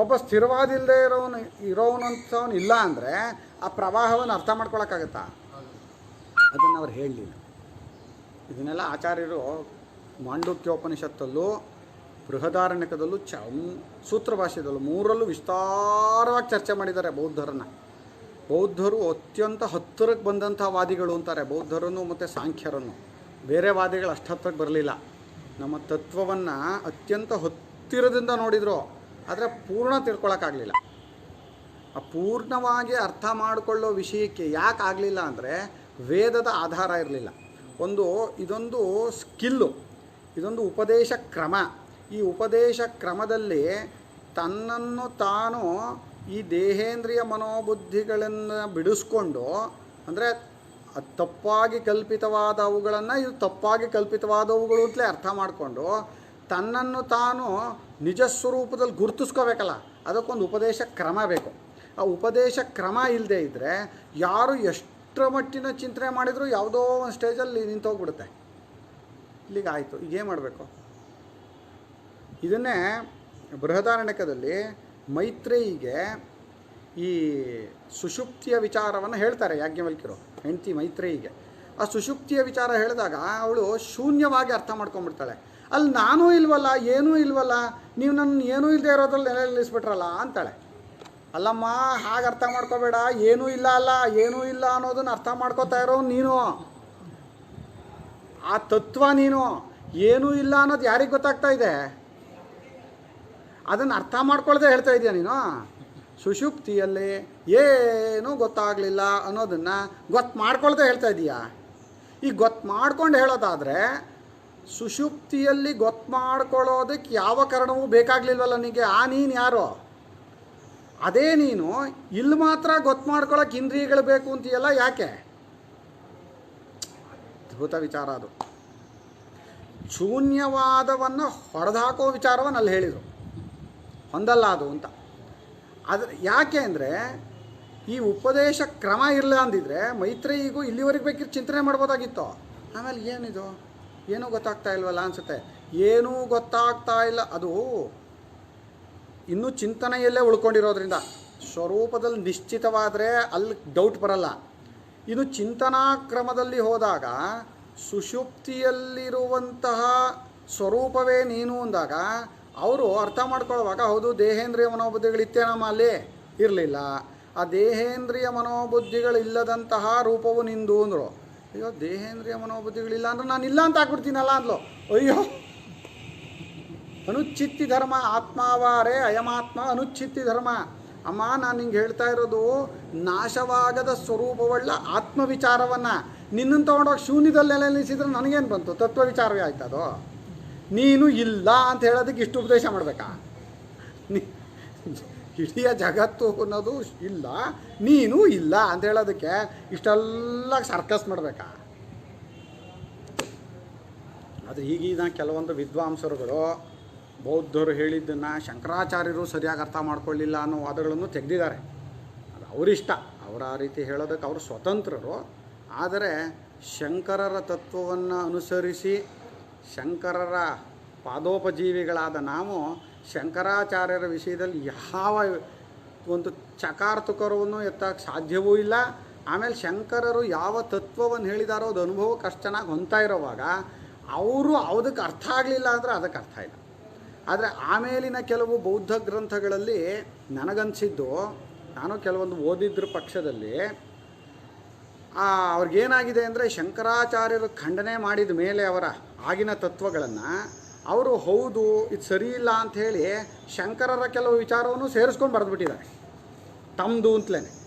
ಒಬ್ಬ ಸ್ಥಿರವಾದಿಲ್ಲದೆ ಇರೋನಂಥವನು ಇಲ್ಲ ಅಂದರೆ ಆ ಪ್ರವಾಹವನ್ನು ಅರ್ಥ ಮಾಡ್ಕೊಳಕ್ಕಾಗತ್ತಾ? ಅದನ್ನು ಅವ್ರು ಹೇಳಲಿಲ್ಲ. ಇದನ್ನೆಲ್ಲ ಆಚಾರ್ಯರು ಮಾಂಡುಕ್ಯೋಪನಿಷತ್ತಲ್ಲೂ ಬೃಹದಾರಣ್ಯಕದಲ್ಲೂ ಸೂತ್ರ ಭಾಷ್ಯದಲ್ಲೂ ಮೂರಲ್ಲೂ ವಿಸ್ತಾರವಾಗಿ ಚರ್ಚೆ ಮಾಡಿದ್ದಾರೆ ಬೌದ್ಧರನ್ನು. ಬೌದ್ಧರು ಅತ್ಯಂತ ಹತ್ತಿರಕ್ಕೆ ಬಂದಂಥ ವಾದಿಗಳು ಅಂತಾರೆ ಬೌದ್ಧರನ್ನು ಮತ್ತು ಸಾಂಖ್ಯರನ್ನು. ಬೇರೆ ವಾದಿಗಳು ಅಷ್ಟು ಹತ್ತಿರಕ್ಕೆ ಬರಲಿಲ್ಲ. ನಮ್ಮ ತತ್ವವನ್ನು ಅತ್ಯಂತ ಹತ್ತಿರದಿಂದ ನೋಡಿದರು, ಆದರೆ ಪೂರ್ಣ ತಿಳ್ಕೊಳಕ್ಕಾಗಲಿಲ್ಲ. ಆ ಪೂರ್ಣವಾಗಿ ಅರ್ಥ ಮಾಡಿಕೊಳ್ಳೋ ವಿಷಯಕ್ಕೆ ಯಾಕೆ ಆಗಲಿಲ್ಲ ಅಂದರೆ ವೇದದ ಆಧಾರ ಇರಲಿಲ್ಲ. ಇದೊಂದು ಸ್ಕಿಲ್ಲು, ಇದೊಂದು ಉಪದೇಶ ಕ್ರಮ. ಈ ಉಪದೇಶ ಕ್ರಮದಲ್ಲಿ ತನ್ನನ್ನು ತಾನು ಈ ದೇಹೇಂದ್ರಿಯ ಮನೋಬುದ್ಧಿಗಳನ್ನು ಬಿಡಿಸ್ಕೊಂಡು, ಅಂದರೆ ತಪ್ಪಾಗಿ ಕಲ್ಪಿತವಾದವುಗಳನ್ನು ಇದು ತಪ್ಪಾಗಿ ಕಲ್ಪಿತವಾದವುಗಳು ಅಂತಲೇ ಅರ್ಥ ಮಾಡಿಕೊಂಡು ತನ್ನನ್ನು ತಾನು ನಿಜ ಸ್ವರೂಪದಲ್ಲಿ ಗುರುತಿಸ್ಕೋಬೇಕಲ್ಲ, ಅದಕ್ಕೊಂದು ಉಪದೇಶ ಕ್ರಮ ಬೇಕು. ಆ ಉಪದೇಶ ಕ್ರಮ ಇಲ್ಲದೆ ಇದ್ದರೆ ಯಾರು ಎಷ್ಟರ ಮಟ್ಟಿನ ಚಿಂತನೆ ಮಾಡಿದರೂ ಯಾವುದೋ ಒಂದು ಸ್ಟೇಜಲ್ಲಿ ನಿಂತೋಗ್ಬಿಡುತ್ತೆ. ಇಲ್ಲಿಗೆ ಆಯಿತು, ಈಗೇನು ಮಾಡಬೇಕು? ಇದನ್ನೇ ಬೃಹದಾರಣ್ಯಕದಲ್ಲಿ ಮೈತ್ರೇಯಿಗೆ ಈ ಸುಷುಪ್ತಿಯ ವಿಚಾರವನ್ನು ಹೇಳ್ತಾರೆ ಯಾಜ್ಞವಲ್ಕ್ಯರು, ಹೆಂಡತಿ ಮೈತ್ರೇಯಿಗೆ. ಆ ಸುಷುಪ್ತಿಯ ವಿಚಾರ ಹೇಳಿದಾಗ ಅವಳು ಶೂನ್ಯವಾಗಿ ಅರ್ಥ ಮಾಡ್ಕೊಂಡ್ಬಿಡ್ತಾಳೆ. ಅಲ್ಲಿ ನಾನೂ ಇಲ್ವಲ್ಲ, ಏನೂ ಇಲ್ವಲ್ಲ, ನೀವು ನನ್ನ ಏನೂ ಇಲ್ಲದೆ ಇರೋದ್ರಲ್ಲಿ ನೆಲೆ ನಿಲ್ಲಿಸ್ಬಿಟ್ರಲ್ಲ ಅಂತಾಳೆ. ಅಲ್ಲಮ್ಮ, ಹಾಗೆ ಅರ್ಥ ಮಾಡ್ಕೋಬೇಡ. ಏನೂ ಇಲ್ಲ ಅಲ್ಲ, ಏನೂ ಇಲ್ಲ ಅನ್ನೋದನ್ನು ಅರ್ಥ ಮಾಡ್ಕೋತಾ ಇರೋ ನೀನು, ಆ ತತ್ವ ನೀನು. ಏನೂ ಇಲ್ಲ ಅನ್ನೋದು ಯಾರಿಗೆ ಗೊತ್ತಾಗ್ತಾ ಇದೆ? ಅದನ್ನು ಅರ್ಥ ಮಾಡ್ಕೊಳ್ಳದೆ ಹೇಳ್ತಾ ಇದೆಯಾ ನೀನು? ಸುಷುಪ್ತಿಯಲ್ಲಿ ಏನೂ ಗೊತ್ತಾಗಲಿಲ್ಲ ಅನ್ನೋದನ್ನು ಗೊತ್ತು ಮಾಡ್ಕೊಳ್ದೆ ಹೇಳ್ತಾ ಇದೀಯಾ? ಈಗ ಗೊತ್ತು ಮಾಡ್ಕೊಂಡು ಹೇಳೋದಾದರೆ ಸುಷುಪ್ತಿಯಲ್ಲಿ ಗೊತ್ತು ಮಾಡ್ಕೊಳ್ಳೋದಕ್ಕೆ ಯಾವ ಕಾರಣವೂ ಬೇಕಾಗಲಿಲ್ವಲ್ಲ ನನಗೆ. ನೀನು ಯಾರೋ? ಅದೇ ನೀನು ಇಲ್ಲಿ ಮಾತ್ರ ಗೊತ್ತು ಮಾಡ್ಕೊಳ್ಳೋಕೆ ಇಂದ್ರಿಯಗಳು ಬೇಕು ಅಂತೀಯಲ್ಲ, ಯಾಕೆ? ಅದ್ಭುತ ವಿಚಾರ ಅದು. ಶೂನ್ಯವಾದವನ್ನು ಹೊಡೆದಾಕೋ ವಿಚಾರವನ್ನು ಅಲ್ಲಿ ಹೇಳಿದರು, ಹೊಂದಲ್ಲ ಅದು ಅಂತ. ಅದು ಯಾಕೆ ಅಂದರೆ ಈ ಉಪದೇಶ ಕ್ರಮ ಇರಲ್ಲ ಅಂದಿದ್ರೆ ಮೈತ್ರೇಯಿಗೂ ಇಲ್ಲಿವರೆಗೆ ಬೇಕಿದ್ರೆ ಚಿಂತನೆ ಮಾಡ್ಬೋದಾಗಿತ್ತು. ಆಮೇಲೆ ಏನಿದು, ಏನೂ ಗೊತ್ತಾಗ್ತಾ ಇಲ್ವಲ್ಲ ಅನಿಸುತ್ತೆ. ಏನೂ ಗೊತ್ತಾಗ್ತಾ ಇಲ್ಲ, ಅದು ಇನ್ನೂ ಚಿಂತನೆಯಲ್ಲೇ ಉಳ್ಕೊಂಡಿರೋದ್ರಿಂದ. ಸ್ವರೂಪದಲ್ಲಿ ನಿಶ್ಚಿತವಾದರೆ ಅಲ್ಲಿ ಡೌಟ್ ಬರಲ್ಲ. ಇನ್ನು ಚಿಂತನಾ ಕ್ರಮದಲ್ಲಿ ಹೋದಾಗ ಸುಷುಪ್ತಿಯಲ್ಲಿರುವಂತಹ ಸ್ವರೂಪವೇ ನೀನು ಅಂದಾಗ ಅವರು ಅರ್ಥ ಮಾಡ್ಕೊಳ್ಳುವಾಗ ಹೌದು ದೇಹೇಂದ್ರಿಯ ಮನೋಬುದ್ಧಿಗಳಿತ್ತೇ ನಮ್ಮ ಅಲ್ಲಿ ಇರಲಿಲ್ಲ, ಆ ದೇಹೇಂದ್ರಿಯ ಮನೋಬುದ್ಧಿಗಳಿಲ್ಲದಂತಹ ರೂಪವು ನಿಂದು ಅಂದರು. ಅಯ್ಯೋ ದೇಹೇಂದ್ರಿಯ ಮನೋಬುದ್ಧಿಗಳಿಲ್ಲ ಅಂದ್ರೆ ನಾನು ಇಲ್ಲ ಅಂತ ಹಾಕ್ಬಿಡ್ತೀನಲ್ಲ ಅಂದ್ಲು. ಅಯ್ಯೋ ಅನುಚ್ಛಿತ್ತಿ ಧರ್ಮ ಆತ್ಮಾವಾರೇ ಅಯಮಾತ್ಮ ಅನುಚ್ಛಿತ್ತಿ ಧರ್ಮ. ಅಮ್ಮ ನಾನು ನಿಂಗೆ ಹೇಳ್ತಾ ಇರೋದು ನಾಶವಾಗದ ಸ್ವರೂಪವುಳ್ಳ ಆತ್ಮವಿಚಾರವನ್ನು. ನಿನ್ನನ್ನು ತೊಗೊಂಡೋಗಿ ಶೂನ್ಯದಲ್ಲೆಲ್ಲ ನಿಲ್ಲಿಸಿದ್ರೆ ನನಗೇನು ಬಂತು? ತತ್ವ ವಿಚಾರವೇ ಆಯ್ತದು. ನೀನು ಇಲ್ಲ ಅಂತ ಹೇಳೋದಕ್ಕೆ ಇಷ್ಟು ಉಪದೇಶ ಮಾಡಬೇಕಾ? ಇಡೀ ಜಗತ್ತು ಅನ್ನೋದು ಇಲ್ಲ, ನೀನು ಇಲ್ಲ ಅಂತ ಹೇಳೋದಕ್ಕೆ ಇಷ್ಟೆಲ್ಲ ಸರ್ಕಸ್ ಮಾಡಬೇಕಾ? ಅದು ಈಗಿನ ಕೆಲವೊಂದು ವಿದ್ವಾಂಸರುಗಳು ಬೌದ್ಧರು ಹೇಳಿದ್ದನ್ನು ಶಂಕರಾಚಾರ್ಯರು ಸರಿಯಾಗಿ ಅರ್ಥ ಮಾಡ್ಕೊಳ್ಳಿಲ್ಲ ಅನ್ನೋ ವಾದಗಳನ್ನು ತೆಗೆದಿದ್ದಾರೆ. ಅದು ಅವರಿಷ್ಟ, ಅವರ ಆ ರೀತಿ ಹೇಳೋದಕ್ಕೆ ಅವರು ಸ್ವತಂತ್ರರು. ಆದರೆ ಶಂಕರರ ತತ್ವವನ್ನು ಅನುಸರಿಸಿ ಶಂಕರರ ಪಾದೋಪಜೀವಿಗಳಾದ ನಾವು ಶಂಕರಾಚಾರ್ಯರ ವಿಷಯದಲ್ಲಿ ಯಾವ ಒಂದು ಚಕಾರ್ತುಕರವನ್ನು ಎತ್ತಕ್ಕೆ ಸಾಧ್ಯವೂ ಇಲ್ಲ. ಆಮೇಲೆ ಶಂಕರರು ಯಾವ ತತ್ವವನ್ನು ಹೇಳಿದಾರೋ ಅದು ಅನುಭವಕ್ಕೆ ಅಷ್ಟು ಚೆನ್ನಾಗಿ ಹೊಂದ್ತಾ ಇರೋವಾಗ ಅವರು ಅದಕ್ಕೆ ಅರ್ಥ ಆಗಲಿಲ್ಲ ಅಂದರೆ ಅದಕ್ಕೆ ಅರ್ಥ ಇಲ್ಲ. ಆದರೆ ಆಮೇಲಿನ ಕೆಲವು ಬೌದ್ಧ ಗ್ರಂಥಗಳಲ್ಲಿ ನನಗನ್ಸಿದ್ದು, ನಾನು ಕೆಲವೊಂದು ಓದಿದ್ರ ಪಕ್ಷದಲ್ಲಿ ಅವ್ರಿಗೇನಾಗಿದೆ ಅಂದರೆ ಶಂಕರಾಚಾರ್ಯರು ಖಂಡನೆ ಮಾಡಿದ ಮೇಲೆ ಅವರ ಆಗಿನ ತತ್ವಗಳನ್ನು ಅವರು ಹೌದು ಇದು ಸರಿ ಇಲ್ಲ ಅಂಥೇಳಿ ಶಂಕರರ ಕೆಲವು ವಿಚಾರವನ್ನು ಸೇರಿಸ್ಕೊಂಡು ಬರೆದ್ಬಿಟ್ಟಿದ್ದಾರೆ ತಮ್ಮದು ಅಂತಲೇ.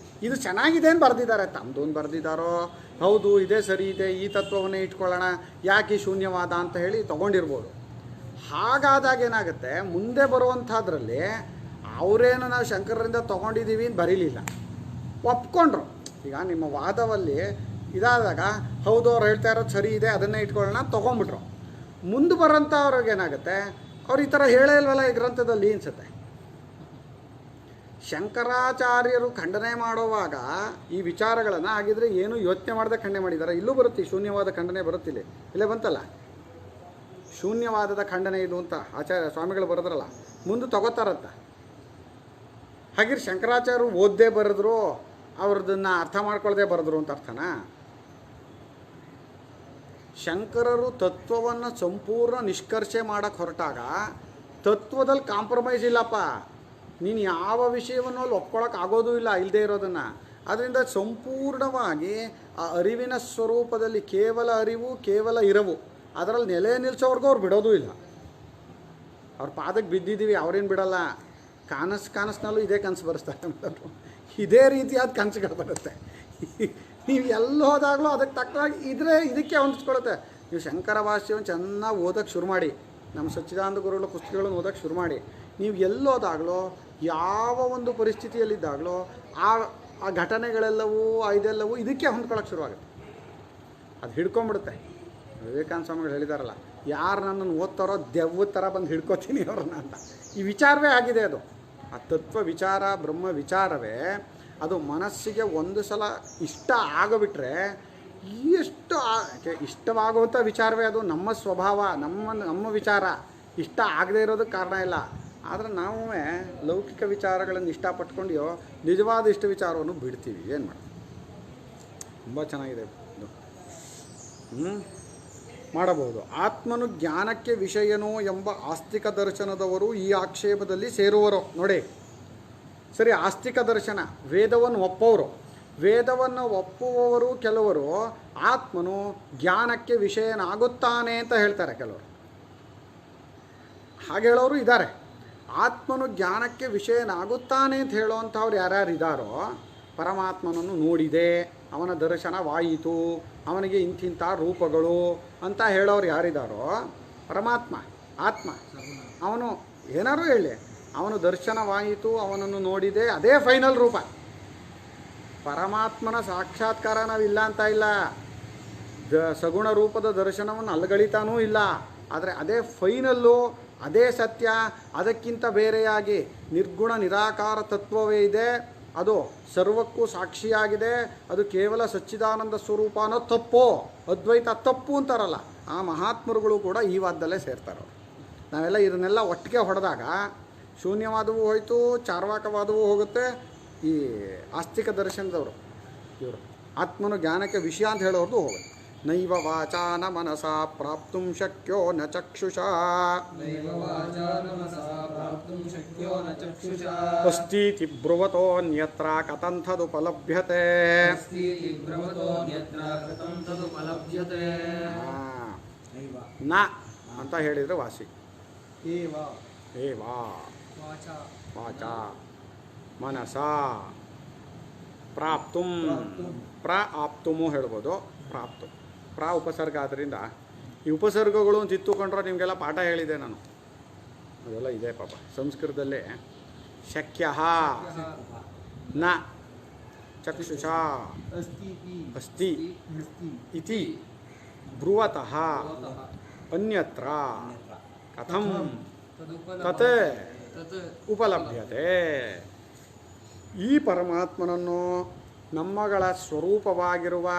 ಇದು ಚೆನ್ನಾಗಿದೆ ಅಂತ ಬರೆದಿದ್ದಾರೆ, ತಮ್ಮದು ಅಂತ ಬರೆದಿದ್ದಾರೋ ಹೌದು ಇದೇ ಸರಿ ಇದೆ, ಈ ತತ್ವವನ್ನೇ ಇಟ್ಕೊಳ್ಳೋಣ, ಯಾಕೆ ಶೂನ್ಯವಾದ ಅಂತ ಹೇಳಿ ತೊಗೊಂಡಿರ್ಬೋದು. ಹಾಗಾದಾಗ ಏನಾಗುತ್ತೆ, ಮುಂದೆ ಬರುವಂಥದ್ರಲ್ಲಿ ಅವರೇನು ನಾವು ಶಂಕರರಿಂದ ತೊಗೊಂಡಿದ್ದೀವಿ ಅಂತ ಬರೀಲಿಲ್ಲ, ಒಪ್ಕೊಂಡ್ರು. ಈಗ ನಿಮ್ಮ ವಾದವಲ್ಲಿ ಇದಾದಾಗ ಹೌದು ಅವ್ರು ಹೇಳ್ತಾ ಇರೋದು ಸರಿ ಇದೆ ಅದನ್ನೇ ಇಟ್ಕೊಳ್ಳೋಣ ತೊಗೊಂಬಿಟ್ರು. ಮುಂದೆ ಬರೋಂಥ ಅವ್ರಿಗೇನಾಗುತ್ತೆ, ಅವ್ರು ಈ ಥರ ಹೇಳೇ ಇಲ್ವಲ್ಲ ಈ ಗ್ರಂಥದಲ್ಲಿ ಅನಿಸುತ್ತೆ. ಶಂಕರಾಚಾರ್ಯರು ಖಂಡನೆ ಮಾಡುವಾಗ ಈ ವಿಚಾರಗಳನ್ನು ಆಗಿದ್ರೆ ಏನು ಯೋಚನೆ ಮಾಡದೆ ಖಂಡನೆ ಮಾಡಿದ್ದಾರೆ. ಇಲ್ಲೂ ಬರುತ್ತೆ ಶೂನ್ಯವಾದ ಖಂಡನೆ ಬರುತ್ತಿಲ್ಲ, ಇಲ್ಲೇ ಬಂತಲ್ಲ ಶೂನ್ಯವಾದದ ಖಂಡನೆ ಇದು ಅಂತ ಆಚಾರ್ಯ ಸ್ವಾಮಿಗಳು ಬರೆದ್ರಲ್ಲ, ಮುಂದೆ ತಗೋತಾರಂತ. ಹಾಗಿದ್ರೆ ಶಂಕರಾಚಾರ್ಯರು ಓದ್ದೇ ಬರೆದ್ರು, ಅವ್ರದನ್ನು ಅರ್ಥ ಮಾಡ್ಕೊಳ್ಳದೆ ಬರೆದ್ರು ಅಂತ ಅರ್ಥನಾ? ಶಂಕರರು ತತ್ವವನ್ನು ಸಂಪೂರ್ಣ ನಿಷ್ಕರ್ಷೆ ಮಾಡೋಕ್ಕೆ ಹೊರಟಾಗ ತತ್ವದಲ್ಲಿ ಕಾಂಪ್ರಮೈಸ್ ಇಲ್ಲಪ್ಪ. ನೀನು ಯಾವ ವಿಷಯವನ್ನು ಅಲ್ಲಿ ಒಪ್ಕೊಳ್ಳೋಕೆ ಆಗೋದೂ ಇಲ್ಲ ಇಲ್ಲದೆ ಇರೋದನ್ನು. ಅದರಿಂದ ಸಂಪೂರ್ಣವಾಗಿ ಆ ಅರಿವಿನ ಸ್ವರೂಪದಲ್ಲಿ ಕೇವಲ ಅರಿವು ಕೇವಲ ಇರವು ಅದರಲ್ಲಿ ನೆಲೆ ನಿಲ್ಲಿಸೋವರೆಗೂ ಅವ್ರು ಬಿಡೋದೂ ಇಲ್ಲ. ಅವ್ರ ಪಾದಕ್ಕೆ ಬಿದ್ದಿದ್ದೀವಿ, ಅವ್ರೇನು ಬಿಡೋಲ್ಲ. ಕನಸಿನಲ್ಲೂ ಇದೇ ಕನಸು ಬರೆಸ್ತಾರೆ, ಇದೇ ರೀತಿಯಾದ ಕನಸುಗಳು ಬರುತ್ತೆ. ನೀವು ಎಲ್ಲಿ ಹೋದಾಗಲೂ ಅದಕ್ಕೆ ತಕ್ಕವಾಗಿ ಇದಕ್ಕೆ ಹೊಂದಿಸ್ಕೊಳುತ್ತೆ. ನೀವು ಶಂಕರ ಭಾಷ್ಯವನ್ನು ಚೆನ್ನಾಗಿ ಓದೋಕ್ಕೆ ಶುರು ಮಾಡಿ, ನಮ್ಮ ಸಚ್ಚಿದಾನಂದ ಗುರುಗಳ ಪುಸ್ತಕಗಳನ್ನು ಓದೋಕ್ಕೆ ಶುರು ಮಾಡಿ. ನೀವು ಎಲ್ಲೋದಾಗಲೋ ಯಾವ ಒಂದು ಪರಿಸ್ಥಿತಿಯಲ್ಲಿದ್ದಾಗಲೋ ಆ ಘಟನೆಗಳೆಲ್ಲವೂ ಇದೆಲ್ಲವೂ ಇದಕ್ಕೆ ಹೊಂದ್ಕೊಳ್ಳೋಕೆ ಶುರುವಾಗುತ್ತೆ, ಅದು ಹಿಡ್ಕೊಂಬಿಡುತ್ತೆ. ವಿವೇಕಾನಂದ ಸ್ವಾಮಿಗಳು ಹೇಳಿದಾರಲ್ಲ, ಯಾರು ನನ್ನನ್ನು ಓದ್ತಾರೋ ದೆವ್ವದ ಥರ ಬಂದು ಹಿಡ್ಕೋತೀನಿ ಅವ್ರನ್ನ ಅಂತ. ಈ ವಿಚಾರವೇ ಆಗಿದೆ ಅದು. ಆ ತತ್ವ ವಿಚಾರ ಬ್ರಹ್ಮ ವಿಚಾರವೇ ಅದು ಮನಸ್ಸಿಗೆ ಒಂದು ಸಲ ಇಷ್ಟ ಆಗಿಬಿಟ್ರೆ ಎಷ್ಟು ಇಷ್ಟವಾಗುವಂಥ ವಿಚಾರವೇ ಅದು. ನಮ್ಮ ಸ್ವಭಾವ, ನಮ್ಮ ವಿಚಾರ ಇಷ್ಟ ಆಗದೇ ಇರೋದಕ್ಕೆ ಕಾರಣ ಇಲ್ಲ. ಆದರೆ ನಾವು ಲೌಕಿಕ ವಿಚಾರಗಳನ್ನು ಇಷ್ಟಪಟ್ಕೊಂಡ್ಯೋ ನಿಜವಾದ ಇಷ್ಟ ವಿಚಾರವನ್ನು ಬಿಡ್ತೀವಿ. ಏನು ಮಾಡೋದು? ತುಂಬ ಚೆನ್ನಾಗಿದೆ ಇದು. ಮಾಡಬಹುದು. ಆತ್ಮನು ಜ್ಞಾನಕ್ಕೆ ವಿಷಯನೋ ಎಂಬ ಆಸ್ತಿಕ ದರ್ಶನದವರು ಈ ಆಕ್ಷೇಪದಲ್ಲಿ ಸೇರುವರು. ನೋಡಿ ಸರಿ, ಆಸ್ತಿಕ ದರ್ಶನ ವೇದವನ್ನು ಒಪ್ಪೋರು, ವೇದವನ್ನು ಒಪ್ಪುವವರು ಕೆಲವರು ಆತ್ಮನು ಜ್ಞಾನಕ್ಕೆ ವಿಷಯನಾಗುತ್ತಾನೆ ಅಂತ ಹೇಳ್ತಾರೆ. ಕೆಲವರು ಹಾಗೆ ಹೇಳೋರು ಇದ್ದಾರೆ. ಆತ್ಮನು ಜ್ಞಾನಕ್ಕೆ ವಿಷಯನಾಗುತ್ತಾನೆ ಅಂತ ಹೇಳೋವಂಥವ್ರು ಯಾರ್ಯಾರು ಇದ್ದಾರೋ ಪರಮಾತ್ಮನನ್ನು ನೋಡಿದೆ, ಅವನ ದರ್ಶನವಾಯಿತು, ಅವನಿಗೆ ಇಂತಿಂಥ ರೂಪಗಳು ಅಂತ ಹೇಳೋರು ಯಾರಿದ್ದಾರೋ ಪರಮಾತ್ಮ ಆತ್ಮ, ಅವನು ಏನಾರು ಹೇಳಿ ಅವನು ದರ್ಶನವಾಯಿತು, ಅವನನ್ನು ನೋಡಿದೆ, ಅದೇ ಫೈನಲ್ ರೂಪ. ಪರಮಾತ್ಮನ ಸಾಕ್ಷಾತ್ಕಾರ ನಾವಿಲ್ಲ ಅಂತ ಇಲ್ಲ, ಸಗುಣ ರೂಪದ ದರ್ಶನವನ್ನು ಅಲ್ಗಳಿತಾನೂ ಇಲ್ಲ, ಆದರೆ ಅದೇ ಫೈನಲ್ಲು, ಅದೇ ಸತ್ಯ. ಅದಕ್ಕಿಂತ ಬೇರೆಯಾಗಿ ನಿರ್ಗುಣ ನಿರಾಕಾರ ತತ್ವವೇ ಇದೆ, ಅದು ಸರ್ವಕ್ಕೂ ಸಾಕ್ಷಿಯಾಗಿದೆ, ಅದು ಕೇವಲ ಸಚ್ಚಿದಾನಂದ ಸ್ವರೂಪ ಅನ್ನೋ ತಪ್ಪು, ಅದ್ವೈತ ತಪ್ಪು ಅಂತಾರಲ್ಲ, ಆ ಮಹಾತ್ಮರುಗಳು ಕೂಡ ಈ ವಾದದಲ್ಲೇ ಸೇರ್ತಾರೆ. ನಾವೆಲ್ಲ ಇದನ್ನೆಲ್ಲ ಒಟ್ಟಿಗೆ ಹೊಡೆದಾಗ ಶೂನ್ಯವಾದವೂ ಹೋಯಿತು, ಚಾರ್ವಾಕವಾದವೂ ಹೋಗುತ್ತೆ. ಈ ಆಸ್ತಿಕ ದರ್ಶನದವರು ಇವರು ಆತ್ಮನು ಜ್ಞಾನಕ್ಕೆ ವಿಷಯ ಅಂತ ಹೇಳೋರ್ದು ಹೋಗುತ್ತೆ. ನೈವ ವಾಚಾ ನ ಮನಸಾ ಪ್ರಾಪ್ತು ಶಕ್ಯೋ ನ ಚಕ್ಷುಷಾ ಅಸ್ತೀತಿ ಬ್ರುವತೋನ್ಯತ್ರ ಕಥಂಥದುಪಲಭ್ಯತೆ. ನ ಅಂತ ಹೇಳಿದರೆ ವಾಸಿ, ಏವಾ ವಾಚಾ ಮನಸಾ ಪ್ರಾಪ್ತುಂ, ಆಪ್ತುಮು ಹೇಳ್ಬೋದು, ಪ್ರಾಪ್ತು ಉಪಸರ್ಗ. ಆದ್ದರಿಂದ ಈ ಉಪಸರ್ಗಗಳು ಅಂತ ಇತ್ತುಕೊಂಡ್ರೆ ನಿಮಗೆಲ್ಲ ಪಾಠ ಹೇಳಿದೆ ನಾನು, ಅದೆಲ್ಲ ಇದೆ ಪಾಪ ಸಂಸ್ಕೃತದಲ್ಲೇ. ಶಕ್ಯ ನ ಚಕ್ಷುಷಾ ಅಸ್ತಿ ಇತಿ ಬ್ರುವತಃ ಅನ್ಯತ್ರ ಕಥಂ ತತ್ ಉಪಲಭ್ಯತೆ. ಈ ಪರಮಾತ್ಮನನ್ನು ನಮ್ಮಗಳ ಸ್ವರೂಪವಾಗಿರುವ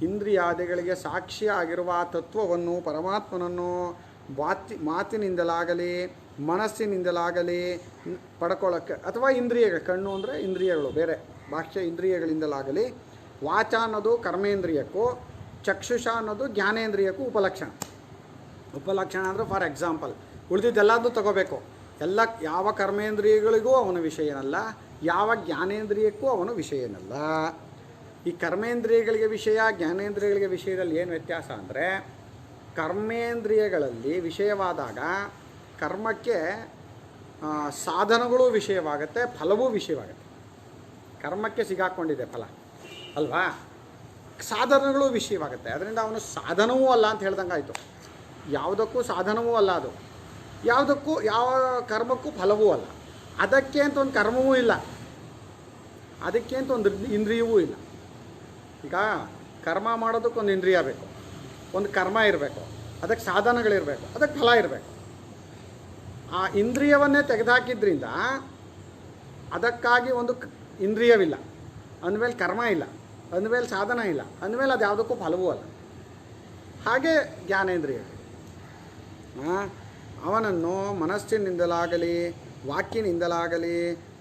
ಇಂದ್ರಿಯಾದಿಗಳಿಗೆ ಸಾಕ್ಷಿಯಾಗಿರುವ ತತ್ವವನ್ನು, ಪರಮಾತ್ಮನನ್ನು ಮಾತಿನಿಂದಲಾಗಲಿ ಮನಸ್ಸಿನಿಂದಲಾಗಲಿ ಪಡ್ಕೊಳ್ಳೋಕ್ಕೆ, ಅಥವಾ ಇಂದ್ರಿಯಗಳು, ಕಣ್ಣು ಅಂದರೆ ಇಂದ್ರಿಯಗಳು ಬೇರೆ, ಬಾಹ್ಯ ಇಂದ್ರಿಯಗಳಿಂದಲಾಗಲಿ, ವಾಚ ಅನ್ನೋದು ಕರ್ಮೇಂದ್ರಿಯಕ್ಕೂ, ಚಕ್ಷುಷ ಅನ್ನೋದು ಜ್ಞಾನೇಂದ್ರಿಯಕ್ಕೂ ಉಪಲಕ್ಷಣ. ಉಪಲಕ್ಷಣ ಅಂದರೆ ಫಾರ್ ಎಕ್ಸಾಂಪಲ್ ಉಳಿದಿದ್ದೆಲ್ಲದೂ ತಗೋಬೇಕು. ಎಲ್ಲ ಯಾವ ಕರ್ಮೇಂದ್ರಿಯಗಳಿಗೂ ಅವನ ವಿಷಯನಲ್ಲ, ಯಾವ ಜ್ಞಾನೇಂದ್ರಿಯಕ್ಕೂ ಅವನು ವಿಷಯನಲ್ಲ. ಈ ಕರ್ಮೇಂದ್ರಿಯಗಳಿಗೆ ವಿಷಯ, ಜ್ಞಾನೇಂದ್ರಿಯಗಳಿಗೆ ವಿಷಯದಲ್ಲಿ ಏನು ವ್ಯತ್ಯಾಸ ಅಂದರೆ, ಕರ್ಮೇಂದ್ರಿಯಗಳಲ್ಲಿ ವಿಷಯವಾದಾಗ ಕರ್ಮಕ್ಕೆ ಸಾಧನಗಳು ವಿಷಯವಾಗುತ್ತೆ, ಫಲವೂ ವಿಷಯವಾಗುತ್ತೆ. ಕರ್ಮಕ್ಕೆ ಸಿಗಾಕೊಂಡಿದೆ ಫಲ ಅಲ್ವಾ, ಸಾಧನಗಳು ವಿಷಯವಾಗುತ್ತೆ. ಅದರಿಂದ ಅವನು ಸಾಧನವೂ ಅಲ್ಲ ಅಂತ ಹೇಳ್ದಂಗೆ ಆಯಿತು. ಯಾವುದಕ್ಕೂ ಸಾಧನವೂ ಅಲ್ಲ ಅದು, ಯಾವುದಕ್ಕೂ ಯಾವ ಕರ್ಮಕ್ಕೂ ಫಲವೂ ಅಲ್ಲ. ಅದಕ್ಕೆ ಅಂತ ಒಂದು ಕರ್ಮವೂ ಇಲ್ಲ, ಅದಕ್ಕೆ ಅಂತ ಒಂದು ಇಂದ್ರಿಯವೂ ಇಲ್ಲ. ಈಗ ಕರ್ಮ ಮಾಡೋದಕ್ಕೊಂದು ಇಂದ್ರಿಯ ಬೇಕು, ಒಂದು ಕರ್ಮ ಇರಬೇಕು, ಅದಕ್ಕೆ ಸಾಧನಗಳಿರಬೇಕು, ಅದಕ್ಕೆ ಫಲ ಇರಬೇಕು. ಆ ಇಂದ್ರಿಯವನ್ನೇ ತೆಗೆದುಹಾಕಿದ್ರಿಂದ ಅದಕ್ಕಾಗಿ ಒಂದು ಇಂದ್ರಿಯವಿಲ್ಲ, ಅಂದಮೇಲೆ ಕರ್ಮ ಇಲ್ಲ, ಅಂದಮೇಲೆ ಸಾಧನ ಇಲ್ಲ, ಅಂದಮೇಲೆ ಅದು ಯಾವುದಕ್ಕೂ ಫಲವೂ ಅಲ್ಲ. ಹಾಗೆ ಜ್ಞಾನೇಂದ್ರಿಯ ಅವನನ್ನು ಮನಸ್ಸಿನಿಂದಲಾಗಲಿ ವಾಕ್ಯನಿಂದಲಾಗಲಿ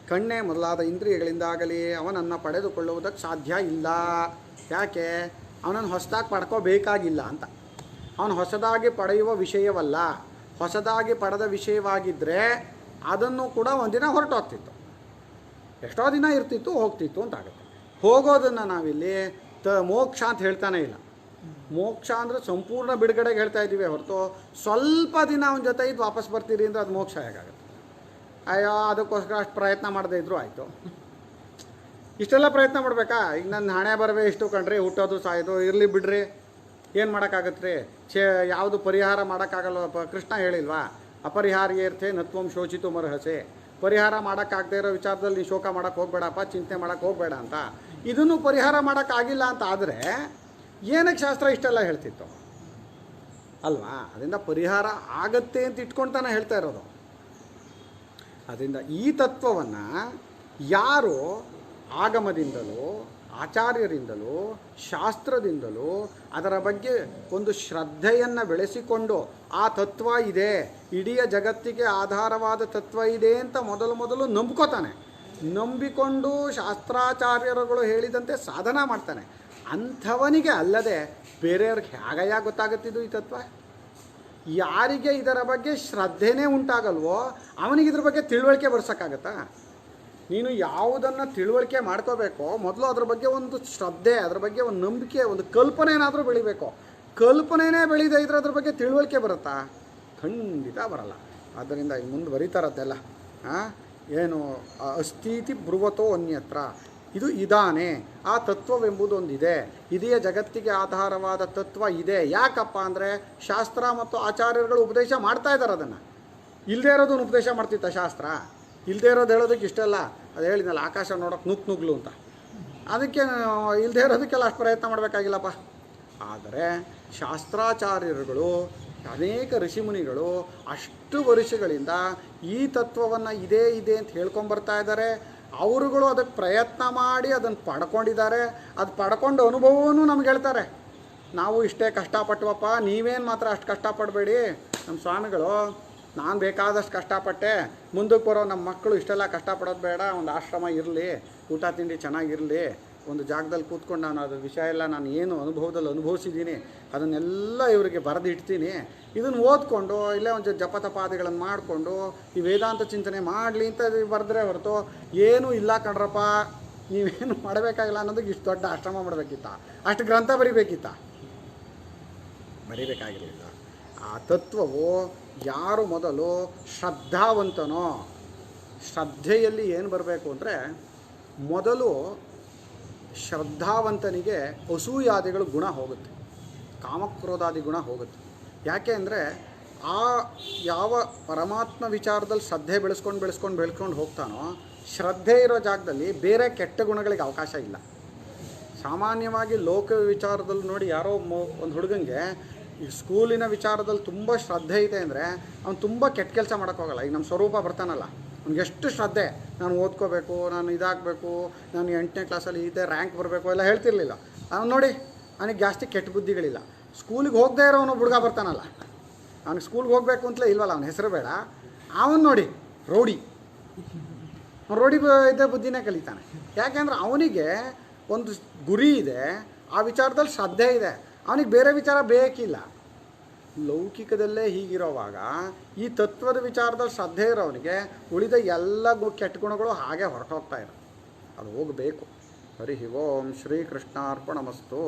ಕಣ್ಣೇ ಮೊದಲಾದ ಇಂದ್ರಿಯಗಳಿಂದಾಗಲಿ ಅವನನ್ನು ಪಡೆದುಕೊಳ್ಳುವುದಕ್ಕೆ ಸಾಧ್ಯ ಇಲ್ಲ. ಯಾಕೆ? ಅವನನ್ನು ಹೊಸದಾಗಿ ಪಡ್ಕೋಬೇಕಾಗಿಲ್ಲ ಅಂತ. ಅವನು ಹೊಸದಾಗಿ ಪಡೆಯುವ ವಿಷಯವಲ್ಲ. ಹೊಸದಾಗಿ ಪಡೆದ ವಿಷಯವಾಗಿದ್ದರೆ ಅದನ್ನು ಕೂಡ ಒಂದಿನ ಹೊರಟೋಗ್ತಿತ್ತು, ಎಷ್ಟೋ ದಿನ ಇರ್ತಿತ್ತು, ಹೋಗ್ತಿತ್ತು ಅಂತಾಗುತ್ತೆ. ಹೋಗೋದನ್ನು ನಾವಿಲ್ಲಿ ಮೋಕ್ಷ ಅಂತ ಹೇಳ್ತಾನೆ ಇಲ್ಲ. ಮೋಕ್ಷ ಅಂದರೆ ಸಂಪೂರ್ಣ ಬಿಡುಗಡೆಗೆ ಹೇಳ್ತಾ ಇದ್ದೀವಿ ಹೊರತು ಸ್ವಲ್ಪ ದಿನ ಅವನ ಜೊತೆ ಇದು ವಾಪಸ್ ಬರ್ತೀರಿ ಅಂದರೆ ಅದು ಮೋಕ್ಷ ಹೇಗಾಗುತ್ತೆ? ಅಯ್ಯೋ ಅದಕ್ಕೋಸ್ಕರ ಅಷ್ಟು ಪ್ರಯತ್ನ ಮಾಡದೇ ಇದ್ದರೂ ಆಯಿತು. ಇಷ್ಟೆಲ್ಲ ಪ್ರಯತ್ನ ಮಾಡಬೇಕಾ? ಈಗ ನನ್ನ ಹಣೆ ಬರವೇ ಇಷ್ಟು ಕಣ್ರಿ, ಹುಟ್ಟೋದು ಸಾಯೋದು ಇರಲಿ ಬಿಡ್ರಿ, ಏನು ಮಾಡೋಕ್ಕಾಗತ್ತೆ ರೀ? ಯಾವುದು ಪರಿಹಾರ ಮಾಡೋಕ್ಕಾಗಲ್ಲ. ಕೃಷ್ಣ ಹೇಳಿಲ್ವಾ, ಅಪರಿಹಾರ್ಯರ್ಥೆ ನತ್ವಂ ಶೋಚಿತು ಮರ್ಹಸೆ. ಪರಿಹಾರ ಮಾಡೋಕ್ಕಾಗದೇ ಇರೋ ವಿಚಾರದಲ್ಲಿ ನೀ ಶೋಕ ಮಾಡೋಕ್ಕೆ ಹೋಗಬೇಡಪ್ಪ, ಚಿಂತೆ ಮಾಡೋಕ್ಕೆ ಹೋಗಬೇಡ ಅಂತ. ಇದನ್ನು ಪರಿಹಾರ ಮಾಡೋಕ್ಕಾಗಿಲ್ಲ ಅಂತ ಆದರೆ ಏನಕ್ಕೆ ಶಾಸ್ತ್ರ ಇಷ್ಟೆಲ್ಲ ಹೇಳ್ತಿತ್ತು ಅಲ್ವಾ? ಅದರಿಂದ ಪರಿಹಾರ ಆಗತ್ತೆ ಅಂತ ಇಟ್ಕೊಳ್ತಾನೆ ಹೇಳ್ತಾ ಇರೋದು. ಅದರಿಂದ ಈ ತತ್ವವನ್ನು ಯಾರು ಆಗಮದಿಂದಲೂ ಆಚಾರ್ಯರಿಂದಲೂ ಶಾಸ್ತ್ರದಿಂದಲೂ ಅದರ ಬಗ್ಗೆ ಒಂದು ಶ್ರದ್ಧೆಯನ್ನು ಬೆಳೆಸಿಕೊಂಡು ಆ ತತ್ವ ಇದೆ, ಇಡೀ ಜಗತ್ತಿಗೆ ಆಧಾರವಾದ ತತ್ವ ಇದೆ ಅಂತ ಮೊದಲು ನಂಬ್ಕೋತಾನೆ. ನಂಬಿಕೊಂಡು ಶಾಸ್ತ್ರಾಚಾರ್ಯರುಗಳು ಹೇಳಿದಂತೆ ಸಾಧನ ಮಾಡ್ತಾನೆ. ಅಂಥವನಿಗೆ ಅಲ್ಲದೆ ಬೇರೆಯವ್ರಿಗೆ ಹೇಗಯ್ಯ ಗೊತ್ತಾಗುತ್ತಿದ್ದು ಈ ತತ್ವ? ಯಾರಿಗೆ ಇದರ ಬಗ್ಗೆ ಶ್ರದ್ಧೆನೇ ಉಂಟಾಗಲ್ವೋ ಅವನಿಗೆ ಇದ್ರ ಬಗ್ಗೆ ತಿಳುವಳಿಕೆ ಬರ್ಸೋಕ್ಕಾಗತ್ತಾ? ನೀನು ಯಾವುದನ್ನು ತಿಳುವಳಿಕೆ ಮಾಡ್ಕೋಬೇಕೋ ಮೊದಲು ಅದ್ರ ಬಗ್ಗೆ ಒಂದು ಶ್ರದ್ಧೆ, ಅದ್ರ ಬಗ್ಗೆ ಒಂದು ನಂಬಿಕೆ, ಒಂದು ಕಲ್ಪನೆ ಏನಾದರೂ ಬೆಳಿಬೇಕು. ಕಲ್ಪನೆನೇ ಬೆಳೀದೇ ಇದ್ರೆ ಅದ್ರ ಬಗ್ಗೆ ತಿಳುವಳಿಕೆ ಬರುತ್ತಾ? ಖಂಡಿತ ಬರಲ್ಲ. ಆದ್ದರಿಂದ ಈಗ ಮುಂದೆ ಬರೀತಾರದ್ದೆಲ್ಲ ಏನು ಅಸ್ಥೀತಿ ಬ್ರುವತೋ ಅನ್ಯತ್ರ. ಇದು ಇದಾನೆ. ಆ ತತ್ವವೆಂಬುದೊಂದಿದೆ, ಇದೆಯೇ ಜಗತ್ತಿಗೆ ಆಧಾರವಾದ ತತ್ವ ಇದೆ. ಯಾಕಪ್ಪ ಅಂದರೆ ಶಾಸ್ತ್ರ ಮತ್ತು ಆಚಾರ್ಯರುಗಳು ಉಪದೇಶ ಮಾಡ್ತಾ ಇದ್ದಾರೆ. ಅದನ್ನು ಇಲ್ಲದೇ ಇರೋದನ್ನು ಉಪದೇಶ ಮಾಡ್ತಿತ್ತ ಶಾಸ್ತ್ರ? ಇಲ್ಲದೇ ಇರೋದು ಹೇಳೋದಕ್ಕೆ ಇಷ್ಟೆಲ್ಲ ಅದು ಹೇಳಿದ್ನಲ್ಲ, ಆಕಾಶ ನೋಡೋಕೆ ನುಗ್ಲು ಅಂತ. ಅದಕ್ಕೆ ಇಲ್ಲದೇ ಇರೋದಕ್ಕೆಲ್ಲ ಅಷ್ಟು ಪ್ರಯತ್ನ ಮಾಡಬೇಕಾಗಿಲ್ಲಪ್ಪ. ಆದರೆ ಶಾಸ್ತ್ರಾಚಾರ್ಯರುಗಳು, ಅನೇಕ ಋಷಿಮುನಿಗಳು ಅಷ್ಟು ವರ್ಷಗಳಿಂದ ಈ ತತ್ವವನ್ನು ಇದೇ ಇದೆ ಅಂತ ಹೇಳ್ಕೊಂಬರ್ತಾ ಇದ್ದಾರೆ. ಅವರುಗಳು ಅದಕ್ಕೆ ಪ್ರಯತ್ನ ಮಾಡಿ ಅದನ್ನು ಪಡ್ಕೊಂಡಿದ್ದಾರೆ. ಅದು ಪಡ್ಕೊಂಡು ಅನುಭವವೂ ನಮ್ಗೆ ಹೇಳ್ತಾರೆ. ನಾವು ಇಷ್ಟೇ ಕಷ್ಟಪಟ್ಟವಪ್ಪ, ನೀವೇನು ಮಾತ್ರ ಅಷ್ಟು ಕಷ್ಟಪಡಬೇಡಿ. ನಮ್ಮ ಸ್ವಾಮಿಗಳು, ನಾನು ಬೇಕಾದಷ್ಟು ಕಷ್ಟಪಟ್ಟೆ, ಮುಂದಕ್ಕೆ ಬರೋ ನಮ್ಮ ಮಕ್ಕಳು ಇಷ್ಟೆಲ್ಲ ಕಷ್ಟಪಡೋದು ಬೇಡ, ಒಂದು ಆಶ್ರಮ ಇರಲಿ, ಊಟ ತಿಂಡಿ ಚೆನ್ನಾಗಿರಲಿ, ಒಂದು ಜಾಗದಲ್ಲಿ ಕೂತ್ಕೊಂಡು ನಾನು ಅದ್ರ ವಿಷಯ ಎಲ್ಲ ನಾನು ಏನು ಅನುಭವದಲ್ಲಿ ಅನುಭವಿಸಿದ್ದೀನಿ ಅದನ್ನೆಲ್ಲ ಇವರಿಗೆ ಬರೆದಿಡ್ತೀನಿ. ಇದನ್ನು ಓದ್ಕೊಂಡು ಇಲ್ಲೇ ಒಂದು ಜಪತಪಾದಿಗಳನ್ನು ಮಾಡಿಕೊಂಡು ಈ ವೇದಾಂತ ಚಿಂತನೆ ಮಾಡಲಿ ಅಂತ ಬರೆದ್ರೆ ಹೊರತು ಏನೂ ಇಲ್ಲ ಕಣ್ರಪ್ಪ, ನೀವೇನು ಮಾಡಬೇಕಾಗಿಲ್ಲ ಅನ್ನೋದಕ್ಕೆ ಇಷ್ಟು ದೊಡ್ಡ ಆಶ್ರಮ ಮಾಡಬೇಕಿತ್ತ, ಅಷ್ಟು ಗ್ರಂಥ ಬರಿಬೇಕಿತ್ತ? ಬರಿಬೇಕಾಗಿರಲಿಲ್ಲ. ಆ ತತ್ವವು ಯಾರು ಮೊದಲು ಶ್ರದ್ಧಾವಂತನೋ, ಶ್ರದ್ಧೆಯಲ್ಲಿ ಏನು ಬರಬೇಕು ಅಂದರೆ, ಮೊದಲು ಶ್ರದ್ಧಾವಂತನಿಗೆ ಅಸೂಯಾದಿಗಳು ಗುಣ ಹೋಗುತ್ತೆ, ಕಾಮಕ್ರೋಧಾದಿ ಗುಣ ಹೋಗುತ್ತೆ. ಯಾಕೆ ಅಂದರೆ ಆ ಯಾವ ಪರಮಾತ್ಮ ವಿಚಾರದಲ್ಲಿ ಶ್ರದ್ಧೆ ಬೆಳೆಸ್ಕೊಂಡು ಹೋಗ್ತಾನೋ, ಶ್ರದ್ಧೆ ಇರೋ ಜಾಗದಲ್ಲಿ ಬೇರೆ ಕೆಟ್ಟ ಗುಣಗಳಿಗೆ ಅವಕಾಶ ಇಲ್ಲ. ಸಾಮಾನ್ಯವಾಗಿ ಲೋಕ ವಿಚಾರದಲ್ಲಿ ನೋಡಿ, ಯಾರೋ ಒಂದು ಹುಡುಗನಿಗೆ ಈ ಸ್ಕೂಲಿನ ವಿಚಾರದಲ್ಲಿ ತುಂಬ ಶ್ರದ್ಧೆ ಇದೆ ಅಂದರೆ ಅವ್ನು ತುಂಬ ಕೆಟ್ಟ ಕೆಲಸ ಮಾಡೋಕ್ಕೋಗಲ್ಲ. ಈಗ ನಮ್ಮ ಸ್ವರೂಪ ಬರ್ತಾನಲ್ಲ, ಅವ್ನಿಗೆ ಎಷ್ಟು ಶ್ರದ್ಧೆ, ನಾನು ಓದ್ಕೋಬೇಕು, ನಾನು ಇದಾಗಬೇಕು, ನಾನು 8ನೇ ಕ್ಲಾಸಲ್ಲಿ ಇದೆ ರ್ಯಾಂಕ್ ಬರಬೇಕು ಎಲ್ಲ ಹೇಳ್ತಿರ್ಲಿಲ್ಲ. ಅವ್ನು ನೋಡಿ ಅವನಿಗೆ ಜಾಸ್ತಿ ಕೆಟ್ಟ ಬುದ್ಧಿಗಳಿಲ್ಲ. ಸ್ಕೂಲಿಗೆ ಹೋಗದೇ ಇರೋ ಅವನು ಹುಡುಗ ಬರ್ತಾನಲ್ಲ, ಅವ್ನಿಗೆ ಸ್ಕೂಲ್ಗೆ ಹೋಗಬೇಕು ಅಂತಲೇ ಇಲ್ವಲ್ಲ, ಅವನ ಹೆಸರು ಬೇಡ, ಅವನು ನೋಡಿ ರೌಡಿ ಇದ್ದ ಬುದ್ಧಿನೇ ಕಲಿತಾನೆ. ಯಾಕೆಂದ್ರೆ ಅವನಿಗೆ ಒಂದು ಗುರಿ ಇದೆ, ಆ ವಿಚಾರದಲ್ಲಿ ಶ್ರದ್ಧೆ ಇದೆ, ಅವನಿಗೆ ಬೇರೆ ವಿಚಾರ ಬೇಕಿಲ್ಲ. ಲೌಕಿಕದಲ್ಲೇ ಹೀಗಿರೋವಾಗ ಈ ತತ್ವದ ವಿಚಾರದಲ್ಲಿ ಶ್ರದ್ಧೆ ಇರೋವನಿಗೆ ಉಳಿದ ಎಲ್ಲ ಕೆಟ್ಟ ಗುಣಗಳು ಹಾಗೆ ಹೊರಟೋಗ್ತಾ ಇರೋ, ಅದು ಹೋಗಬೇಕು. ಹರಿ ಓಂ ಶ್ರೀಕೃಷ್ಣಾರ್ಪಣಮಸ್ತು.